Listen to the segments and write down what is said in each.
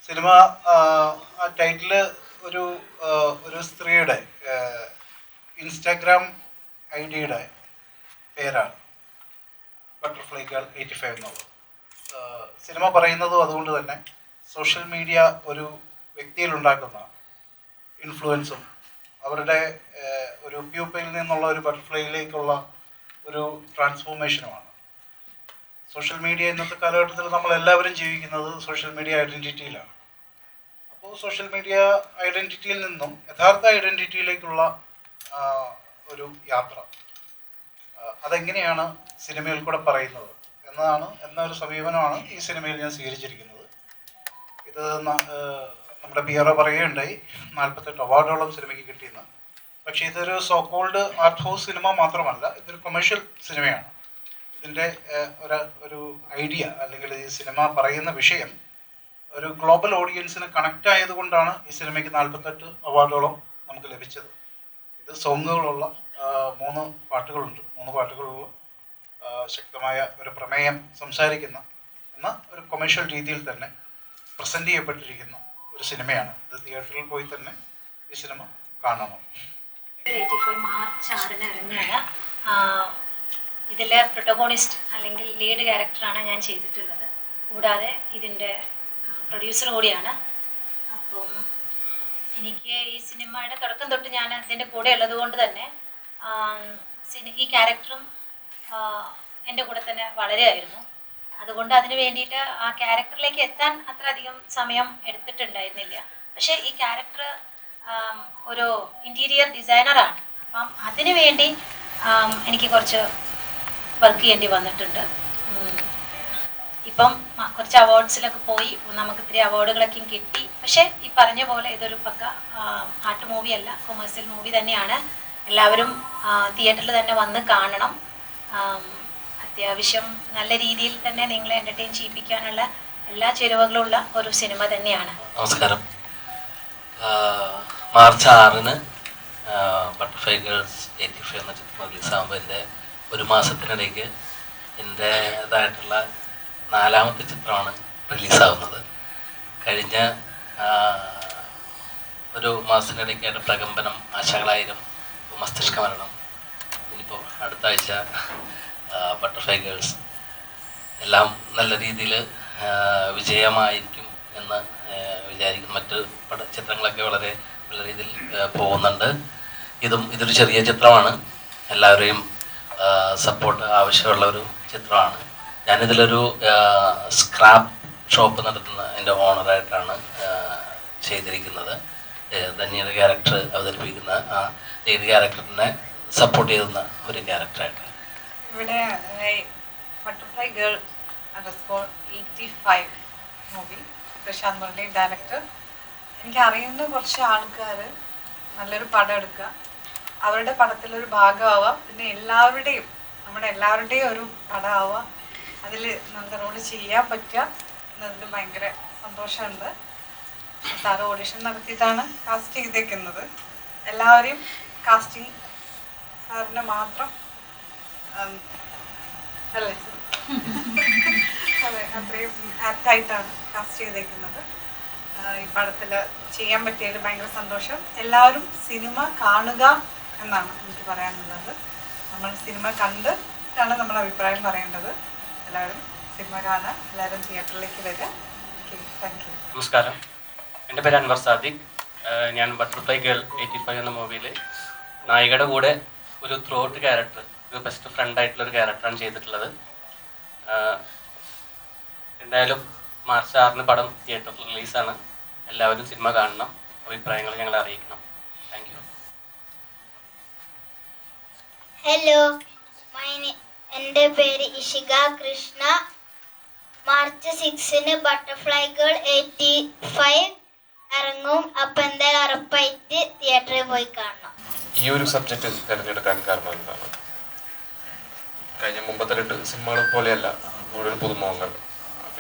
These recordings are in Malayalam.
സിനിമ ആ ടൈറ്റില് ഒരു ഒരു സ്ത്രീയുടെ ഇൻസ്റ്റാഗ്രാം ഐഡിയുടെ പേരാണ് ബട്ടർഫ്ലൈ ഗേൾ 85 എന്നുള്ളത്. സിനിമ പറയുന്നതും അതുകൊണ്ട് തന്നെ സോഷ്യൽ മീഡിയ ഒരു വ്യക്തിയിലുണ്ടാക്കുന്ന ഇൻഫ്ലുവൻസും അവരുടെ ഒരു പ്യൂപ്പയിൽ നിന്നുള്ള ഒരു ബട്ടർഫ്ലൈയിലേക്കുള്ള ഒരു ട്രാൻസ്ഫോർമേഷനുമാണ്. സോഷ്യൽ മീഡിയ ഇന്നത്തെ കാലഘട്ടത്തിൽ നമ്മളെല്ലാവരും ജീവിക്കുന്നത് സോഷ്യൽ മീഡിയ ഐഡൻറ്റിറ്റിയിലാണ്. അപ്പോൾ സോഷ്യൽ മീഡിയ ഐഡൻറ്റിറ്റിയിൽ നിന്നും യഥാർത്ഥ ഐഡൻറ്റിറ്റിയിലേക്കുള്ള ഒരു യാത്ര അതെങ്ങനെയാണ് സിനിമയിൽ കൂടെ പറയുന്നത് എന്നൊരു സമീപനമാണ് ഈ സിനിമയിൽ ഞാൻ സ്വീകരിച്ചിരിക്കുന്നത്. ഇത് നമ്മുടെ പിയറോ പറയുകയുണ്ടായി 48 അവാർഡുകളും സിനിമയ്ക്ക് കിട്ടിയെന്ന്. പക്ഷേ ഇതൊരു സോക്കോൾഡ് ആർട്ട് ഹൗസ് സിനിമ മാത്രമല്ല, ഇതൊരു കൊമേഴ്ഷ്യൽ സിനിമയാണ്. ഇതിൻ്റെ ഒരു ഐഡിയ അല്ലെങ്കിൽ ഈ സിനിമ പറയുന്ന വിഷയം ഒരു ഗ്ലോബൽ ഓഡിയൻസിന് കണക്റ്റ് ആയതുകൊണ്ടാണ് ഈ സിനിമയ്ക്ക് 48 അവാർഡുകളും നമുക്ക് ലഭിച്ചത്. ഇത് സോങ്ങുകളുള്ള 3 പാട്ടുകളുണ്ട്. 3 പാട്ടുകളുള്ള ശക്തമായ ഒരു പ്രമേയം സംസാരിക്കുന്ന എന്നാൽ ഒരു കൊമേഴ്ഷ്യൽ രീതിയിൽ തന്നെ പ്രസൻറ്റ് ചെയ്യപ്പെട്ടിരിക്കുന്ന ഒരു സിനിമയാണ്. ഇത് തിയേറ്ററിൽ പോയി തന്നെ ഈ സിനിമ കാണണം. മാർച്ച് 6 ഇറങ്ങിയാണ്. ഇതിലെ പ്രൊട്ടഗോണിസ്റ്റ് അല്ലെങ്കിൽ ലീഡ് ക്യാരക്ടറാണ് ഞാൻ ചെയ്തിട്ടുള്ളത്. കൂടാതെ ഇതിൻ്റെ പ്രൊഡ്യൂസർ കൂടിയാണ്. അപ്പം എനിക്ക് ഈ സിനിമയുടെ തുടക്കം തൊട്ട് ഞാൻ ഇതിൻ്റെ കൂടെ ഉള്ളത് കൊണ്ട് തന്നെ ഈ ക്യാരക്ടറും എൻ്റെ കൂടെ തന്നെ വളരെയായിരുന്നു. അതുകൊണ്ട് അതിന് വേണ്ടിയിട്ട് ആ ക്യാരക്ടറിലേക്ക് എത്താൻ അത്ര അധികം സമയം എടുത്തിട്ടുണ്ടായിരുന്നില്ല. പക്ഷേ ഈ ക്യാരക്ടർ ഒരു ഇൻറ്റീരിയർ ഡിസൈനറാണ്. അപ്പം അതിനു വേണ്ടി എനിക്ക് കുറച്ച് വർക്ക് ചെയ്യേണ്ടി വന്നിട്ടുണ്ട്. ഇപ്പം കുറച്ച് അവാർഡ്സിലൊക്കെ പോയി, നമുക്ക് ഇത്തിരി അവാർഡുകളൊക്കെ കിട്ടി. പക്ഷേ ഈ പറഞ്ഞ പോലെ ഇതൊരു പക്ക ആർട്ട് മൂവി അല്ല, കൊമേഴ്സ്യൽ മൂവി തന്നെയാണ്. എല്ലാവരും തിയേറ്ററിൽ തന്നെ വന്ന് കാണണം. അത്യാവശ്യം നല്ല രീതിയിൽ തന്നെ നിങ്ങളെ എൻ്റർടൈൻ ചെയ്യിപ്പിക്കാനുള്ള എല്ലാ ചേരുവകളുള്ള ഒരു സിനിമ തന്നെയാണ്. നമസ്കാരം. മാർച്ച് 6 ബട്ടർഫ്ലൈ ഗേൾസ് 85 എന്ന ചിത്രം റിലീസാകുമ്പോൾ എൻ്റെ ഒരു മാസത്തിനിടയ്ക്ക് എൻ്റേതായിട്ടുള്ള 4ാമത്തെ ചിത്രമാണ് റിലീസാകുന്നത്. കഴിഞ്ഞ ഒരു മാസത്തിനിടയ്ക്കായിട്ട് പ്രകമ്പനം, ആശകളായിരം, മസ്തിഷ്ക മരണം, ഇനിയിപ്പോൾ അടുത്ത ആഴ്ച ബട്ടർഫ്ലൈ ഗേൾസ്, എല്ലാം നല്ല രീതിയിൽ വിജയമായിരിക്കും എന്ന് വിചാരിക്കുന്നു. മറ്റ് ചിത്രങ്ങളൊക്കെ വളരെ നല്ല രീതിയിൽ പോകുന്നുണ്ട്. ഇതൊരു ചെറിയ ചിത്രമാണ്. എല്ലാവരെയും സപ്പോർട്ട് ആവശ്യമുള്ള ഒരു ചിത്രമാണ്. ഞാനിതിലൊരു സ്ക്രാപ്പ് ഷോപ്പ് നടത്തുന്ന എൻ്റെ ഓണറായിട്ടാണ് ചെയ്തിരിക്കുന്നത്. ധന്യയുടെ ക്യാരക്ടർ അവതരിപ്പിക്കുന്ന ആ ലീഡ് ക്യാരക്ടറിനെ സപ്പോർട്ട് ചെയ്യുന്ന ഒരു ക്യാരക്ടറായിട്ട്. ഇവിടെ butterfly girl _85 movie, Prashanth Murali director. എനിക്കറിയുന്ന കുറച്ച് ആൾക്കാർ നല്ലൊരു പടം എടുക്കുക, അവരുടെ പടത്തിലൊരു ഭാഗമാവുക, പിന്നെ നമ്മുടെ എല്ലാവരുടെയും ഒരു പടമാവുക, അതിൽ നല്ല റോള് ചെയ്യാൻ പറ്റുക എന്നതിൽ ഭയങ്കര സന്തോഷമുണ്ട്. സാറ് ഓഡിഷൻ നടത്തിയിട്ടാണ് കാസ്റ്റ് ചെയ്തേക്കുന്നത്. എല്ലാവരെയും കാസ്റ്റിംഗ് സാറിനെ മാത്രം അല്ലേ അതെ, അത്രയും ആപ്റ്റായിട്ടാണ് കാസ്റ്റ് ചെയ്തേക്കുന്നത്. ഈ പടത്തിൽ ചെയ്യാൻ പറ്റിയതിൽ ഭയങ്കര സന്തോഷം. എല്ലാവരും സിനിമ കാണുക എന്നാണ് എനിക്ക് പറയാനുള്ളത്. നമ്മൾ സിനിമ കണ്ടിട്ടാണ് നമ്മൾ അഭിപ്രായം പറയേണ്ടത്. എല്ലാവരും സിനിമ കാണുക, എല്ലാവരും തിയേറ്ററിലേക്ക് വരിക. Thank you. നമസ്കാരം, എൻ്റെ പേര് അൻവർ സാദിഖ്. ഞാൻ ബട്ടർഫ്ലൈ ഗേൾ 85 എന്ന മൂവിയിൽ നായികയുടെ കൂടെ ഒരു ത്രൂ ഔട്ട് ക്യാരക്ടർ, ഒരു ബെസ്റ്റ് ഫ്രണ്ട് ആയിട്ടുള്ളൊരു ക്യാരക്ടറാണ് ചെയ്തിട്ടുള്ളത്. എന്തായാലും മാർച്ച് 6 പടം തിയേറ്ററിൽ റിലീസാണ്. എല്ലാവരും സിനിമ കാണണം, അഭിപ്രായങ്ങൾ ഞങ്ങളെ അറിയിക്കണം. Thank you. ഹലോ, എൻ്റെ പേര് Ishika Krishna. March 6 butterfly girl 85 ഇറങ്ങും. അപ്പം എന്തായാലും ഉറപ്പായിട്ട് തിയേറ്ററിൽ പോയി കാണണം. ഈ ഒരു സബ്ജക്റ്റ് തിരഞ്ഞെടുക്കാൻ കാരണം എന്താണ്? കഴിഞ്ഞ മുമ്പത്തെ 8 സിനിമകൾ പോലെയല്ല, കൂടുതൽ പുതുമുഖങ്ങൾ.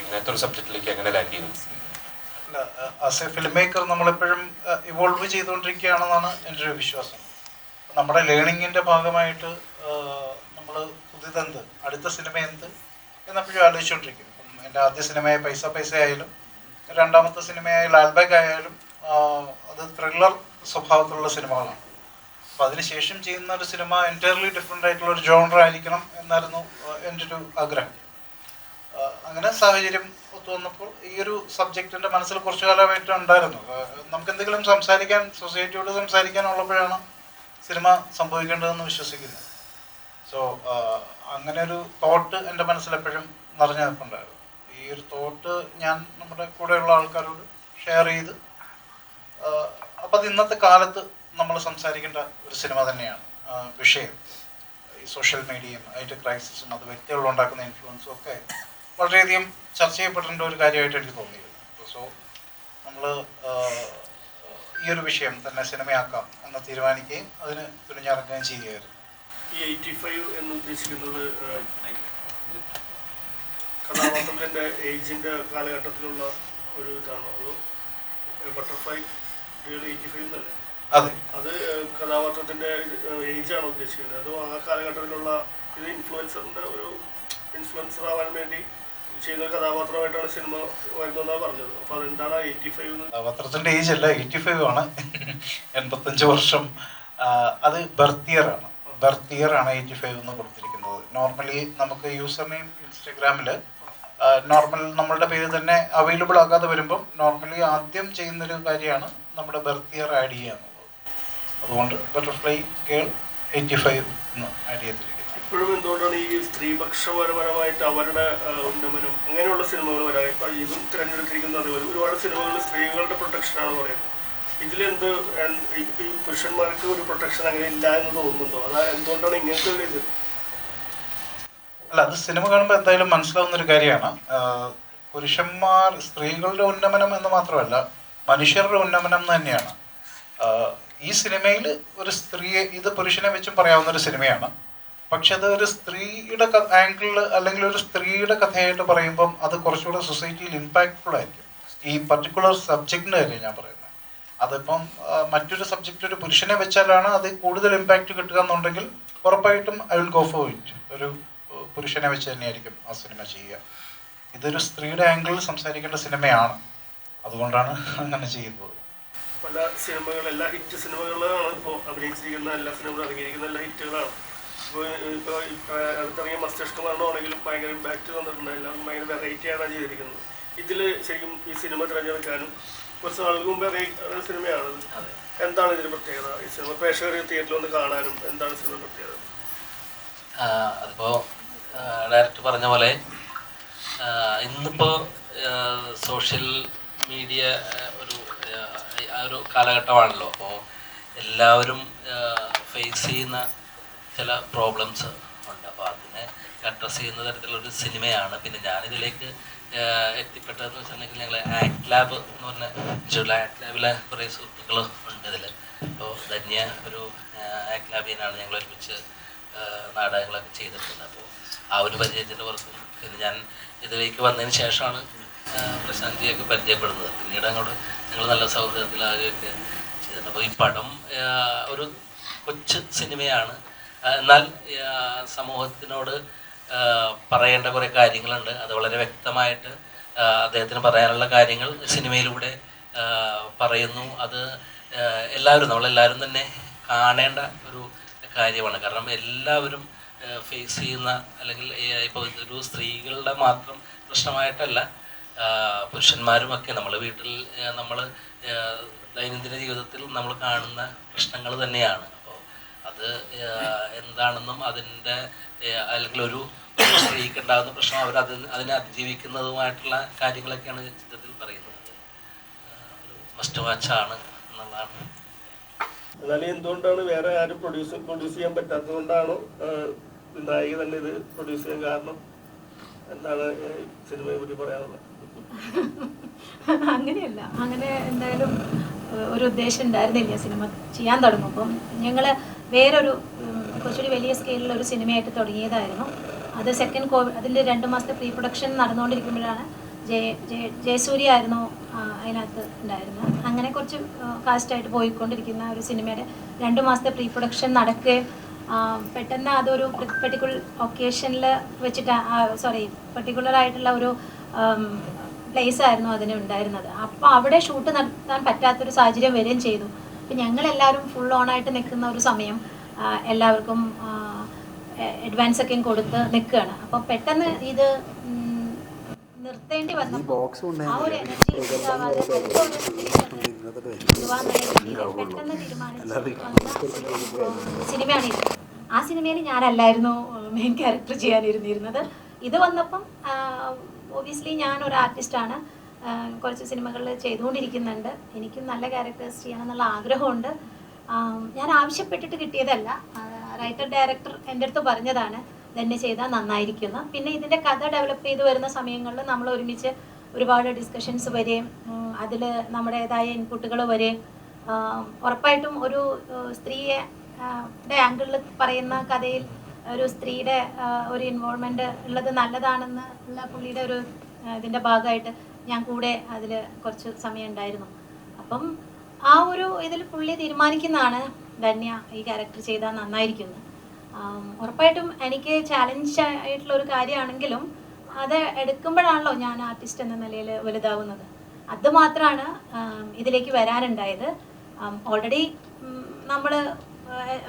ഇങ്ങനത്തെ ഒരു സബ്ജക്റ്റിലേക്ക് എങ്ങനെ ലാൻഡ് ചെയ്തു? ആസ് എ ഫിലിം മേക്കർ നമ്മളെപ്പോഴും ഇവോൾവ് ചെയ്തുകൊണ്ടിരിക്കുകയാണെന്നാണ് എൻ്റെ ഒരു വിശ്വാസം. നമ്മുടെ ലേണിങ്ങിൻ്റെ ഭാഗമായിട്ട് നമ്മൾ പുതിയതെന്ത്, അടുത്ത സിനിമ എന്ത് എന്നെപ്പോഴും ആലോചിച്ചുകൊണ്ടിരിക്കും. എൻ്റെ ആദ്യ സിനിമയായ പൈസ ആയാലും രണ്ടാമത്തെ സിനിമയായ ലാൽബാഗ് ആയാലും അത് ത്രില്ലർ സ്വഭാവത്തിലുള്ള സിനിമകളാണ്. അപ്പോൾ അതിനുശേഷം ചെയ്യുന്ന ഒരു സിനിമ എൻറ്റയർലി ഡിഫറെൻ്റ് ആയിട്ടുള്ള ഒരു ജോണർ ആയിരിക്കണം എന്നായിരുന്നു എൻ്റെ ഒരു ആഗ്രഹം. അങ്ങനെ സാഹചര്യം ഒത്തു വന്നപ്പോൾ ഈ ഒരു സബ്ജക്റ്റിൻ്റെ മനസ്സിൽ കുറച്ചു കാലമായിട്ട് ഉണ്ടായിരുന്നു. നമുക്ക് എന്തെങ്കിലും സംസാരിക്കാൻ, സൊസൈറ്റിയോട് സംസാരിക്കാനുള്ളപ്പോഴാണ് സിനിമ സംഭവിക്കേണ്ടതെന്ന് വിശ്വസിക്കുന്നത്. സോ അങ്ങനെ ഒരു തോട്ട് എൻ്റെ മനസ്സിലെപ്പോഴും നിറഞ്ഞു നിൽപ്പുണ്ടായിരുന്നു. ഈ ഒരു തോട്ട് ഞാൻ നമ്മുടെ കൂടെയുള്ള ആൾക്കാരോട് ഷെയർ ചെയ്ത് അപ്പോൾ അത് ഇന്നത്തെ കാലത്ത് നമ്മൾ സംസാരിക്കേണ്ട ഒരു സിനിമ തന്നെയാണ്. വിഷയം ഈ സോഷ്യൽ മീഡിയയും അതിൻ്റെ ക്രൈസിസും അത് വ്യക്തികളുണ്ടാക്കുന്ന ഇൻഫ്ലുവൻസും ഒക്കെ വളരെയധികം ചർച്ച ചെയ്യപ്പെടേണ്ട ഒരു കാര്യമായിട്ട് എനിക്ക് തോന്നിയിരുന്നു. സോ നമ്മൾ ഈ ഒരു വിഷയം തന്നെ സിനിമയാക്കാം എന്ന് തീരുമാനിക്കുകയും അതിന് തുനിഞ്ഞിറങ്ങുകയും ചെയ്യുകയായിരുന്നു. ഈ 85 എന്ന് ഉദ്ദേശിക്കുന്നത് കഥാപാത്രത്തിൻ്റെ ഏജിൻ്റെ കാലഘട്ടത്തിലുള്ള ഒരു ഇതാണോ, അതോ ബട്ടർഫ്ലൈ 85 എന്നല്ലേ? അതെ, അത് കഥാപാത്രത്തിൻ്റെ ഏജാണോ ഉദ്ദേശിക്കുന്നത്, അതോ ആ കാലഘട്ടത്തിലുള്ള ഇത് ഇൻഫ്ലുവൻസർ ആവാൻ വേണ്ടി ചെയ്യുന്ന കഥാപാത്രമായിട്ടാണ് സിനിമ വരുന്നതെന്നാണ് പറഞ്ഞത്. അപ്പോൾ അതെന്താണ് 85 എന്ന്? കഥാപാത്രത്തിൻ്റെ ഏജ് അല്ല, 85 ആണ്. 85 വർഷം. അത് ബർത്ത് ഇയർ ആണ്. ബർത്ത് ഇയർ ആണ് 85 എന്ന് കൊടുത്തിരിക്കുന്നത്. നോർമലി നമുക്ക് യൂസർ നെയിം ഇൻസ്റ്റഗ്രാമിൽ നോർമൽ നമ്മളുടെ പേര് തന്നെ അവൈലബിൾ ആകാതെ വരുമ്പം നോർമലി ആദ്യം ചെയ്യുന്നൊരു കാര്യമാണ് നമ്മുടെ ബർത്ത് ഇയർ ആഡ് ചെയ്യുക എന്നുള്ളത്. അതുകൊണ്ട് ബട്ടർഫ്ലൈ ഗേൾ 85 എന്ന് ആഡ് ചെയ്തിരിക്കുന്നത്. ഇപ്പോഴും എന്തുകൊണ്ടാണ് ഈ സ്ത്രീപക്ഷപരമായിട്ട് അവരുടെ ഉന്നമനം അങ്ങനെയുള്ള സിനിമകൾ വരാൻ ഇപ്പം ഇതും തിരഞ്ഞെടുത്തിരിക്കുന്നത്? അതേപോലെ ഒരുപാട് സിനിമകൾ സ്ത്രീകളുടെ പ്രൊട്ടക്ഷനാണ് പറയുന്നത്. ഇതിലെന്ത് ഈ പുരുഷന്മാർക്ക് ഒരു പ്രൊട്ടക്ഷൻ അങ്ങനെ ഇല്ല എന്ന് തോന്നുന്നുണ്ടോ? അതാ എന്തുകൊണ്ടാണ് ഇങ്ങനത്തെ ഒരു ഇത്? അല്ല, അത് സിനിമ കാണുമ്പോൾ എന്തായാലും മനസ്സിലാവുന്നൊരു കാര്യമാണ്. പുരുഷന്മാർ, സ്ത്രീകളുടെ ഉന്നമനം എന്ന് മാത്രമല്ല മനുഷ്യരുടെ ഉന്നമനം തന്നെയാണ്. ഈ സിനിമയിൽ ഒരു സ്ത്രീയെ, ഇത് പുരുഷനെ വെച്ചും പറയാവുന്നൊരു സിനിമയാണ്. പക്ഷെ അത് ഒരു സ്ത്രീയുടെ ആംഗിളിൽ അല്ലെങ്കിൽ ഒരു സ്ത്രീയുടെ കഥയായിട്ട് പറയുമ്പം അത് കുറച്ചുകൂടെ സൊസൈറ്റിയിൽ ഇമ്പാക്റ്റ്ഫുൾ ആയിരിക്കും. ഈ പർട്ടിക്കുലർ സബ്ജക്റ്റിൻ്റെ കാര്യം ഞാൻ പറയുന്നത്. അതിപ്പം മറ്റൊരു സബ്ജക്റ്റ് ഒരു പുരുഷനെ വെച്ചാലാണ് അത് കൂടുതൽ ഇമ്പാക്റ്റ് കിട്ടുക എന്നുണ്ടെങ്കിൽ ഉറപ്പായിട്ടും I will go for it. ഒരു പുരുഷനെ വെച്ച് തന്നെയായിരിക്കും ആ സിനിമ ചെയ്യുക. ഇതൊരു സ്ത്രീയുടെ ആംഗിളിൽ സംസാരിക്കേണ്ട സിനിമയാണ്, അതുകൊണ്ടാണ് അങ്ങനെ ചെയ്യുന്നത്. പല സിനിമകൾ, എല്ലാ ഹിറ്റ് സിനിമകളാണ് ഇപ്പോൾ അഭിനയിച്ചിരിക്കുന്ന എല്ലാ സിനിമകളും ഇറങ്ങിയിരിക്കുന്ന എല്ലാ ഹിറ്റുകളാണ്. ഇപ്പോൾ അടുത്തിറങ്ങിയ മസ്തിഷ്കമരണമാണെങ്കിലും ഭയങ്കര ഇമ്പാക്റ്റ് വന്നിട്ടുണ്ട്. എല്ലാവർക്കും ഭയങ്കര വെറൈറ്റിയാണ് ചെയ്തിരിക്കുന്നത്. ഇതിൽ ശരിക്കും ഈ സിനിമ തിരഞ്ഞെടുക്കാനും കുറച്ച് നാളുകൾക്ക് മുമ്പ് ഇറങ്ങിയ സിനിമയാണത്. എന്താണ് ഇതിന് പ്രത്യേകത? ഈ സിനിമ പ്രേക്ഷകർ തിയേറ്ററിൽ വന്ന് കാണാനും എന്താണ് സിനിമ പ്രത്യേകത? അതിപ്പോൾ ഡയറക്ടർ പറഞ്ഞ പോലെ ഇന്നിപ്പോൾ സോഷ്യൽ മീഡിയ ഒരു കാലഘട്ടമാണല്ലോ. അപ്പോൾ എല്ലാവരും ഫേസ് ചെയ്യുന്ന ചില പ്രോബ്ലംസ് ഉണ്ട്. അപ്പോൾ അതിനെ അഡ്രസ്സ് ചെയ്യുന്ന തരത്തിലുള്ളൊരു സിനിമയാണ്. പിന്നെ ഞാനിതിലേക്ക് എത്തിപ്പെട്ടതെന്ന് വെച്ചിട്ടുണ്ടെങ്കിൽ ഞങ്ങൾ ആക്ട് ലാബ് എന്ന് പറഞ്ഞ ആക്ട് ലാബിലെ കുറേ സുഹൃത്തുക്കൾ ഉണ്ട് ഇതിൽ. അപ്പോൾ ധന്യ ഒരു ആക്ട് ലാബിനാണ് ഞങ്ങൾ ഒരുമിച്ച് നാടകങ്ങളൊക്കെ ചെയ്തിട്ടുണ്ട്. അപ്പോൾ ആ ഒരു പരിചയത്തിൻ്റെ പുറത്തും പിന്നെ ഞാൻ ഇതിലേക്ക് വന്നതിന് ശേഷമാണ് പ്രശാന്തിയൊക്കെ പരിചയപ്പെടുന്നത്. പിന്നീട് അങ്ങോട്ട് ഞങ്ങൾ നല്ല സൗഹൃദത്തിലാകുകയൊക്കെ ചെയ്തിട്ടുണ്ട്. അപ്പോൾ ഈ പടം ഒരു കൊച്ചു സിനിമയാണ്. എന്നാൽ സമൂഹത്തിനോട് പറയേണ്ട കുറേ കാര്യങ്ങളുണ്ട്. അത് വളരെ വ്യക്തമായിട്ട് അദ്ദേഹത്തിന് പറയാനുള്ള കാര്യങ്ങൾ സിനിമയിലൂടെ പറയുന്നു. അത് നമ്മളെല്ലാവരും തന്നെ കാണേണ്ട ഒരു കാര്യമാണ്. കാരണം എല്ലാവരും ഫേസ് ചെയ്യുന്ന, അല്ലെങ്കിൽ ഇപ്പോൾ ഒരു സ്ത്രീകളുടെ മാത്രം പ്രശ്നമായിട്ടല്ല, പുരുഷന്മാരുമൊക്കെ നമ്മൾ വീട്ടിൽ നമ്മൾ ദൈനംദിന ജീവിതത്തിൽ നമ്മൾ കാണുന്ന പ്രശ്നങ്ങൾ തന്നെയാണ്. അപ്പോൾ അത് എന്താണെന്നും അതിൻ്റെ അല്ലെങ്കിൽ ഒരു സ്ത്രീക്ക് ഉണ്ടാകുന്ന പ്രശ്നം അതിനെ അതിജീവിക്കുന്നതുമായിട്ടുള്ള കാര്യങ്ങളൊക്കെയാണ് ചിത്രത്തിൽ പറയുന്നത്. ഒരു മസ്റ്റ് വാച്ചാണ് എന്നുള്ളതാണ്. എന്നാലും എന്തുകൊണ്ടാണ് വേറെ ആരും പ്രൊഡ്യൂസ് ചെയ്യാൻ പറ്റാത്തത് കൊണ്ടാണോ നായിക തന്നെ ഇത് പ്രൊഡ്യൂസ് ചെയ്യാൻ കാരണം? എന്താണ് സിനിമയെ പറ്റി പറയാനുള്ളത്? അങ്ങനെയല്ല, അങ്ങനെ എന്തായാലും ഒരു ഉദ്ദേശം ഉണ്ടായിരുന്നില്ല സിനിമ ചെയ്യാൻ തുടങ്ങുമ്പം. ഞങ്ങൾ വേറൊരു കുറച്ചുകൂടി വലിയ സ്കെയിലുള്ള സിനിമയായിട്ട് തുടങ്ങിയതായിരുന്നു. അത് സെക്കൻഡ് കോവിഡ്, അതിൻ്റെ 2 മാസത്തെ പ്രീ പ്രൊഡക്ഷൻ നടന്നുകൊണ്ടിരിക്കുമ്പോഴാണ് ജയസൂര്യ ആയിരുന്നു അതിനകത്ത് ഉണ്ടായിരുന്നത്. അങ്ങനെ കുറച്ച് കാസ്റ്റായിട്ട് പോയിക്കൊണ്ടിരിക്കുന്ന ഒരു സിനിമയുടെ 2 മാസത്തെ പ്രീ പ്രൊഡക്ഷൻ നടക്കുകയും പെട്ടെന്ന് അതൊരു പർട്ടിക്കുലർ ഒക്കേഷനിൽ വെച്ചിട്ട് പർട്ടിക്കുലർ ആയിട്ടുള്ള ഒരു പ്ലേസ് ആയിരുന്നു അതിന് ഉണ്ടായിരുന്നത്. അപ്പോൾ അവിടെ ഷൂട്ട് നടത്താൻ പറ്റാത്തൊരു സാഹചര്യം വരികയും ചെയ്തു. അപ്പം ഞങ്ങളെല്ലാവരും ഫുൾ ഓണായിട്ട് നിൽക്കുന്ന ഒരു സമയം, എല്ലാവർക്കും അഡ്വാൻസ് ഒക്കെ കൊടുത്ത് നിൽക്കുകയാണ്. അപ്പോൾ പെട്ടെന്ന് ഇത് നിർത്തേണ്ടി വന്നപ്പോൾ ആ ഒരു എനർജി ഉണ്ടാവാതെ പെട്ടെന്ന് തീരുമാനിച്ച സിനിമയാണ് ഇത്. ആ സിനിമയിൽ ഞാനല്ലായിരുന്നു മെയിൻ ക്യാരക്ടർ ചെയ്യാനിരുന്നിരുന്നത്. ഇത് വന്നപ്പം ഒബിയസ്ലി ഞാനൊരു ആർട്ടിസ്റ്റാണ്, കുറച്ച് സിനിമകളിൽ ചെയ്തുകൊണ്ടിരിക്കുന്നുണ്ട്. എനിക്കും നല്ല ക്യാരക്ടേഴ്സ് ചെയ്യണം എന്നുള്ള ആഗ്രഹമുണ്ട്. ഞാൻ ആവശ്യപ്പെട്ടിട്ട് കിട്ടിയതല്ല, റൈറ്റർ ഡയറക്ടർ എൻ്റെ അടുത്ത് പറഞ്ഞതാണ് തന്നെ ചെയ്താൽ നന്നായിരിക്കുന്നു. പിന്നെ ഇതിൻ്റെ കഥ ഡെവലപ്പ് ചെയ്ത് വരുന്ന സമയങ്ങളിൽ നമ്മൾ ഒരുമിച്ച് ഒരുപാട് ഡിസ്കഷൻസ് വരെയും അതിൽ നമ്മുടേതായ ഇൻപുട്ടുകൾ വരെയും ഉറപ്പായിട്ടും ഒരു സ്ത്രീയെ ആംഗിളിൽ പറയുന്ന കഥയിൽ ഒരു സ്ത്രീയുടെ ഒരു ഇൻവോൾവ്മെൻ്റ് ഉള്ളത് നല്ലതാണെന്ന് ഉള്ള പുള്ളിയുടെ ഒരു ഇതിൻ്റെ ഭാഗമായിട്ട് ഞാൻ കൂടെ അതിൽ കുറച്ച് സമയം ഉണ്ടായിരുന്നു. അപ്പം ആ ഒരു ഇതിൽ പുള്ളി തീരുമാനിക്കുന്നതാണ് ധന്യ ഈ ക്യാരക്ടർ ചെയ്താൽ നന്നായിരിക്കുന്നു. ഉറപ്പായിട്ടും എനിക്ക് ചാലഞ്ച് ആയിട്ടുള്ള ഒരു കാര്യമാണെങ്കിലും അത് എടുക്കുമ്പോഴാണല്ലോ ഞാൻ ആർട്ടിസ്റ്റ് എന്ന നിലയിൽ വലുതാവുന്നത്. അതുമാത്രമാണ് ഇതിലേക്ക് വരാനുണ്ടായത്. ഓൾറെഡി നമ്മൾ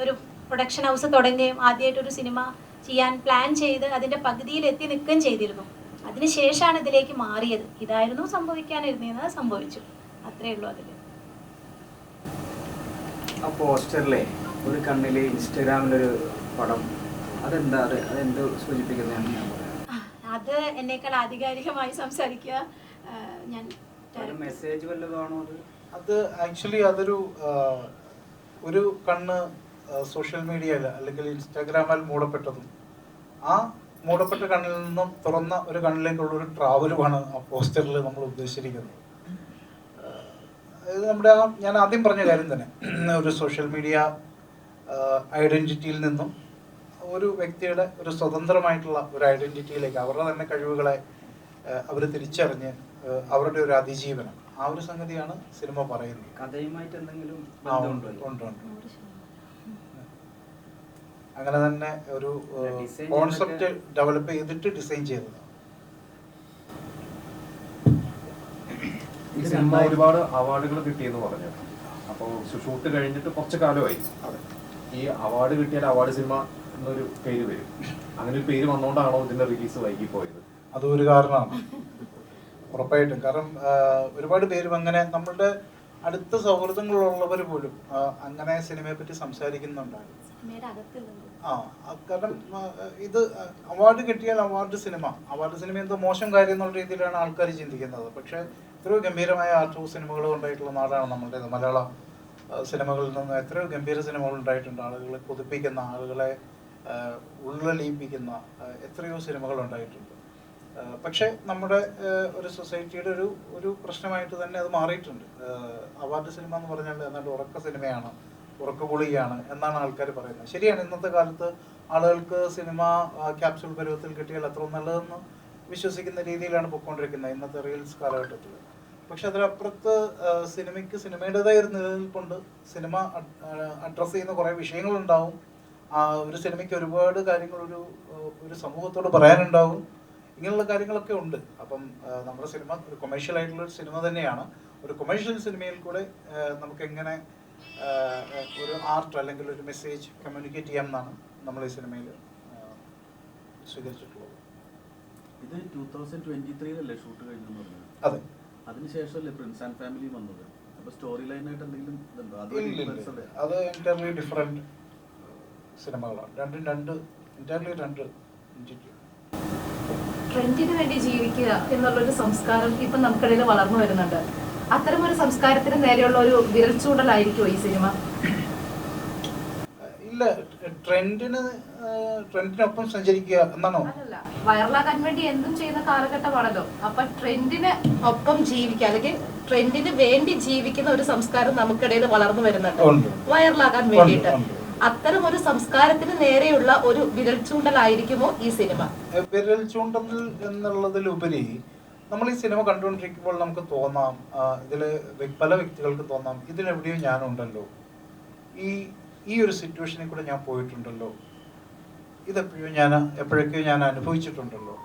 ഒരു പ്രൊഡക്ഷൻ ഹൗസ് തുടങ്ങുകയും ആദ്യമായിട്ടൊരു സിനിമ ചെയ്യാൻ പ്ലാൻ ചെയ്ത് അതിൻ്റെ പകുതിയിൽ എത്തി നിൽക്കുകയും ചെയ്തിരുന്നു. അതിനുശേഷമാണ് ഇതിലേക്ക് മാറിയത്. ഇതായിരുന്നു സംഭവിക്കാനിരുന്നത്, സംഭവിച്ചു, അത്രയേ ഉള്ളൂ. അതിൽ ആ പോസ്റ്ററിലെ ഒരു കണ്ണിൽ ഇൻസ്റ്റാഗ്രാമിലൊരു പടം, അതെന്താ, അതെന്ത് സൂചിപ്പിക്കുന്നതാണ് ഞാൻ പറയാം. അത് എന്നേക്കാൾ ആധികാരികമായി സംസാരിക്കുക. ഞാൻ മെസ്സേജ് വല്ലതാണോ അത്? അത് ആക്ച്വലി അതൊരു ഒരു കണ്ണ് സോഷ്യൽ മീഡിയയിൽ അല്ലെങ്കിൽ ഇൻസ്റ്റാഗ്രാമിൽ മൂടപ്പെട്ടതും ആ മൂടപ്പെട്ട കണ്ണിൽ നിന്നും തുറന്ന ഒരു കണ്ണിലേക്കുള്ള ഒരു ട്രാവലുമാണ് ആ പോസ്റ്ററിൽ നമ്മൾ ഉദ്ദേശിച്ചിരിക്കുന്നത്. ഇത് നമ്മുടെ ഞാൻ ആദ്യം പറഞ്ഞ കാര്യം തന്നെ, ഒരു സോഷ്യൽ മീഡിയ ഐഡൻറ്റിറ്റിയിൽ നിന്നും ഒരു വ്യക്തിയുടെ ഒരു സ്വതന്ത്രമായിട്ടുള്ള ഒരു ഐഡൻറ്റിറ്റിയിലേക്ക് അവരുടെ തന്നെ കഴിവുകളെ അവർ തിരിച്ചറിഞ്ഞ് അവരുടെ ഒരു അതിജീവനം, ആ ഒരു സംഗതിയാണ് സിനിമ പറയുന്നത്. കഥയുമായിട്ട് എന്തെങ്കിലും ഉണ്ട്. അങ്ങനെ തന്നെ ഒരു കോൺസെപ്റ്റ് ഡെവലപ്പ് ചെയ്തിട്ട് ഡിസൈൻ ചെയ്തതാണ്. ഈ സിനിമ ഒരുപാട് അവാർഡുകൾ കിട്ടിയെന്ന് പറഞ്ഞു. അപ്പോൾ ഷൂട്ട് കഴിഞ്ഞിട്ട് കുറച്ച് കാലമായി. ഈ അവാർഡ് കിട്ടിയാൽ അവാർഡ് സിനിമ എന്നൊരു പേര് വരും. അങ്ങനെ ഒരു പേര് വന്നുകൊണ്ടാണോ ഇതിന്റെ റിലീസ് വൈകി പോയത്? അതൊരു കാരണമാണ് ഉറപ്പായിട്ടും. കാരണം ഒരുപാട് പേരും അങ്ങനെ നമ്മളുടെ അടുത്ത സൗഹൃദങ്ങളുള്ളവർ പോലും അങ്ങനെ സിനിമയെ പറ്റി സംസാരിക്കുന്നുണ്ടായിരുന്നു. കാരണം ഇത് അവാർഡ് കിട്ടിയാൽ അവാർഡ് സിനിമ എന്തോ മോശം കാര്യം എന്നുള്ള രീതിയിലാണ് ആൾക്കാർ ചിന്തിക്കുന്നത്. പക്ഷേ എത്രയോ ഗംഭീരമായ ആർട്ട് സിനിമകൾ ഉണ്ടായിട്ടുള്ള നാടാണ് നമ്മളുടേത്. മലയാള സിനിമകളിൽ നിന്ന് എത്രയോ ഗംഭീര സിനിമകൾ ഉണ്ടായിട്ടുണ്ട്. ആളുകളെ കൊതിപ്പിക്കുന്ന, ആളുകളെ ഉള്ളിലിയിപ്പിക്കുന്ന എത്രയോ സിനിമകൾ ഉണ്ടായിട്ടുണ്ട്. പക്ഷേ നമ്മുടെ ഒരു സൊസൈറ്റിയുടെ ഒരു പ്രശ്നമായിട്ട് തന്നെ അത് മാറിയിട്ടുണ്ട്. അവാർഡ് സിനിമ എന്ന് പറഞ്ഞാൽ എന്നാലും ഉറക്ക സിനിമയാണ്, ഉറക്കഗുളികയാണ് എന്നാണ് ആൾക്കാർ പറയുന്നത്. ശരിയാണ്, ഇന്നത്തെ കാലത്ത് ആളുകൾക്ക് സിനിമ ക്യാപ്സ്യൂൾ പരുവത്തിൽ കിട്ടിയാൽ അത്ര നല്ലതെന്ന് വിശ്വസിക്കുന്ന രീതിയിലാണ് പൊയ്ക്കൊണ്ടിരിക്കുന്നത് ഇന്നത്തെ റീൽസ് കാലഘട്ടത്തിൽ. പക്ഷെ അതിനപ്പുറത്ത് സിനിമയ്ക്ക് സിനിമയുടേതായ ഒരു നിലനിൽപ്പുണ്ട്. സിനിമ അഡ്രസ്സ് ചെയ്യുന്ന കുറേ വിഷയങ്ങളുണ്ടാവും. ഒരു സിനിമയ്ക്ക് ഒരുപാട് കാര്യങ്ങൾ ഒരു സമൂഹത്തോട് പറയാനുണ്ടാവും. ഇങ്ങനെയുള്ള കാര്യങ്ങളൊക്കെ ഉണ്ട്. അപ്പം നമ്മുടെ സിനിമ ഒരു കൊമേഴ്ഷ്യൽ ആയിട്ടുള്ള ഒരു സിനിമ തന്നെയാണ്. ഒരു കൊമേഴ്ഷ്യൽ സിനിമയിൽ കൂടെ നമുക്ക് എങ്ങനെ ഒരു ആർട്ട് അല്ലെങ്കിൽ ഒരു മെസ്സേജ് കമ്മ്യൂണിക്കേറ്റ് ചെയ്യാം എന്നാണ് നമ്മൾ ഈ സിനിമയിൽ സ്വീകരിച്ചിട്ടുള്ളത്. ഇത് 2023 ഷൂട്ട് കഴിഞ്ഞെന്ന് പറഞ്ഞത്. അതെ, അതിനുശേഷമല്ലേ പ്രിൻസ് ആൻഡ് ഫാമിലി വന്നത്. അപ്പോൾ സ്റ്റോറി ലൈനായിട്ട് എന്തെങ്കിലും ഇതുണ്ടോ? അത് എൻറ്റയർലി ഡിഫറെൻറ്റ് സിനിമകളാണ്. രണ്ട് ട്രെൻഡിന് വേണ്ടി ജീവിക്കുക എന്നുള്ളൊരു സംസ്കാരം ഇപ്പം നമുക്കിടയിൽ വളർന്നു വരുന്നുണ്ട്. അത്തരം ഒരു സംസ്കാരത്തിന് നേരെയുള്ള ഒരു വിരൽച്ചൂടലായിരിക്കുമോ ഈ സിനിമ? ഇല്ല, ട്രെൻഡിനൊപ്പം സഞ്ചരിക്കുക എന്നാണോ? അതല്ല, വൈറലാകാൻ വേണ്ടി എന്തും ചെയ്യുന്ന കാലഘട്ടമാണല്ലോ. അപ്പൊ ട്രെൻഡിന് ഒപ്പം ജീവിക്കുക അല്ലെങ്കിൽ ട്രെൻഡിന് വേണ്ടി ജീവിക്കുന്ന ഒരു സംസ്കാരം നമുക്കിടയിൽ വളർന്നു വരുന്നുണ്ട്, വൈറലാകാൻ വേണ്ടിയിട്ട്. അത്തരം ഒരു സംസ്കാരത്തിന് നേരെയുള്ള ഒരു വിരൽ ചൂണ്ടലായിരിക്കുമോ ഈ സിനിമ? വിരൽ ചൂണ്ടൽ എന്നുള്ളതിലുപരി നമ്മൾ ഈ സിനിമ കണ്ടുകൊണ്ടിരിക്കുമ്പോൾ നമുക്ക് തോന്നാം, ഇതിൽ പല വ്യക്തികൾക്ക് തോന്നാം, ഇതിലെവിടെയോ ഞാനുണ്ടല്ലോ, ഈ ഒരു സിറ്റുവേഷനിൽ കൂടെ ഞാൻ പോയിട്ടുണ്ടല്ലോ, എപ്പോഴൊക്കെയോ ഞാൻ അനുഭവിച്ചിട്ടുണ്ടല്ലോ.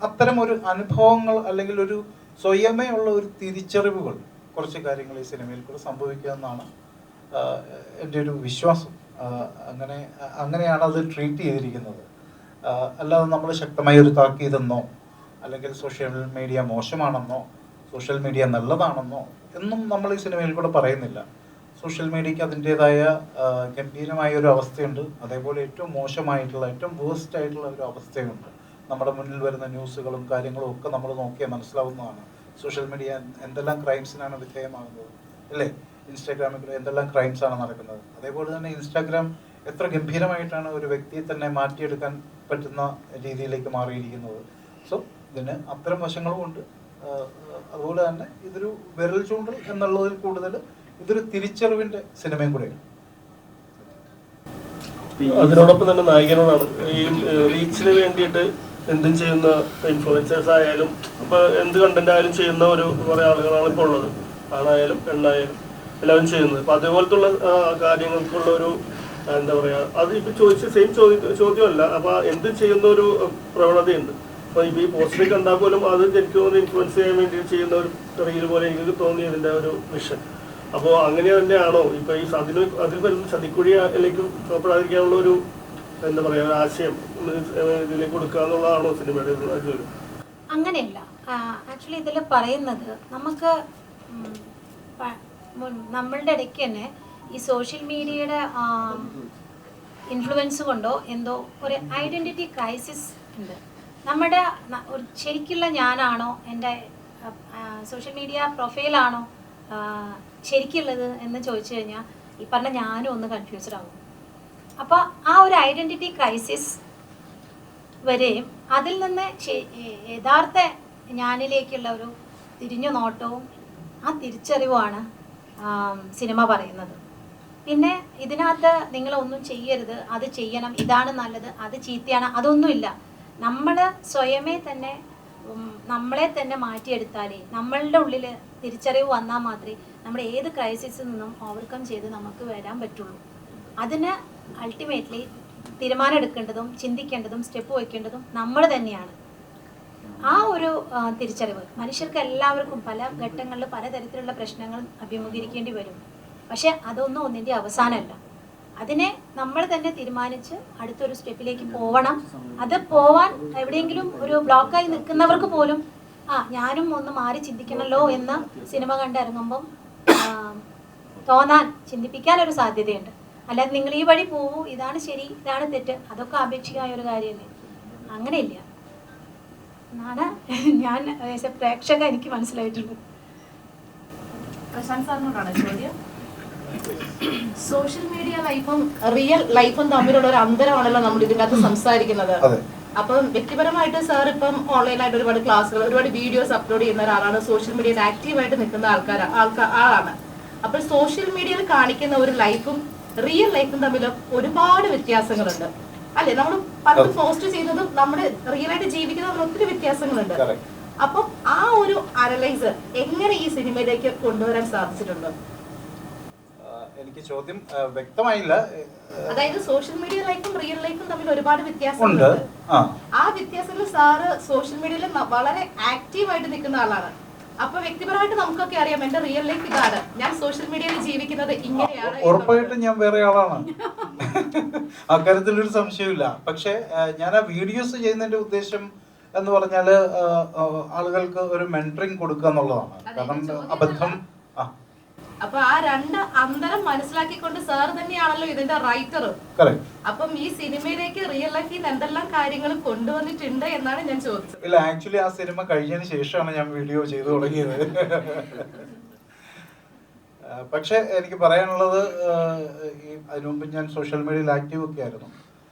അത്തരം ഒരു അനുഭവങ്ങൾ അല്ലെങ്കിൽ സ്വയമേ ഉള്ള ഒരു തിരിച്ചറിവുകൾ കുറച്ച് കാര്യങ്ങൾ ഈ സിനിമയിൽ കൂടെ സംഭവിക്കുമെന്നാണ് എൻ്റെ ഒരു വിശ്വാസം. അങ്ങനെയാണ് അത് ട്രീറ്റ് ചെയ്തിരിക്കുന്നത്. അല്ലാതെ നമ്മൾ ശക്തമായ ഒരു താക്കീതെന്നോ അല്ലെങ്കിൽ സോഷ്യൽ മീഡിയ മോശമാണെന്നോ സോഷ്യൽ മീഡിയ നല്ലതാണെന്നോ എന്നും നമ്മൾ ഈ സിനിമയിൽ കൂടെ പറയുന്നില്ല. സോഷ്യൽ മീഡിയയ്ക്ക് അതിൻ്റേതായ ഗംഭീരമായ ഒരു അവസ്ഥയുണ്ട്, അതേപോലെ ഏറ്റവും മോശമായിട്ടുള്ള ഏറ്റവും വേസ്റ്റ് ആയിട്ടുള്ള ഒരു അവസ്ഥയുണ്ട്. നമ്മുടെ മുന്നിൽ വരുന്ന ന്യൂസുകളും കാര്യങ്ങളും ഒക്കെ നമ്മൾ നോക്കിയാൽ മനസ്സിലാവുന്നതാണ്. സോഷ്യൽ മീഡിയ എന്തെല്ലാം ക്രൈംസിനാണ് വിധേയമാകുന്നത്, അല്ലേ? ഇൻസ്റ്റാഗ്രാമിൽ എന്തെല്ലാം ക്രൈംസാണ് നടക്കുന്നത്. അതേപോലെ തന്നെ ഇൻസ്റ്റാഗ്രാം എത്ര ഗംഭീരമായിട്ടാണ് ഒരു വ്യക്തിയെ തന്നെ മാറ്റിയെടുക്കാൻ പറ്റുന്ന രീതിയിലേക്ക് മാറിയിരിക്കുന്നത്. സോ ഇതിന് അത്തരം വശങ്ങളും ഉണ്ട്. അതുപോലെ തന്നെ ഇതൊരു വിരൽ ചൂണ്ടൽ എന്നുള്ളതിൽ കൂടുതൽ ഇതൊരു തിരിച്ചറിവിൻ്റെ സിനിമയും കൂടെയാണ്. അതിനോടൊപ്പം തന്നെ നായകനോടാണ് ഈ റീച്ചിന് വേണ്ടിയിട്ട് എന്തും ചെയ്യുന്ന ഇൻഫ്ലുവൻസേഴ്സ് ആയാലും ഇപ്പോൾ എന്ത് കണ്ടന്റ് ആയാലും ചെയ്യുന്ന ഒരു കുറേ ആളുകളാണ് ഇപ്പോൾ ഉള്ളത്. ആണായാലും പെണ്ണായാലും എല്ലാവരും ചെയ്യുന്നത്. അപ്പോൾ അതേപോലത്തുള്ള കാര്യങ്ങൾക്കുള്ള ഒരു എന്താ പറയുക, അത് ഇപ്പോൾ ചോദിച്ച സെയിം ചോദ്യമല്ല. അപ്പോൾ എന്ത് ചെയ്യുന്ന ഒരു പ്രവണതയുണ്ട്. അപ്പോൾ ഇപ്പോൾ ഈ പോസ്റ്ററിൽ കണ്ടാൽ പോലും അത് എനിക്ക് തോന്നുന്നു ഇൻഫ്ലുവൻസ് ചെയ്യാൻ വേണ്ടി ചെയ്യുന്ന ഒരു റീൽ പോലെ എനിക്ക് തോന്നി ഇതിൻ്റെ ഒരു മിഷൻ. അപ്പോൾ അങ്ങനെ തന്നെയാണോ ഇപ്പോൾ ഈ അതിൽ വരുന്ന ചതിക്കുഴിയിലേക്ക് പുറപ്പെടാതിരിക്കാനുള്ള ഒരു എന്താ പറയുക ഒരു ആശയം ഇതിലേക്ക് കൊടുക്കുക എന്നുള്ളതാണോ സിനിമയുടെ ജോലി? അങ്ങനെയല്ല. ആക്ച്വലി ഇതിൽ പറയുന്നത് നമുക്ക് നമ്മളുടെ ഇടയ്ക്ക് തന്നെ ഈ സോഷ്യൽ മീഡിയയുടെ ഇൻഫ്ലുവൻസ് കൊണ്ടോ എന്തോ ഒരു ഐഡൻറ്റിറ്റി ക്രൈസിസ് ഉണ്ട്. നമ്മുടെ ഒരു ശരിക്കുള്ള ഞാനാണോ, എൻ്റെ സോഷ്യൽ മീഡിയ പ്രൊഫൈലാണോ ശരിക്കുള്ളത് എന്ന് ചോദിച്ചു കഴിഞ്ഞാൽ ഈ പറഞ്ഞ ഞാനും ഒന്ന് കൺഫ്യൂസ്ഡ് ആകും. അപ്പോൾ ആ ഒരു ഐഡൻറ്റിറ്റി ക്രൈസിസ് വരെയും അതിൽ നിന്ന് യഥാർത്ഥ ഞാനിലേക്കുള്ള ഒരു തിരിഞ്ഞു നോട്ടവും ആ തിരിച്ചറിവുമാണ് സിനിമ പറയുന്നത്. പിന്നെ ഇതിനകത്ത് നിങ്ങളൊന്നും ചെയ്യരുത്, അത് ചെയ്യണം, ഇതാണ് നല്ലത്, അത് ചീത്തയാണ്, അതൊന്നുമില്ല. നമ്മൾ സ്വയമേ തന്നെ നമ്മളെ തന്നെ മാറ്റിയെടുത്താലേ നമ്മളുടെ ഉള്ളിൽ തിരിച്ചറിവ് വന്നാൽ മാത്രമേ നമ്മൾ ഏത് ക്രൈസിസിൽ നിന്നും ഓവർകം ചെയ്ത് നമുക്ക് വരാൻ പറ്റുള്ളൂ. അതിന് അൾട്ടിമേറ്റ്ലി തീരുമാനം എടുക്കേണ്ടതും ചിന്തിക്കേണ്ടതും സ്റ്റെപ്പ് വയ്ക്കേണ്ടതും നമ്മൾ തന്നെയാണ്. ആ ഒരു തിരിച്ചറിവ് മനുഷ്യർക്ക് എല്ലാവർക്കും പല ഘട്ടങ്ങളിൽ പലതരത്തിലുള്ള പ്രശ്നങ്ങൾ അഭിമുഖീകരിക്കേണ്ടി വരും. പക്ഷെ അതൊന്നും ഒന്നിൻ്റെ അവസാനമല്ല. അതിനെ നമ്മൾ തന്നെ തീരുമാനിച്ച് അടുത്തൊരു സ്റ്റെപ്പിലേക്ക് പോവണം. അത് പോവാൻ എവിടെയെങ്കിലും ഒരു ബ്ലോക്കായി നിൽക്കുന്നവർക്ക് പോലും ഞാനും ഒന്ന് മാറി ചിന്തിക്കണമല്ലോ എന്ന് സിനിമ കണ്ടിറങ്ങുമ്പം തോന്നാൻ ചിന്തിപ്പിക്കാനൊരു സാധ്യതയുണ്ട്. അല്ലാതെ നിങ്ങൾ ഈ വഴി പോവൂ, ഇതാണ് ശരി, ഇതാണ് തെറ്റ്, അതൊക്കെ ആപേക്ഷികമായ ഒരു കാര്യമല്ലേ. അങ്ങനെയില്ല എന്നാണ് ഞാൻ പ്രേക്ഷക എനിക്ക് മനസ്സിലായിട്ടുള്ളത്. പ്രശാന്ത് സാറിനോടാണ് ചോദ്യം. സോഷ്യൽ മീഡിയ ലൈഫും റിയൽ ലൈഫും തമ്മിലുള്ള ഒരു അന്തരമാണല്ലോ നമ്മൾ ഇതിനകത്ത് സംസാരിക്കുന്നത്. അപ്പം വ്യക്തിപരമായിട്ട് സാർ ഇപ്പം ഓൺലൈനായിട്ട് ഒരുപാട് ക്ലാസ്സുകൾ ഒരുപാട് വീഡിയോസ് അപ്ലോഡ് ചെയ്യുന്ന ഒരാളാണ്. സോഷ്യൽ മീഡിയയിൽ ആക്റ്റീവായിട്ട് നിൽക്കുന്ന ആളാണ്. അപ്പോൾ സോഷ്യൽ മീഡിയയിൽ കാണിക്കുന്ന ഒരു ലൈഫും റിയൽ ലൈഫും തമ്മിൽ ഒരുപാട് വ്യത്യാസങ്ങളുണ്ട് അല്ലെ? നമ്മൾ പലതും പോസ്റ്റ് ചെയ്യുന്നതും നമ്മുടെ റിയൽ ആയിട്ട് ജീവിക്കുന്നതും ഒത്തിരി വ്യത്യാസങ്ങളുണ്ട്. അപ്പം ആ ഒരു അനലൈസ് എങ്ങനെ ഈ സിനിമയിലേക്ക് കൊണ്ടുവരാൻ സാധിച്ചിട്ടുണ്ട്? എനിക്ക് ചോദ്യം വ്യക്തമായില്ല. അതായത് സോഷ്യൽ മീഡിയ ലൈഫും റിയൽ ലൈഫും തമ്മിൽ ഒരുപാട് വ്യത്യാസമുണ്ട്. ആ വ്യത്യാസങ്ങൾ സാറ് സോഷ്യൽ മീഡിയയിൽ വളരെ ആക്റ്റീവായിട്ട് നിൽക്കുന്ന ആളാണ്. അപ്പൊ വ്യക്തിപരമായിട്ട് നമുക്കൊക്കെ അറിയാം എന്റെ റിയൽ ലൈഫ് ഇതാണ്, ഞാൻ സോഷ്യൽ മീഡിയയിൽ ജീവിക്കുന്നത് ഇങ്ങനെയാണ്. ഉറപ്പായിട്ടും ഞാൻ വേറെ ആളാണ്, അക്കാര്യത്തിലൊരു സംശയമില്ല. പക്ഷെ ഞാൻ ആ വീഡിയോസ് ചെയ്യുന്നതിന്റെ ഉദ്ദേശം എന്ന് പറഞ്ഞാല് ആളുകൾക്ക് ഒരു മെന്ററിങ് കൊടുക്കുക എന്നുള്ളതാണ്. കാരണം അബദ്ധം അപ്പൊ ആ രണ്ട് അന്തരം മനസ്സിലാക്കിക്കൊണ്ട് സാർ തന്നെയാണല്ലോ ഇതിന്റെ റൈറ്റർ. അപ്പം ഈ സിനിമയിലേക്ക് റിയൽ ലൈഫിൽ നിന്ന് എന്തെല്ലാം കാര്യങ്ങൾ കൊണ്ടുവന്നിട്ടുണ്ട് എന്നാണ് ഞാൻ ചോദിച്ചത്. ഇല്ല, ആക്ച്വലി ആ സിനിമ കഴിഞ്ഞതിന് ശേഷമാണ് ഞാൻ വീഡിയോ ചെയ്തു തുടങ്ങിയത്. പക്ഷെ എനിക്ക് പറയാനുള്ളത്, അതിനു മുമ്പ് ഞാൻ സോഷ്യൽ മീഡിയയിൽ ആക്റ്റീവ് ഒക്കെ ആയിരുന്നു.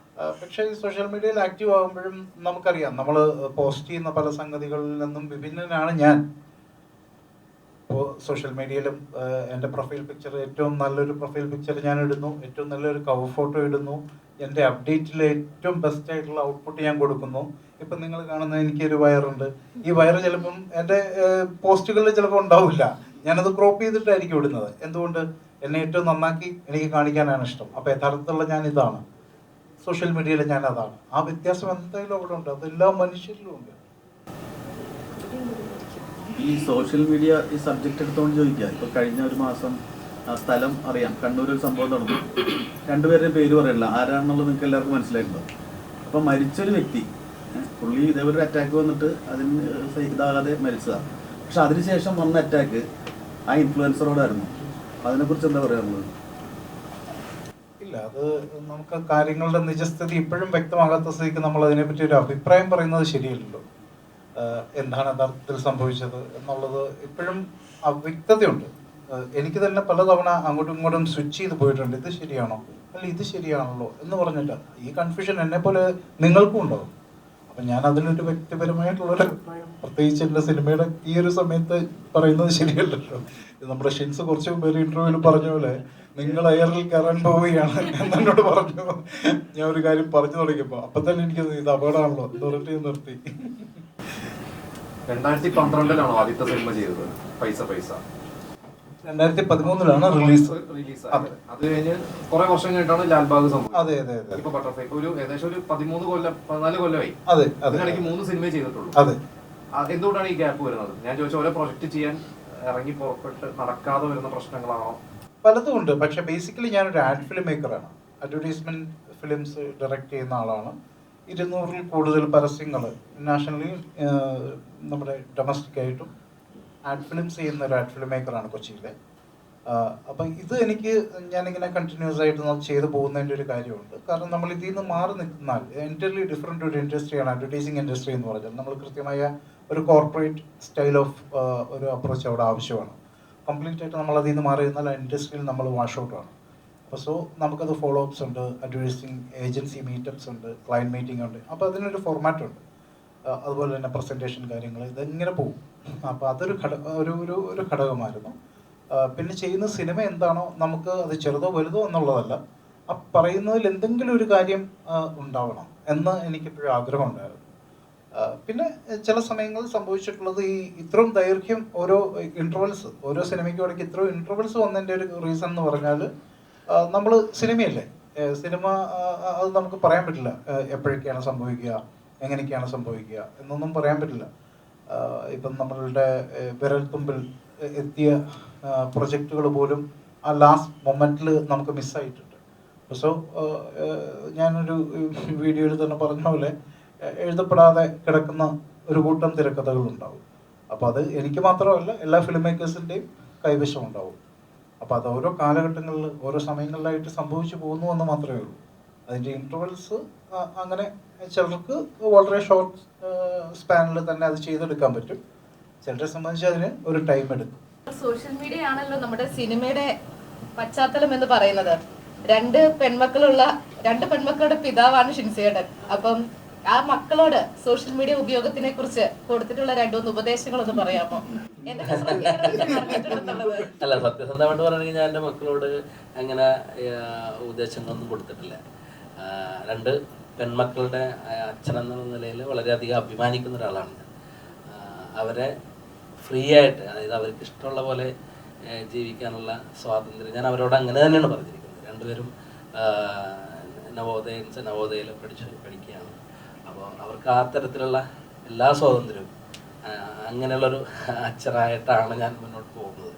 പക്ഷേ ഈ സോഷ്യൽ മീഡിയയിൽ ആക്റ്റീവ് ആകുമ്പോഴും നമുക്കറിയാം നമ്മൾ പോസ്റ്റ് ചെയ്യുന്ന പല സംഗതികളിൽ നിന്നും വിഭിന്നനാണ് ഞാൻ. ഇപ്പോൾ സോഷ്യൽ മീഡിയയിലും എൻ്റെ പ്രൊഫൈൽ പിക്ചർ ഏറ്റവും നല്ലൊരു പ്രൊഫൈൽ പിക്ചർ ഞാൻ ഇടുന്നു, ഏറ്റവും നല്ലൊരു കവർ ഫോട്ടോ ഇടുന്നു, എൻ്റെ അപ്ഡേറ്റിൽ ഏറ്റവും ബെസ്റ്റ് ആയിട്ടുള്ള ഔട്ട്പുട്ട് ഞാൻ കൊടുക്കുന്നു. ഇപ്പം നിങ്ങൾ കാണുന്ന എനിക്കൊരു വയറുണ്ട്. ഈ വയറ് ചിലപ്പം എൻ്റെ പോസ്റ്റുകളിൽ ചിലപ്പോൾ ഉണ്ടാവില്ല, ഞാനത് ക്രോപ്പ് ചെയ്തിട്ടായിരിക്കും ഇടുന്നത്. എന്തുകൊണ്ട്? എന്നെ ഏറ്റവും നന്നാക്കി എനിക്ക് കാണിക്കാനാണ് ഇഷ്ടം. അപ്പോൾ യഥാർത്ഥത്തിലുള്ള ഞാൻ ഇതാണ്, സോഷ്യൽ മീഡിയയിൽ ഞാൻ അതാണ്. ആ വ്യത്യാസം എന്തായാലും അവിടെ ഉണ്ട്, അതെല്ലാ മനുഷ്യരിലും ഉണ്ട്. ഈ സോഷ്യൽ മീഡിയ ഈ സബ്ജക്റ്റ് എടുത്തുകൊണ്ട് ചോദിക്കുക. ഇപ്പോൾ കഴിഞ്ഞ ഒരു മാസം സ്ഥലം അറിയാം, കണ്ണൂർ ഒരു സംഭവം നടന്നു. രണ്ടുപേരുടെയും പേര് പറയണില്ല, ആരാണെന്നുള്ളത് നിങ്ങൾക്ക് എല്ലാവർക്കും മനസ്സിലായിട്ടുണ്ടോ? അപ്പോൾ മരിച്ചൊരു വ്യക്തി, പുള്ളി ഇതേപോലെ ഒരു അറ്റാക്ക് വന്നിട്ട് അതിന് ഇതാകാതെ മരിച്ചതാണ്. പക്ഷെ അതിനുശേഷം വന്ന അറ്റാക്ക് ആ ഇൻഫ്ലുവൻസറോടായിരുന്നു. അതിനെക്കുറിച്ച് എന്താ പറയാനുള്ളത്? ഇല്ല, അത് നമുക്ക് കാര്യങ്ങളുടെ നിജസ്ഥിതി ഇപ്പോഴും വ്യക്തമാകാത്ത സ്ഥിതിക്ക് നമ്മൾ അതിനെപ്പറ്റി ഒരു അഭിപ്രായം പറയുന്നത് ശരിയല്ലല്ലോ. എന്താണ് യഥാർത്ഥത്തിൽ സംഭവിച്ചത് എന്നുള്ളത് ഇപ്പോഴും അവ്യക്തതയുണ്ട്. എനിക്ക് തന്നെ പലതവണ അങ്ങോട്ടും ഇങ്ങോട്ടും സ്വിച്ച് ചെയ്ത് പോയിട്ടുണ്ട്. ഇത് ശരിയാണോ, അല്ല ഇത് ശരിയാണല്ലോ എന്ന് പറഞ്ഞിട്ട് ഈ കൺഫ്യൂഷൻ എന്നെ പോലെ നിങ്ങൾക്കും ഉണ്ടാവും. അപ്പം ഞാൻ അതിനൊരു വ്യക്തിപരമായിട്ടുള്ളൊരു അഭിപ്രായം, പ്രത്യേകിച്ച് എൻ്റെ സിനിമയുടെ ഈ ഒരു സമയത്ത് പറയുന്നത് ശരിയല്ലല്ലോ. ഇത് നമ്മുടെ ഷിൻസ് കുറച്ച് മുമ്പ് ഒരു ഇന്റർവ്യൂവിൽ പറഞ്ഞ പോലെ നിങ്ങൾ എയറിൽ കയറാൻ പോവുകയാണ് എന്നോട് പറഞ്ഞു. ഞാൻ ഒരു കാര്യം പറഞ്ഞു തുടങ്ങിയപ്പോൾ അപ്പം തന്നെ എനിക്ക് ഇത് അപകടമാണല്ലോ എന്ന് പറഞ്ഞിട്ട് നിർത്തി. 2012 ആദ്യത്തെ സിനിമ ചെയ്തത് പൈസ. 2013 റിലീസ്. അത് കഴിഞ്ഞ് കുറെ വർഷം കഴിഞ്ഞിട്ടാണ് ലാൽബാഗ് സംഭവം. അതെ. ഇപ്പൊ ബട്ടർഫ്ലൈ ഒരു ഏകദേശം ഒരു 14 കൊല്ലമായി. അതെ. അതിനിടയ്ക്ക് 3 സിനിമ ചെയ്തിട്ടുള്ളൂ. അതെ. എന്തുകൊണ്ടാണ് ഈ ഗ്യാപ്പ് വരുന്നത്? ഞാൻ ചോദിച്ച ഓരോ പ്രൊജക്ട് ചെയ്യാൻ ഇറങ്ങി പുറപ്പെട്ട് നടക്കാതെ വരുന്ന പ്രശ്നങ്ങളാണോ? പലതും ഉണ്ട്. പക്ഷെ ബേസിക്കലി ഞാനൊരു ആഡ് ഫിലിം മേക്കറാണ്. അഡ്വർടൈസ്മെന്റ് ഫിലിംസ് ഡയറക്റ്റ് ചെയ്യുന്ന ആളാണ്. 200-ൽ കൂടുതൽ പരസ്യങ്ങൾ നാഷണലി, നമ്മുടെ ഡൊമസ്റ്റിക് ആയിട്ടും ആഡ് ഫിലിംസ് ചെയ്യുന്ന ഒരു ആഡ് ഫിലിം മേക്കറാണ് കൊച്ചിയിലെ. അപ്പം ഇത് ഞാനിങ്ങനെ കണ്ടിന്യൂസ് ആയിട്ട് ചെയ്തു പോകുന്നതിൻ്റെ ഒരു കാര്യമുണ്ട്. കാരണം നമ്മൾ ഇതിൽ നിന്ന് മാറി നിൽക്കുന്നാൽ എൻറ്റയർലി ഡിഫറെൻ്റ് ഒരു ഇൻഡസ്ട്രിയാണ് അഡ്വർടൈസിങ് ഇൻഡസ്ട്രി എന്ന് പറഞ്ഞാൽ. നമ്മൾ കൃത്യമായ ഒരു കോർപ്പറേറ്റ് സ്റ്റൈൽ ഓഫ് ഒരു അപ്രോച്ച് അവിടെ ആവശ്യമാണ്. കംപ്ലീറ്റ് ആയിട്ട് നമ്മൾ അതിൽ നിന്ന് മാറി നിന്നാൽ ആ ഇൻഡസ്ട്രിയിൽ നമ്മൾ വാഷ് ഔട്ടാണ്. അപ്പോൾ സോ നമുക്കത് ഫോളോ അപ്സ് ഉണ്ട്, അഡ്വർടൈസിങ് ഏജൻസി മീറ്റപ്സ് ഉണ്ട്, ക്ലയൻറ്റ് മീറ്റിംഗ് ഉണ്ട്. അപ്പോൾ അതിനൊരു ഫോർമാറ്റ് ഉണ്ട്. അതുപോലെ തന്നെ പ്രസൻറ്റേഷൻ കാര്യങ്ങൾ ഇതെങ്ങനെ പോകും. അപ്പോൾ അതൊരു ഒരു ഘടകമായിരുന്നു. പിന്നെ ചെയ്യുന്ന സിനിമ എന്താണോ നമുക്ക് അത് ചെറുതോ വലുതോ എന്നുള്ളതല്ല, ആ പറയുന്നതിൽ എന്തെങ്കിലും ഒരു കാര്യം ഉണ്ടാവണം എന്ന് എനിക്കെപ്പോഴും ആഗ്രഹമുണ്ടായിരുന്നു. പിന്നെ ചില സമയങ്ങളിൽ സംഭവിച്ചിട്ടുള്ളത് ഇത്രയും ദൈർഘ്യം ഓരോ സിനിമയ്ക്കും ഇടയ്ക്ക് ഇത്രയും ഇൻ്റർവെൽസ് വന്നതിൻ്റെ ഒരു റീസൺ എന്ന് പറഞ്ഞാൽ നമ്മൾ സിനിമയല്ലേ, സിനിമ അത് നമുക്ക് പറയാൻ പറ്റില്ല എപ്പോഴൊക്കെയാണ് സംഭവിക്കുക, എങ്ങനെയൊക്കെയാണ് സംഭവിക്കുക എന്നൊന്നും പറയാൻ പറ്റില്ല. ഇപ്പം നമ്മളുടെ വിരൽത്തുമ്പിൽ എത്തിയ പ്രൊജക്റ്റുകൾ പോലും ആ ലാസ്റ്റ് മൊമെൻറ്റിൽ നമുക്ക് മിസ്സായിട്ടുണ്ട്. സോ ഞാനൊരു വീഡിയോയിൽ തന്നെ പറഞ്ഞ പോലെ എഴുതപ്പെടാതെ കിടക്കുന്ന ഒരു കൂട്ടം തിരക്കഥകളുണ്ടാവും. അപ്പോൾ അത് എനിക്ക് മാത്രമല്ല എല്ലാ ഫിലിം മേക്കേഴ്സിൻ്റെയും കൈവശം ഉണ്ടാവും. അപ്പോൾ അത് ഓരോ കാലഘട്ടങ്ങളിൽ ഓരോ സമയങ്ങളിലായിട്ട് സംഭവിച്ചു പോകുന്നു എന്ന് മാത്രമേ ഉള്ളൂ. അതിൻ്റെ ഇൻ്റർവെൽസ് അങ്ങനെ ചിലർക്ക് വളരെ ഷോർട്ട് സ്പാനിൽ തന്നെ അത് ചെയ്തെടുക്കാൻ പറ്റും. ചിലരെ സംബന്ധിച്ച് അതിന് ഒരു ടൈം എടുക്കും. സോഷ്യൽ മീഡിയ ആണല്ലോ നമ്മുടെ സിനിമയുടെ പശ്ചാത്തലം എന്ന് പറയുന്നത്. രണ്ട് പെൺമക്കളുടെ പിതാവാണ് ഷിൻസിയേട്ടൻ. അപ്പം ആ മക്കളോട് സോഷ്യൽ മീഡിയ ഉപയോഗത്തിനെ കുറിച്ച് കൊടുത്തിട്ടുള്ള 2-3 ഉപദേശങ്ങളൊന്ന് പറയാമോ? അല്ല, സത്യസന്ധമായിട്ട് പറയുകയാണെങ്കിൽ ഞാൻ എൻ്റെ മക്കളോട് അങ്ങനെ ഉപദേശങ്ങളൊന്നും കൊടുത്തിട്ടില്ല. 2 പെൺമക്കളുടെ അച്ഛനെന്ന നിലയിൽ വളരെയധികം അഭിമാനിക്കുന്ന ഒരാളാണ് ഞാൻ. അവരെ ഫ്രീ ആയിട്ട്, അതായത് അവർക്ക് ഇഷ്ടമുള്ള പോലെ ജീവിക്കാനുള്ള സ്വാതന്ത്ര്യം ഞാൻ അവരോട് അങ്ങനെ തന്നെയാണ് പറഞ്ഞിരിക്കുന്നത്. 2 പേരും നവോദയയിൽ പഠിക്കുകയാണ്. അപ്പോൾ അവർക്ക് ആ തരത്തിലുള്ള എല്ലാ സ്വാതന്ത്ര്യവും അങ്ങനെയുള്ളൊരു അച്ഛനായിട്ടാണ് ഞാൻ മുന്നോട്ട് പോകുന്നത്.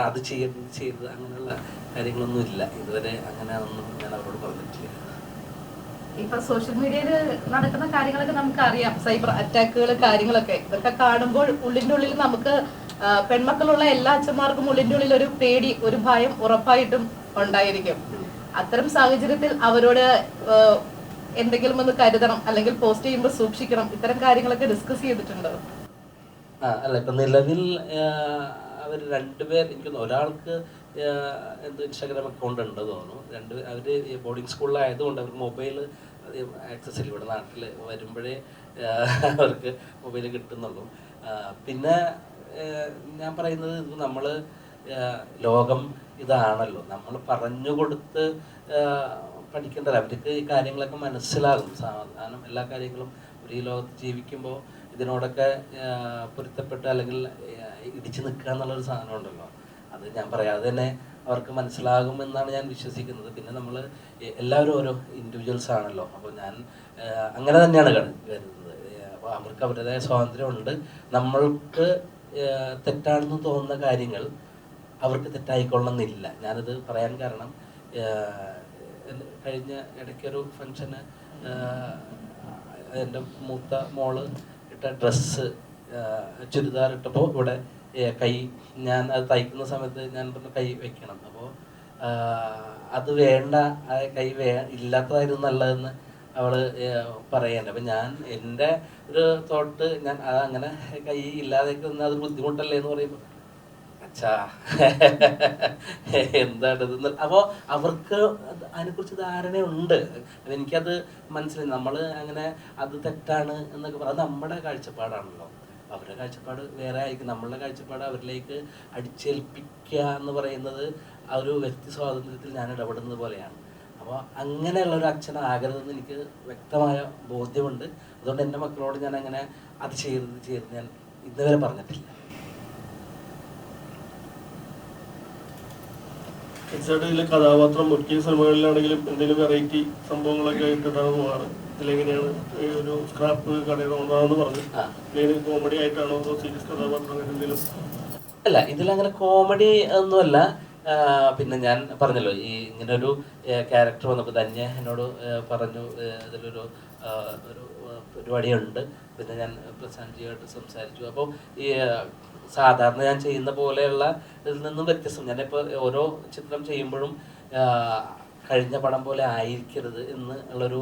അത് ചെയ്യരുത് അങ്ങനെയുള്ള കാര്യങ്ങളൊന്നും ഇല്ല. ഇതുവരെ അങ്ങനെ ഒന്നും ഞാൻ അവരോട് പറഞ്ഞിട്ടില്ല. ഇപ്പൊ സോഷ്യൽ മീഡിയയിൽ നടക്കുന്ന കാര്യങ്ങളൊക്കെ നമുക്ക് അറിയാം, സൈബർ അറ്റാക്കുകൾ കാര്യങ്ങളൊക്കെ. ഇതൊക്കെ കാണുമ്പോൾ ഉള്ളിൻ്റെ ഉള്ളിൽ നമുക്ക് പെൺമക്കളുള്ള എല്ലാ അച്ഛന്മാർക്കും ഉള്ളിൻ്റെ ഉള്ളിൽ ഒരു പേടി, ഒരു ഭയം ഉറപ്പായിട്ടും ഉണ്ടായിരിക്കും. അത്തരം സാഹചര്യത്തിൽ അവരോട് എന്തെങ്കിലും ഒന്ന് കരുതണം, അല്ലെങ്കിൽ പോസ്റ്റ് ചെയ്യുമ്പോൾ സൂക്ഷിക്കണം, ഇത്തരം കാര്യങ്ങളൊക്കെ ഡിസ്കസ് ചെയ്തിട്ടുണ്ടോ? അല്ല, ഇപ്പം നിലവിൽ അവർ 2 പേർ, എനിക്ക് ഒരാൾക്ക് ഇൻസ്റ്റാഗ്രാം അക്കൗണ്ട് ഉണ്ട് തോന്നുന്നു. അവർ ബോർഡിംഗ് സ്കൂളിലായതുകൊണ്ട് അവർക്ക് മൊബൈൽ അധികം ആക്സസ് ഇല്ല. ഇവിടെ നാട്ടിൽ വരുമ്പോഴേ അവർക്ക് മൊബൈൽ കിട്ടുന്നുള്ളൂ. പിന്നെ ഞാൻ പറയുന്നത്, നമ്മൾ ലോകം ഇതാണല്ലോ, നമ്മൾ പറഞ്ഞു കൊടുത്ത് പഠിക്കേണ്ടത്. അവർക്ക് ഈ കാര്യങ്ങളൊക്കെ മനസ്സിലാകും. സാധാരണ എല്ലാ കാര്യങ്ങളും ഈ ലോകത്ത് ജീവിക്കുമ്പോൾ ഇതിനോടൊക്കെ പൊരുത്തപ്പെട്ട് അല്ലെങ്കിൽ ഇടിച്ചു നിൽക്കുക എന്നുള്ളൊരു സാധനം ഉണ്ടല്ലോ, അത് ഞാൻ പറയാതെ തന്നെ അവർക്ക് മനസ്സിലാകുമെന്നാണ് ഞാൻ വിശ്വസിക്കുന്നത്. പിന്നെ നമ്മൾ എല്ലാവരും ഓരോ ഇൻഡിവിജ്വൽസ് ആണല്ലോ. അപ്പോൾ ഞാൻ അങ്ങനെ തന്നെയാണ് കരുതുന്നത്. അപ്പോൾ അവർക്ക് അവരുടേതായ സ്വാതന്ത്ര്യമുണ്ട്. നമ്മൾക്ക് തെറ്റാണെന്ന് തോന്നുന്ന കാര്യങ്ങൾ അവർക്ക് തെറ്റായിക്കൊള്ളണമെന്നില്ല. ഞാനത് പറയാൻ കാരണം കഴിഞ്ഞ ഇടയ്ക്കൊരു ഫങ്ഷന് എൻ്റെ മൂത്ത മോള് ഇട്ട ഡ്രസ്സ് ചുരിദാർ ഇട്ടപ്പോൾ ഇവിടെ കൈ, ഞാൻ അത് തയ്ക്കുന്ന സമയത്ത് ഞാൻ പറഞ്ഞു കൈ വെക്കണം. അപ്പോൾ അത് വേണ്ട, കൈ ഇല്ലാത്തതായിരുന്നു നല്ലതെന്ന് അവൾ പറയണ്ട. അപ്പം ഞാൻ എൻ്റെ ഒരു തോട്ട്, ഞാൻ അങ്ങനെ കൈ ഇല്ലാതെയൊക്കെ ഒന്ന് അത് ബുദ്ധിമുട്ടല്ലേ എന്ന് പറയുമ്പോൾ അച്ഛാ എന്താണിത്. അപ്പോൾ അവർക്ക് അതിനെക്കുറിച്ച് ധാരണയുണ്ട്. എനിക്കത് മനസ്സിലായി. നമ്മൾ അങ്ങനെ അത് തെറ്റാണ് എന്നൊക്കെ പറയാം, അത് നമ്മുടെ കാഴ്ചപ്പാടാണല്ലോ. അവരുടെ കാഴ്ചപ്പാട് വേറെ ആയിരിക്കും. നമ്മളുടെ കാഴ്ചപ്പാട് അവരിലേക്ക് അടിച്ചേൽപ്പിക്കുക എന്ന് പറയുന്നത് ആ ഒരു വ്യക്തി സ്വാതന്ത്ര്യത്തിൽ ഞാൻ ഇടപെടുന്നത് പോലെയാണ്. അപ്പോൾ അങ്ങനെയുള്ള ഒരു അച്ഛനാകരുതെന്ന് എനിക്ക് വ്യക്തമായ ബോധ്യമുണ്ട്. അതുകൊണ്ട് എൻ്റെ മക്കളോട് ഞാൻ അങ്ങനെ അത് ചെയ്ത് ഞാൻ ഇതുവരെ പറഞ്ഞിട്ടില്ല. എക്സാക്ട് ഇതിലെ കഥാപാത്രം മിക്ക സിനിമകളിലാണെങ്കിലും എന്തെങ്കിലും വെറൈറ്റി സംഭവങ്ങളൊക്കെ ഇട്ടിട്ടാണ് പോകാറ്. ഇതിലെങ്ങനെയാണ് ഒരു സ്ക്രാപ്പ് കടയിൽ ഓണറാന്ന് പറഞ്ഞു, കോമഡി ആയിട്ടാണോ അതോ സീരിയസ് കഥാപാത്രം എന്തെങ്കിലും? അല്ല, ഇതിലങ്ങനെ കോമഡി ഒന്നുമല്ല. പിന്നെ ഞാൻ പറഞ്ഞല്ലോ, ഈ ഇങ്ങനെ ഒരു ക്യാരക്ടർ വന്നപ്പോൾ ധന്യ എന്നോട് പറഞ്ഞു ഇതിലൊരു ഒരു പരിപാടിയുണ്ട്. പിന്നെ ഞാൻ പ്രശാന്തിയായിട്ട് സംസാരിച്ചു. അപ്പോൾ ഈ സാധാരണ ഞാൻ ചെയ്യുന്ന പോലെയുള്ള ഇതിൽ നിന്നും വ്യത്യസ്തം, ഞാനിപ്പോൾ ഓരോ ചിത്രം ചെയ്യുമ്പോഴും കഴിഞ്ഞ പടം പോലെ ആയിരിക്കരുത് എന്ന് ഉള്ളൊരു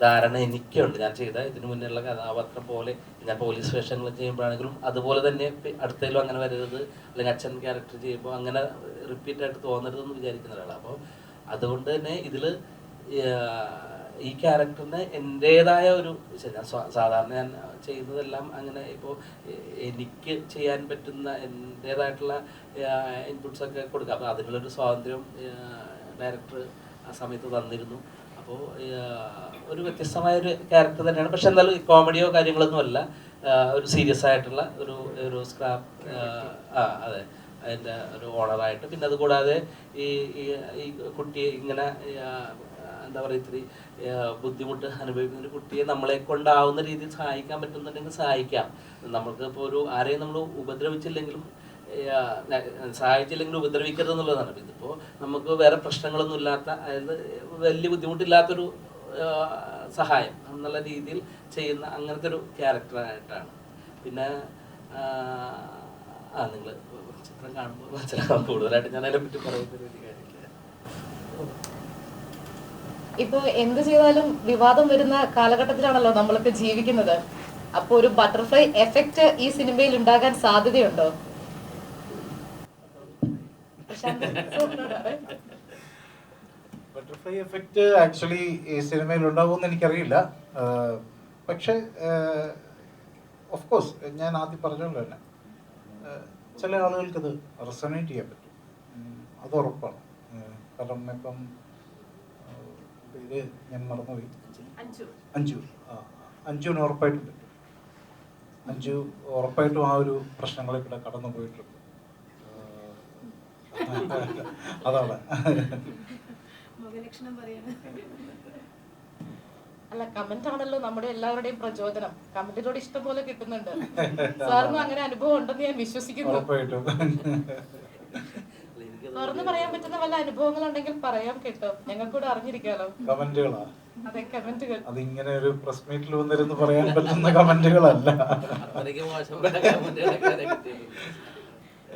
ധാരണ എനിക്കുണ്ട്. ഞാൻ ചെയ്ത ഇതിനു മുന്നേയുള്ള കഥാപാത്രം പോലെ, ഞാൻ പോലീസ് വേഷങ്ങൾ ചെയ്യുമ്പോഴാണെങ്കിലും അതുപോലെ തന്നെ അടുത്തതിലും അങ്ങനെ വരരുത്, അല്ലെങ്കിൽ അച്ഛൻ ക്യാരക്ടർ ചെയ്യുമ്പോൾ അങ്ങനെ റിപ്പീറ്റായിട്ട് തോന്നരുതെന്ന് വിചാരിക്കുന്ന ഒരാളാണ്. അപ്പോൾ അതുകൊണ്ട് തന്നെ ഇതിൽ ഈ ക്യാരക്ടറിന് എൻ്റേതായ ഒരു ഞാൻ സാധാരണ ഞാൻ ചെയ്യുന്നതെല്ലാം അങ്ങനെ ഇപ്പോൾ എനിക്ക് ചെയ്യാൻ പറ്റുന്ന എൻ്റേതായിട്ടുള്ള ഇൻപുട്സൊക്കെ കൊടുക്കാം. അപ്പോൾ അതിനുള്ളൊരു സ്വാതന്ത്ര്യം ഡയറക്ടർ ആ സമയത്ത് തന്നിരുന്നു. അപ്പോൾ ഒരു വ്യത്യസ്തമായൊരു ക്യാരക്ടർ തന്നെയാണ്. പക്ഷെ എന്തായാലും കോമഡിയോ കാര്യങ്ങളൊന്നും അല്ല, ഒരു സീരിയസ് ആയിട്ടുള്ള ഒരു സ്ക്രാപ്പ്, അതെ, അതിൻ്റെ ഒരു ഓണറായിട്ട്. പിന്നെ അതുകൂടാതെ ഈ കുട്ടിയെ ഇങ്ങനെ എന്താ പറയുക, ഇത്തിരി ബുദ്ധിമുട്ട് അനുഭവിക്കുന്ന ഒരു കുട്ടിയെ നമ്മളെ കൊണ്ടാവുന്ന രീതിയിൽ സഹായിക്കാൻ പറ്റുന്നുണ്ടെങ്കിൽ സഹായിക്കാം. നമ്മൾക്ക് ഇപ്പോൾ ഒരു ആരെയും നമ്മൾ ഉപദ്രവിച്ചില്ലെങ്കിലും സഹായിച്ചില്ലെങ്കിലും ഉപദ്രവിക്കരുത് എന്നുള്ളതാണ്. ഇതിപ്പോൾ നമുക്ക് വേറെ പ്രശ്നങ്ങളൊന്നും ഇല്ലാത്ത, അതായത് വലിയ ബുദ്ധിമുട്ടില്ലാത്തൊരു സഹായം എന്നുള്ള രീതിയിൽ ചെയ്യുന്ന അങ്ങനത്തെ ഒരു ക്യാരക്ടറായിട്ടാണ്. പിന്നെ നിങ്ങൾ ചിത്രം കാണുമ്പോൾ മനസ്സിലാക്കാം. കൂടുതലായിട്ട് ഞാൻ അതിനെപ്പറ്റി പറയുന്നൊരു കാര്യമില്ല. ഇപ്പൊ എന്ത് ചെയ്താലും വിവാദം വരുന്ന കാലഘട്ടത്തിലാണല്ലോ നമ്മളൊക്കെ ജീവിക്കുന്നത്. അപ്പൊ ഒരു ബട്ടർഫ്ലൈ എഫക്റ്റ് ഈ സിനിമയിൽ ഉണ്ടാകാൻ സാധ്യതയുണ്ടോ? ബട്ടർഫ്ലൈ എഫക്റ്റ് ആക്ച്വലി ഈ സിനിമയിൽ ഉണ്ടാവുമെന്ന് എനിക്കറിയില്ല. പക്ഷേ ഓഫ് കോഴ്സ് ഞാൻ ആദ്യം പറഞ്ഞല്ലോ തന്നെ, ചില ആളുകൾക്കത് റെസൊനേറ്റ് ചെയ്യാൻ പറ്റും, അത് ഉറപ്പാണ്. കാരണം ഇപ്പം പേര് ഞാൻ മറന്നുപോയി, അഞ്ജുവിന് ഉറപ്പായിട്ടും പറ്റും. അഞ്ജു ഉറപ്പായിട്ടും ആ ഒരു പ്രശ്നങ്ങളിൽ കൂടെ കടന്നു പോയിട്ടുണ്ട്. അതാണ്. അല്ല, കമന്റ് ആണല്ലോ നമ്മുടെ എല്ലാവരുടെയും പ്രചോദനം. കമന്റിലൂടെ ഇഷ്ടം പോലെ കിട്ടുന്നുണ്ട്. സാറിന് അങ്ങനെ അനുഭവം ഉണ്ടെന്ന് ഞാൻ വിശ്വസിക്കുന്നു. തുറന്നു പറയാൻ പറ്റുന്ന വല്ല അനുഭവങ്ങൾ ഉണ്ടെങ്കിൽ പറയാം കേട്ടോ, ഞങ്ങൾക്കൂടെ അറിഞ്ഞിരിക്കാലോ. കമന്റുകളാ? അതെ, കമന്റുകൾ. അതിങ്ങനെ ഒരു പ്രസ് മീറ്റിൽ വന്നിരുന്ന് പറയാൻ പറ്റുന്ന കമന്റുകളല്ല.